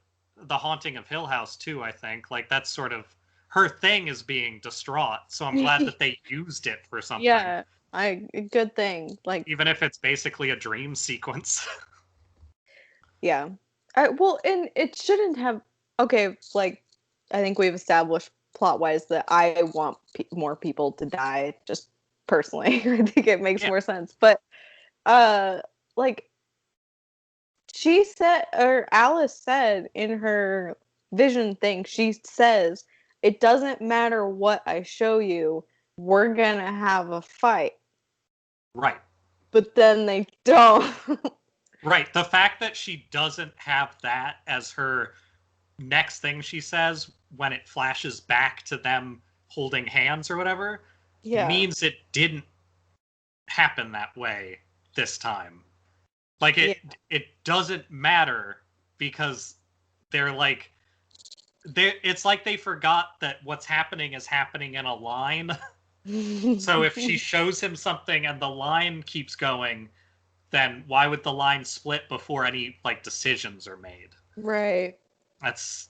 A: Haunting of Hill House too, I think. Like that's sort of her thing, is being distraught. So I'm glad that they used it for something.
B: Yeah, good thing. Like
A: even if it's basically a dream sequence.
B: Yeah. Well, and it shouldn't have. Okay, like I think we've established plot-wise that I want more people to die. Just personally, I think it makes more sense. But like she said, or Alice said in her vision thing, she says, "It doesn't matter what I show you, we're gonna have a fight."
A: Right.
B: But then they don't.
A: Right. The fact that she doesn't have that as her next thing she says when it flashes back to them holding hands or whatever means it didn't happen that way this time. Like it doesn't matter, because they're like it's like they forgot that what's happening is happening in a line. So if she shows him something and the line keeps going, then why would the line split before any like decisions are made?
B: Right.
A: That's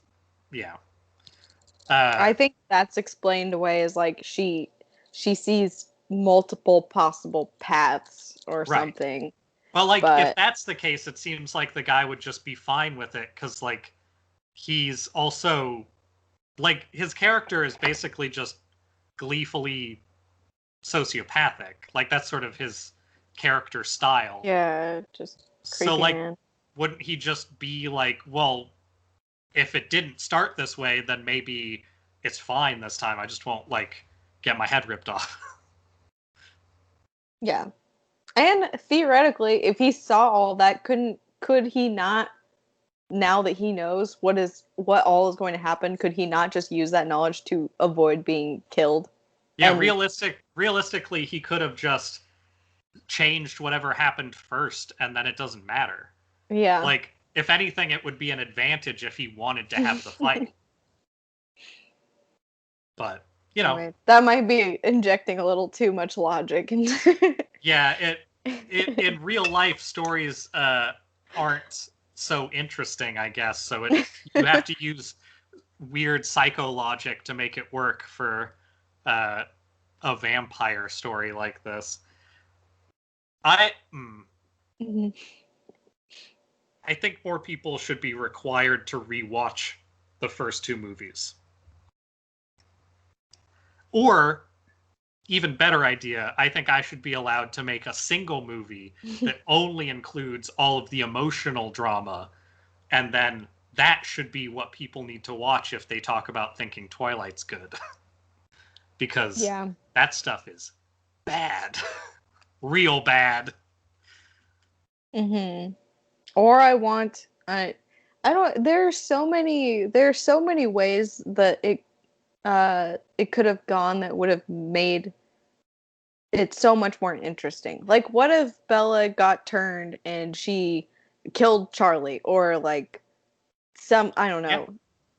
B: I think that's explained away as like she sees multiple possible paths or something.
A: Well, like if that's the case, it seems like the guy would just be fine with it, because like he's also like his character is basically just gleefully sociopathic. Like that's sort of his character style.
B: Yeah, just creepy,
A: so like
B: man.
A: Wouldn't he just be like, well, if it didn't start this way, then maybe it's fine this time. I just won't like get my head ripped off.
B: Yeah. And theoretically, if he saw all that, could he not, now that he knows what all is going to happen, could he not just use that knowledge to avoid being killed?
A: Yeah, realistically, he could have just changed whatever happened first, and then it doesn't matter.
B: Yeah.
A: Like, if anything, it would be an advantage if he wanted to have the fight. But, you know.
B: Anyway, that might be injecting a little too much logic into
A: Yeah, in real life, stories aren't so interesting, I guess. So you have to use weird psycho logic to make it work for a vampire story like this. I think more people should be required to rewatch the first two movies. Or, even better idea, I think I should be allowed to make a single movie that only includes all of the emotional drama, and then that should be what people need to watch if they talk about thinking Twilight's good. Because that stuff is bad. Real bad.
B: Or I don't, there's so many ways that it could have gone that would have made it so much more interesting. Like, what if Bella got turned and she killed Charlie, or like I don't know.
A: Yeah.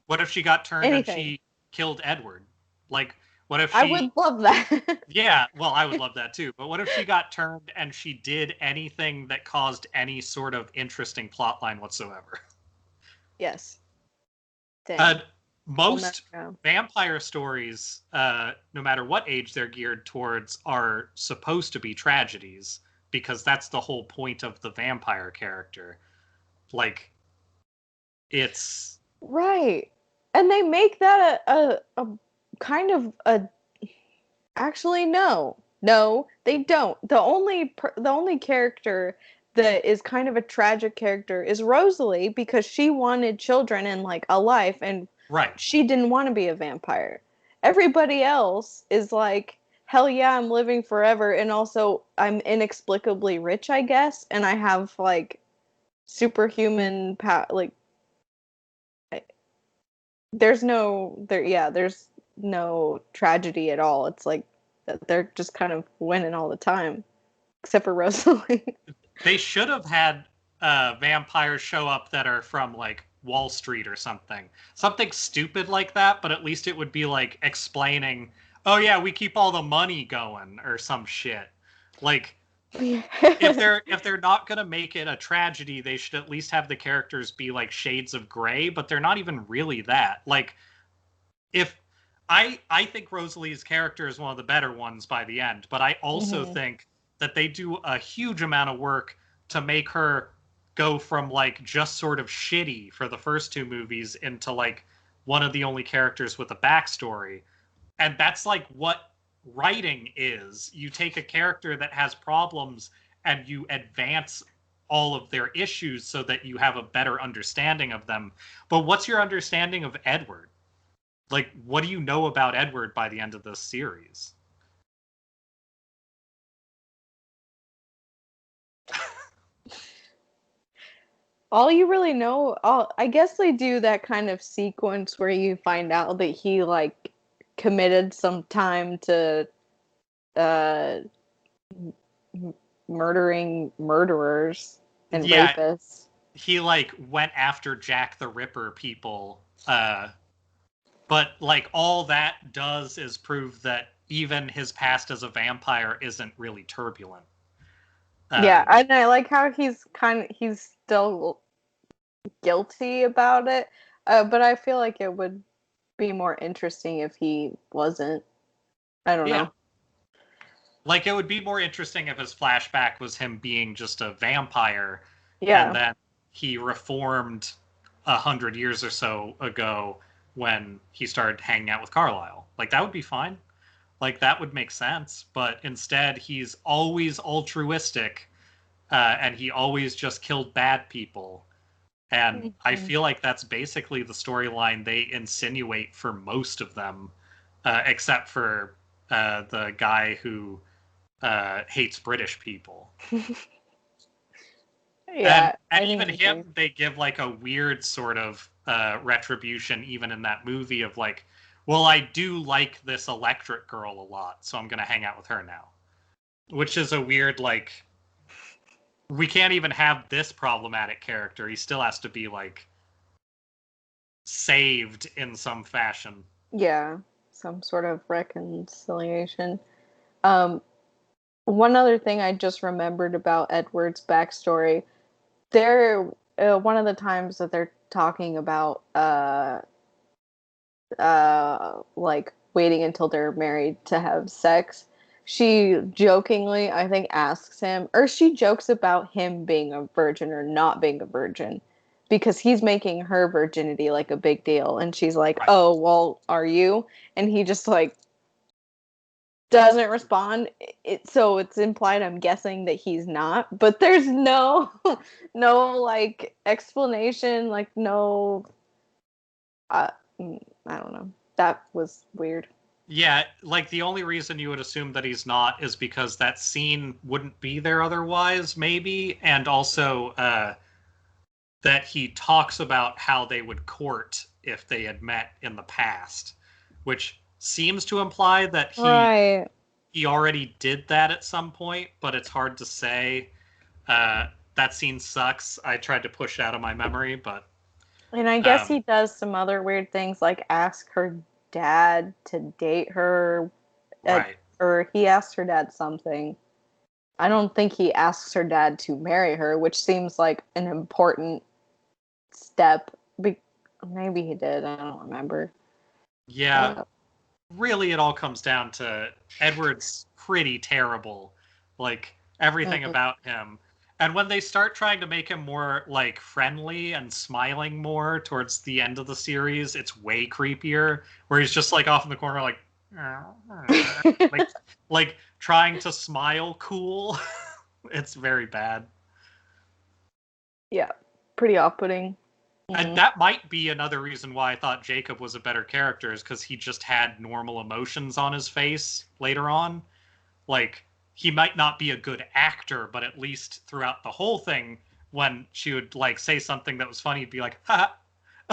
A: What if she got turned and she killed Edward? Like, What if
B: I would love that.
A: Yeah, well, I would love that too. But what if she got turned and she did anything that caused any sort of interesting plot line whatsoever?
B: Yes. Dang.
A: Uh,
B: We'll never
A: most
B: know.
A: vampire stories, no matter what age they're geared towards, are supposed to be tragedies because that's the whole point of the vampire character. Like, it's
B: Right. And they make that a kind of a actually no. No, they don't. The only character that is kind of a tragic character is Rosalie because she wanted children and like a life and
A: right.
B: she didn't want to be a vampire. Everybody else is like hell yeah, I'm living forever and also I'm inexplicably rich, I guess, and I have like superhuman like there's no tragedy at all. It's like that they're just kind of winning all the time, except for Rosalie.
A: They should have had vampires show up that are from like Wall Street or something stupid like that. But at least it would be like explaining, oh yeah, we keep all the money going or some shit. Like if they're not gonna make it a tragedy, they should at least have the characters be like shades of gray. But they're not even really that. Like if I think Rosalie's character is one of the better ones by the end, but I also think that they do a huge amount of work to make her go from like just sort of shitty for the first two movies into like one of the only characters with a backstory. And that's like what writing is. You take a character that has problems and you advance all of their issues so that you have a better understanding of them. But what's your understanding of Edward? Like, what do you know about Edward by the end of this series?
B: All you really know, I guess they do that kind of sequence where you find out that he like committed some time to uh murdering murderers and rapists.
A: He like went after Jack the Ripper people, but like all that does is prove that even his past as a vampire isn't really turbulent.
B: Yeah, and I like how he's still guilty about it, but I feel like it would be more interesting if he wasn't. I don't know.
A: Like, it would be more interesting if his flashback was him being just a vampire,
B: Yeah.
A: and then he reformed 100 years or so ago when he started hanging out with Carlisle. Like, that would be fine. Like, that would make sense. But instead, he's always altruistic, and he always just killed bad people. And I feel like that's basically the storyline they insinuate for most of them, except for the guy who hates British people.
B: Yeah,
A: and even him, they give like a weird sort of retribution, even in that movie of like, well, I do like this electric girl a lot, so I'm gonna hang out with her now, which is a weird like. We can't even have this problematic character. He still has to be like saved in some fashion.
B: Yeah, some sort of reconciliation. One other thing I just remembered about Edward's backstory, they're one of the times that they're talking about like waiting until they're married to have sex. She jokingly, I think, asks him, or she jokes about him being a virgin or not being a virgin because he's making her virginity like a big deal. And she's like,
A: Right.
B: oh, well, are you? And he just like doesn't respond. So it's implied, I'm guessing, that he's not, but there's no like explanation, like no I don't know. That was weird.
A: Yeah, like the only reason you would assume that he's not is because that scene wouldn't be there otherwise, maybe, and also that he talks about how they would court if they had met in the past, which seems to imply that he already did that at some point, but it's hard to say. That scene sucks. I tried to push it out of my memory, but
B: And I guess he does some other weird things, like ask her dad to date her.
A: Right.
B: Or he asks her dad something. I don't think he asks her dad to marry her, which seems like an important step. Maybe he did. I don't remember.
A: Yeah. Really, it all comes down to Edward's pretty terrible. Like, everything about him. And when they start trying to make him more, like, friendly and smiling more towards the end of the series, it's way creepier. Where he's just, like, off in the corner, like, like trying to smile cool. It's very bad.
B: Yeah, pretty off-putting.
A: And that might be another reason why I thought Jacob was a better character, is because he just had normal emotions on his face later on. Like, he might not be a good actor, but at least throughout the whole thing, when she would, like, say something that was funny, he'd be like, ha!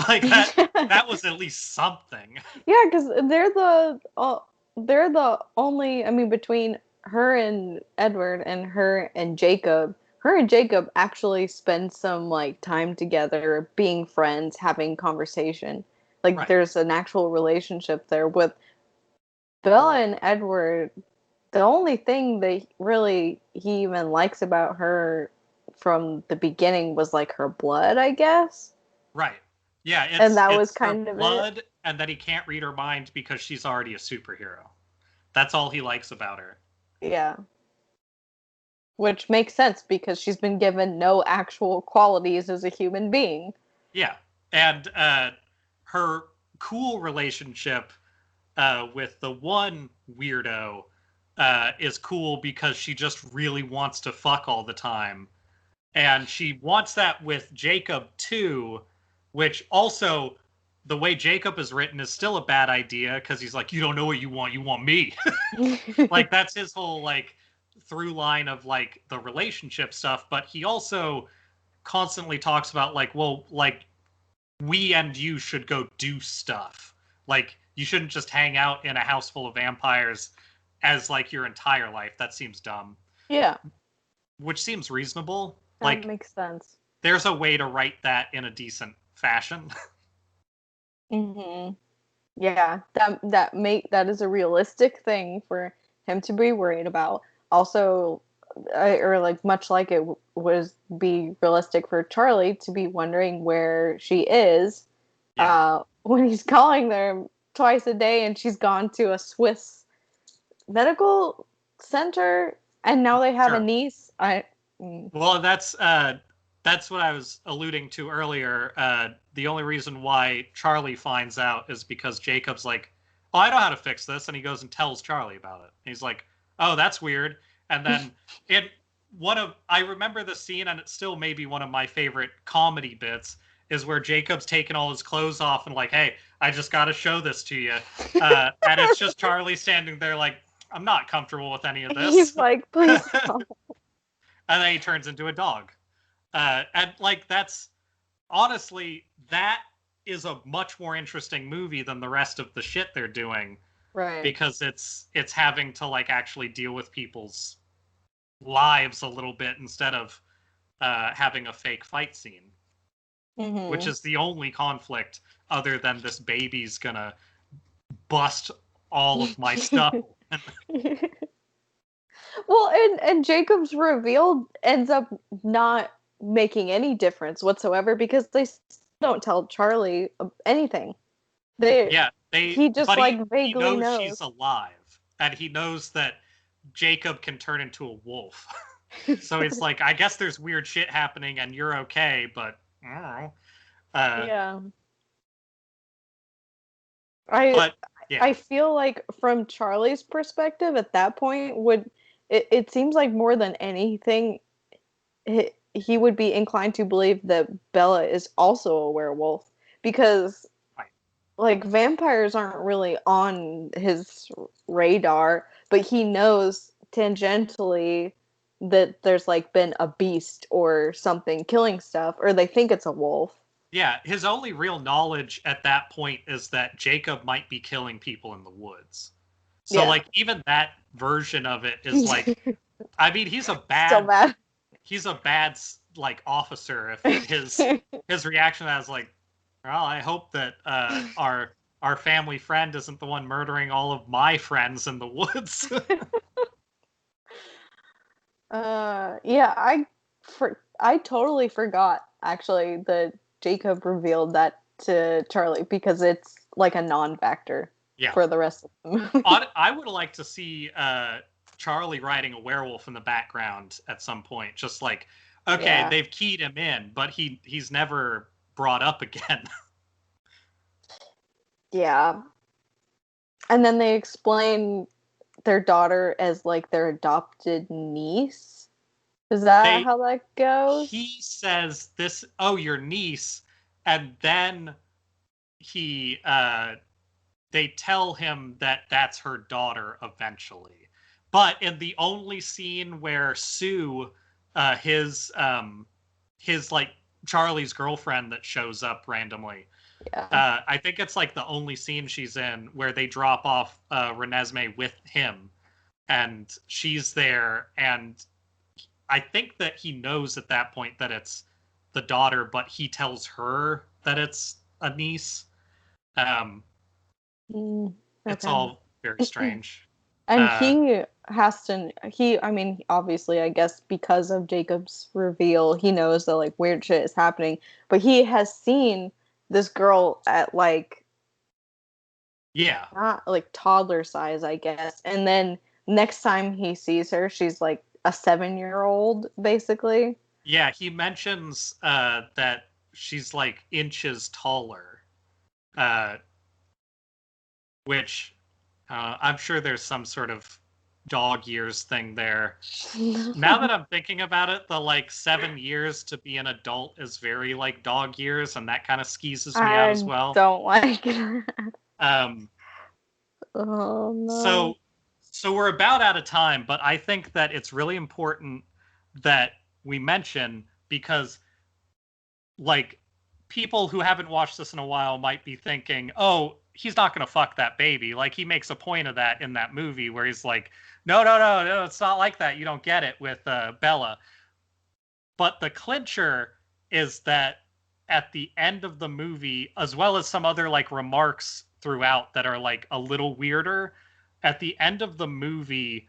A: Like, that was at least something.
B: Yeah, because they're the only, I mean, between her and Edward and her and Jacob actually spend some, like, time together, being friends, having conversation. Like,
A: Right.
B: There's an actual relationship there. With Bella and Edward, the only thing that really he even likes about her from the beginning was, like, her blood, I guess.
A: Right. Yeah,
B: And that was
A: it's
B: kind
A: her
B: of
A: blood,
B: it.
A: and that he can't read her mind because she's already a superhero. That's all he likes about her.
B: Yeah. Which makes sense because she's been given no actual qualities as a human being.
A: Yeah. And her cool relationship with the one weirdo is cool because she just really wants to fuck all the time. And she wants that with Jacob too, which also, the way Jacob is written is still a bad idea, because he's like, you don't know what you want me. Like, that's his whole, like, through line of, like, the relationship stuff. But he also constantly talks about, like, well, like, we and you should go do stuff. Like, you shouldn't just hang out in a house full of vampires as, like, your entire life. That seems dumb.
B: Yeah.
A: Which seems reasonable.
B: That
A: Like,
B: makes sense.
A: there's a way to write that in a decent fashion.
B: Mm-hmm. Yeah, that is a realistic thing for him to be worried about. Also, or like much like it was be realistic for Charlie to be wondering where she is, when he's calling there twice a day, and she's gone to a Swiss medical center, and now they have a niece.
A: Well, that's what I was alluding to earlier. The only reason why Charlie finds out is because Jacob's like, "Oh, I know how to fix this," and he goes and tells Charlie about it. And he's like, "Oh, that's weird." And then I remember the scene, and it's still maybe one of my favorite comedy bits, is where Jacob's taking all his clothes off and like, "Hey, I just got to show this to you," and it's just Charlie standing there like, "I'm not comfortable with any of this."
B: He's like, "Please don't."
A: And then he turns into a dog. And like, that's honestly, that is a much more interesting movie than the rest of the shit they're doing.
B: Right.
A: Because it's having to, like, actually deal with people's lives a little bit instead of having a fake fight scene.
B: Mm-hmm.
A: Which is the only conflict other than this baby's gonna bust all of my stuff.
B: Well, and Jacob's reveal ends up not making any difference whatsoever because they don't tell Charlie anything. He just vaguely
A: knows
B: knows
A: she's alive, and he knows that Jacob can turn into a wolf. So it's like, I guess there's weird shit happening, and you're okay, but I don't know.
B: Yeah. I feel like from Charlie's perspective at that point, it seems like more than anything, he would be inclined to believe that Bella is also a werewolf, because like, vampires aren't really on his radar, but he knows tangentially that there's, like, been a beast or something killing stuff, or they think it's a wolf.
A: Yeah, his only real knowledge at that point is that Jacob might be killing people in the woods. So, like, even that version of it is like, I mean, he's a bad, like, officer if his reaction to that is like, well, I hope that our our family friend isn't the one murdering all of my friends in the woods.
B: Yeah, I totally forgot actually that Jacob revealed that to Charlie because it's like a non-factor
A: Yeah.
B: for the rest of the movie.
A: I would like to see Charlie riding a werewolf in the background at some point. Just like, okay,
B: Yeah.
A: they've keyed him in, but he's never brought up again.
B: Yeah. And then they explain their daughter as like their adopted niece. Is that how that goes?
A: He says this, oh, your niece, and then they tell him that that's her daughter eventually. But in the only scene where Sue, his like Charlie's girlfriend that shows up randomly, I think it's like the only scene she's in where they drop off Renesmee with him, and she's there, and I think that he knows at that point that it's the daughter, but he tells her that it's a niece. It's all very strange.
B: And I mean, obviously, I guess because of Jacob's reveal, he knows that like weird shit is happening, but he has seen this girl at like, not like toddler size, I guess. And then next time he sees her, she's like a 7-year-old, basically.
A: Yeah, he mentions that she's like inches taller, which I'm sure there's some sort of dog years thing there. Now that I'm thinking about it, the like 7 years to be an adult is very like dog years, and that kind of skeezes me out as well.
B: Don't like that.
A: Oh no. So we're about out of time, but I think that it's really important that we mention, because like people who haven't watched this in a while might be thinking, oh, he's not going to fuck that baby. Like he makes a point of that in that movie where he's like, no, it's not like that. You don't get it with Bella. But the clincher is that at the end of the movie, as well as some other like remarks throughout that are like a little weirder, at the end of the movie,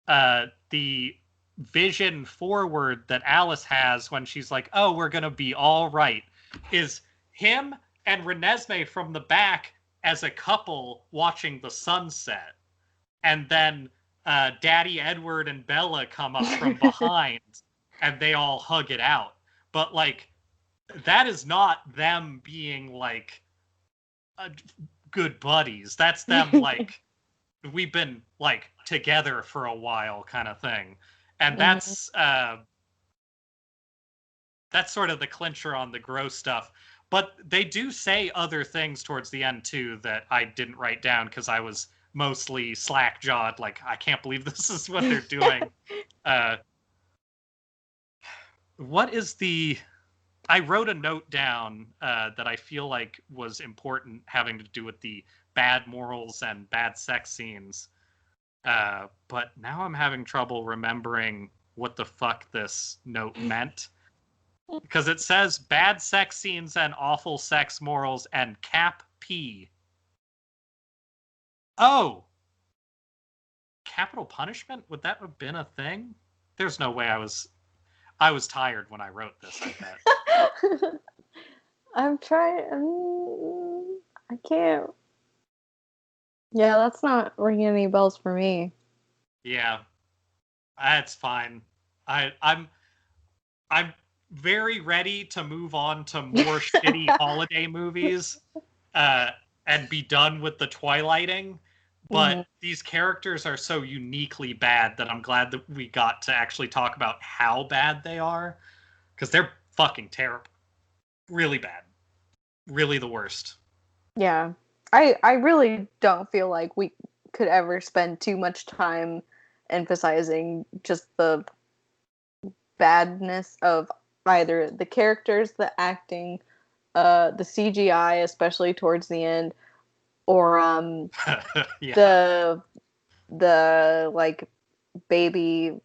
A: the vision forward that Alice has when she's like, oh, we're going to be all right, is him and Renesmee from the back as a couple watching the sunset. And then Daddy Edward and Bella come up from behind and they all hug it out. But like, that is not them being like good buddies. That's them like, we've been like together for a while kind of thing. And that's sort of the clincher on the gross stuff. But they do say other things towards the end too that I didn't write down because I was mostly slack-jawed, like, I can't believe this is what they're doing. What is the... I wrote a note down that I feel like was important, having to do with the bad morals and bad sex scenes. But now I'm having trouble remembering what the fuck this note meant. Because it says bad sex scenes and awful sex morals and cap P. Oh! Capital punishment? Would that have been a thing? There's no way I was tired when I wrote this, I bet.
B: I'm trying... I can't... Yeah, that's not ringing any bells for me.
A: Yeah. That's fine. I'm very ready to move on to more shitty holiday movies and be done with the twilighting. But these characters are so uniquely bad that I'm glad that we got to actually talk about how bad they are. Because they're fucking terrible. Really bad. Really the worst.
B: Yeah. I really don't feel like we could ever spend too much time emphasizing just the badness of either the characters, the acting, the CGI, especially towards the end, or
A: yeah.
B: the like baby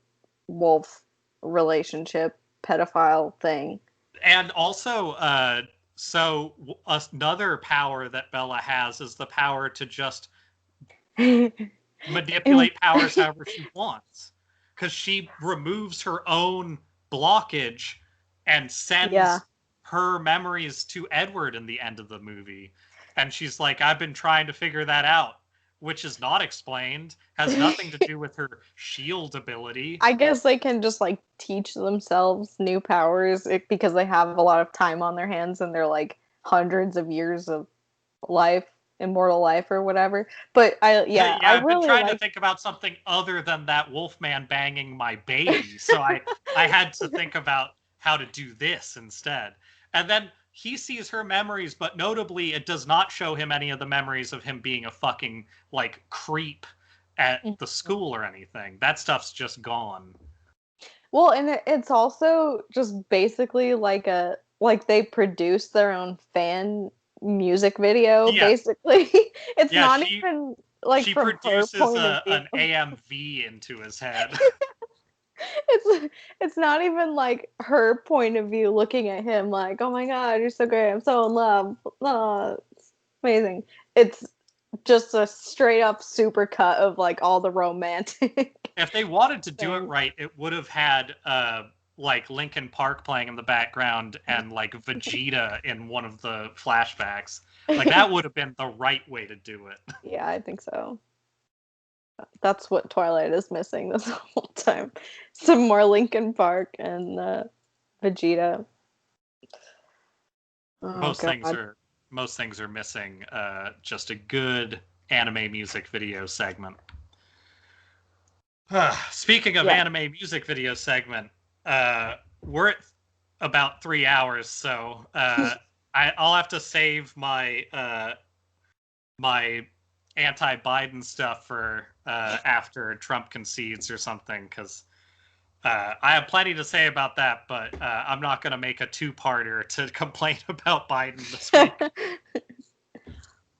B: wolf relationship pedophile thing.
A: And also So another power that Bella has is the power to just manipulate powers however she wants. Because she removes her own blockage and sends her memories to Edward in the end of the movie. And she's like, I've been trying to figure that out, which is not explained, has nothing to do with her shield ability.
B: I guess they can just like teach themselves new powers because they have a lot of time on their hands and they're like hundreds of years of life, immortal life or whatever. But I've
A: really been trying
B: to
A: think about something other than that Wolfman banging my baby. So I had to think about how to do this instead. And then he sees her memories, but notably it does not show him any of the memories of him being a fucking like creep at the school or anything. That stuff's just gone.
B: Well, and it's also just basically like they produce their own fan music video, basically. It's not even like
A: she
B: from
A: produces
B: her point of view.
A: an AMV into his head.
B: It's not even like her point of view looking at him like, oh my god, you're so great, I'm so in love. Oh, it's amazing. It's just a straight up super cut of like all the romantic.
A: If they wanted to do it right, it would have had like Linkin Park playing in the background and like Vegeta in one of the flashbacks. Like that would have been the right way to do it.
B: Yeah, I think so. That's what Twilight is missing this whole time. Some more Linkin Park and Vegeta.
A: Most things are missing just a good anime music video segment. Speaking of anime music video segment, we're at about 3 hours, so I'll have to save my my anti-Biden stuff for after Trump concedes or something, because I have plenty to say about that, but I'm not going to make a two-parter to complain about Biden this week.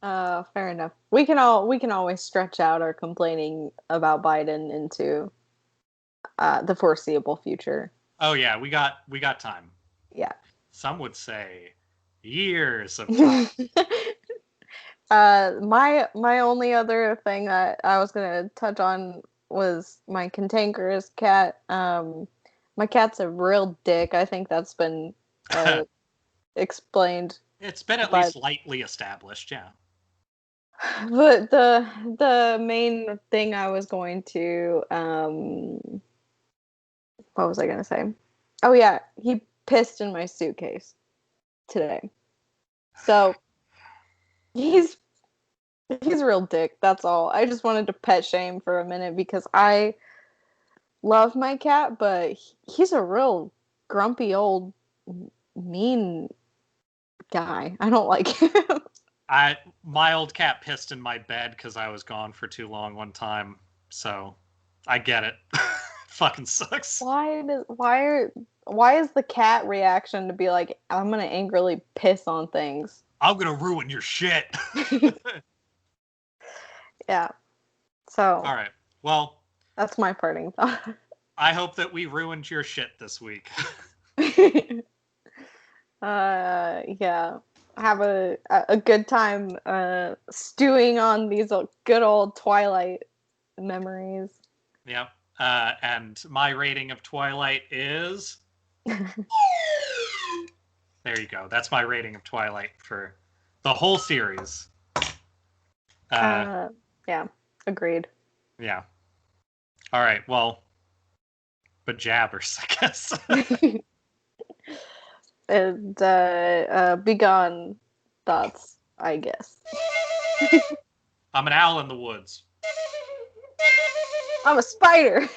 B: Fair enough. We can always stretch out our complaining about Biden into the foreseeable future.
A: Oh yeah, we got time.
B: Yeah.
A: Some would say years of time.
B: My only other thing that I was gonna touch on was my cantankerous cat. My cat's a real dick. I think that's been explained.
A: It's been at least lightly established, yeah.
B: But the main thing I was going to what was I gonna say? Oh yeah, he pissed in my suitcase today. So he's a real dick, that's all. I just wanted to pet shame for a minute because I love my cat, but he's a real grumpy old mean guy. I don't like him.
A: My old cat pissed in my bed because I was gone for too long one time, so I get it. Fucking sucks.
B: Why is the cat reaction to be like, I'm gonna angrily piss on things?
A: I'm gonna ruin your shit.
B: Yeah. So.
A: All right. Well.
B: That's my parting thought.
A: I hope that we ruined your shit this week.
B: Yeah. Have a good time stewing on these good old Twilight memories.
A: Yep. And my rating of Twilight is... There you go. That's my rating of Twilight for the whole series.
B: Yeah, agreed.
A: Yeah. All right, well, but jabbers, I guess.
B: And begone thoughts, I guess.
A: I'm an owl in the woods.
B: I'm a spider.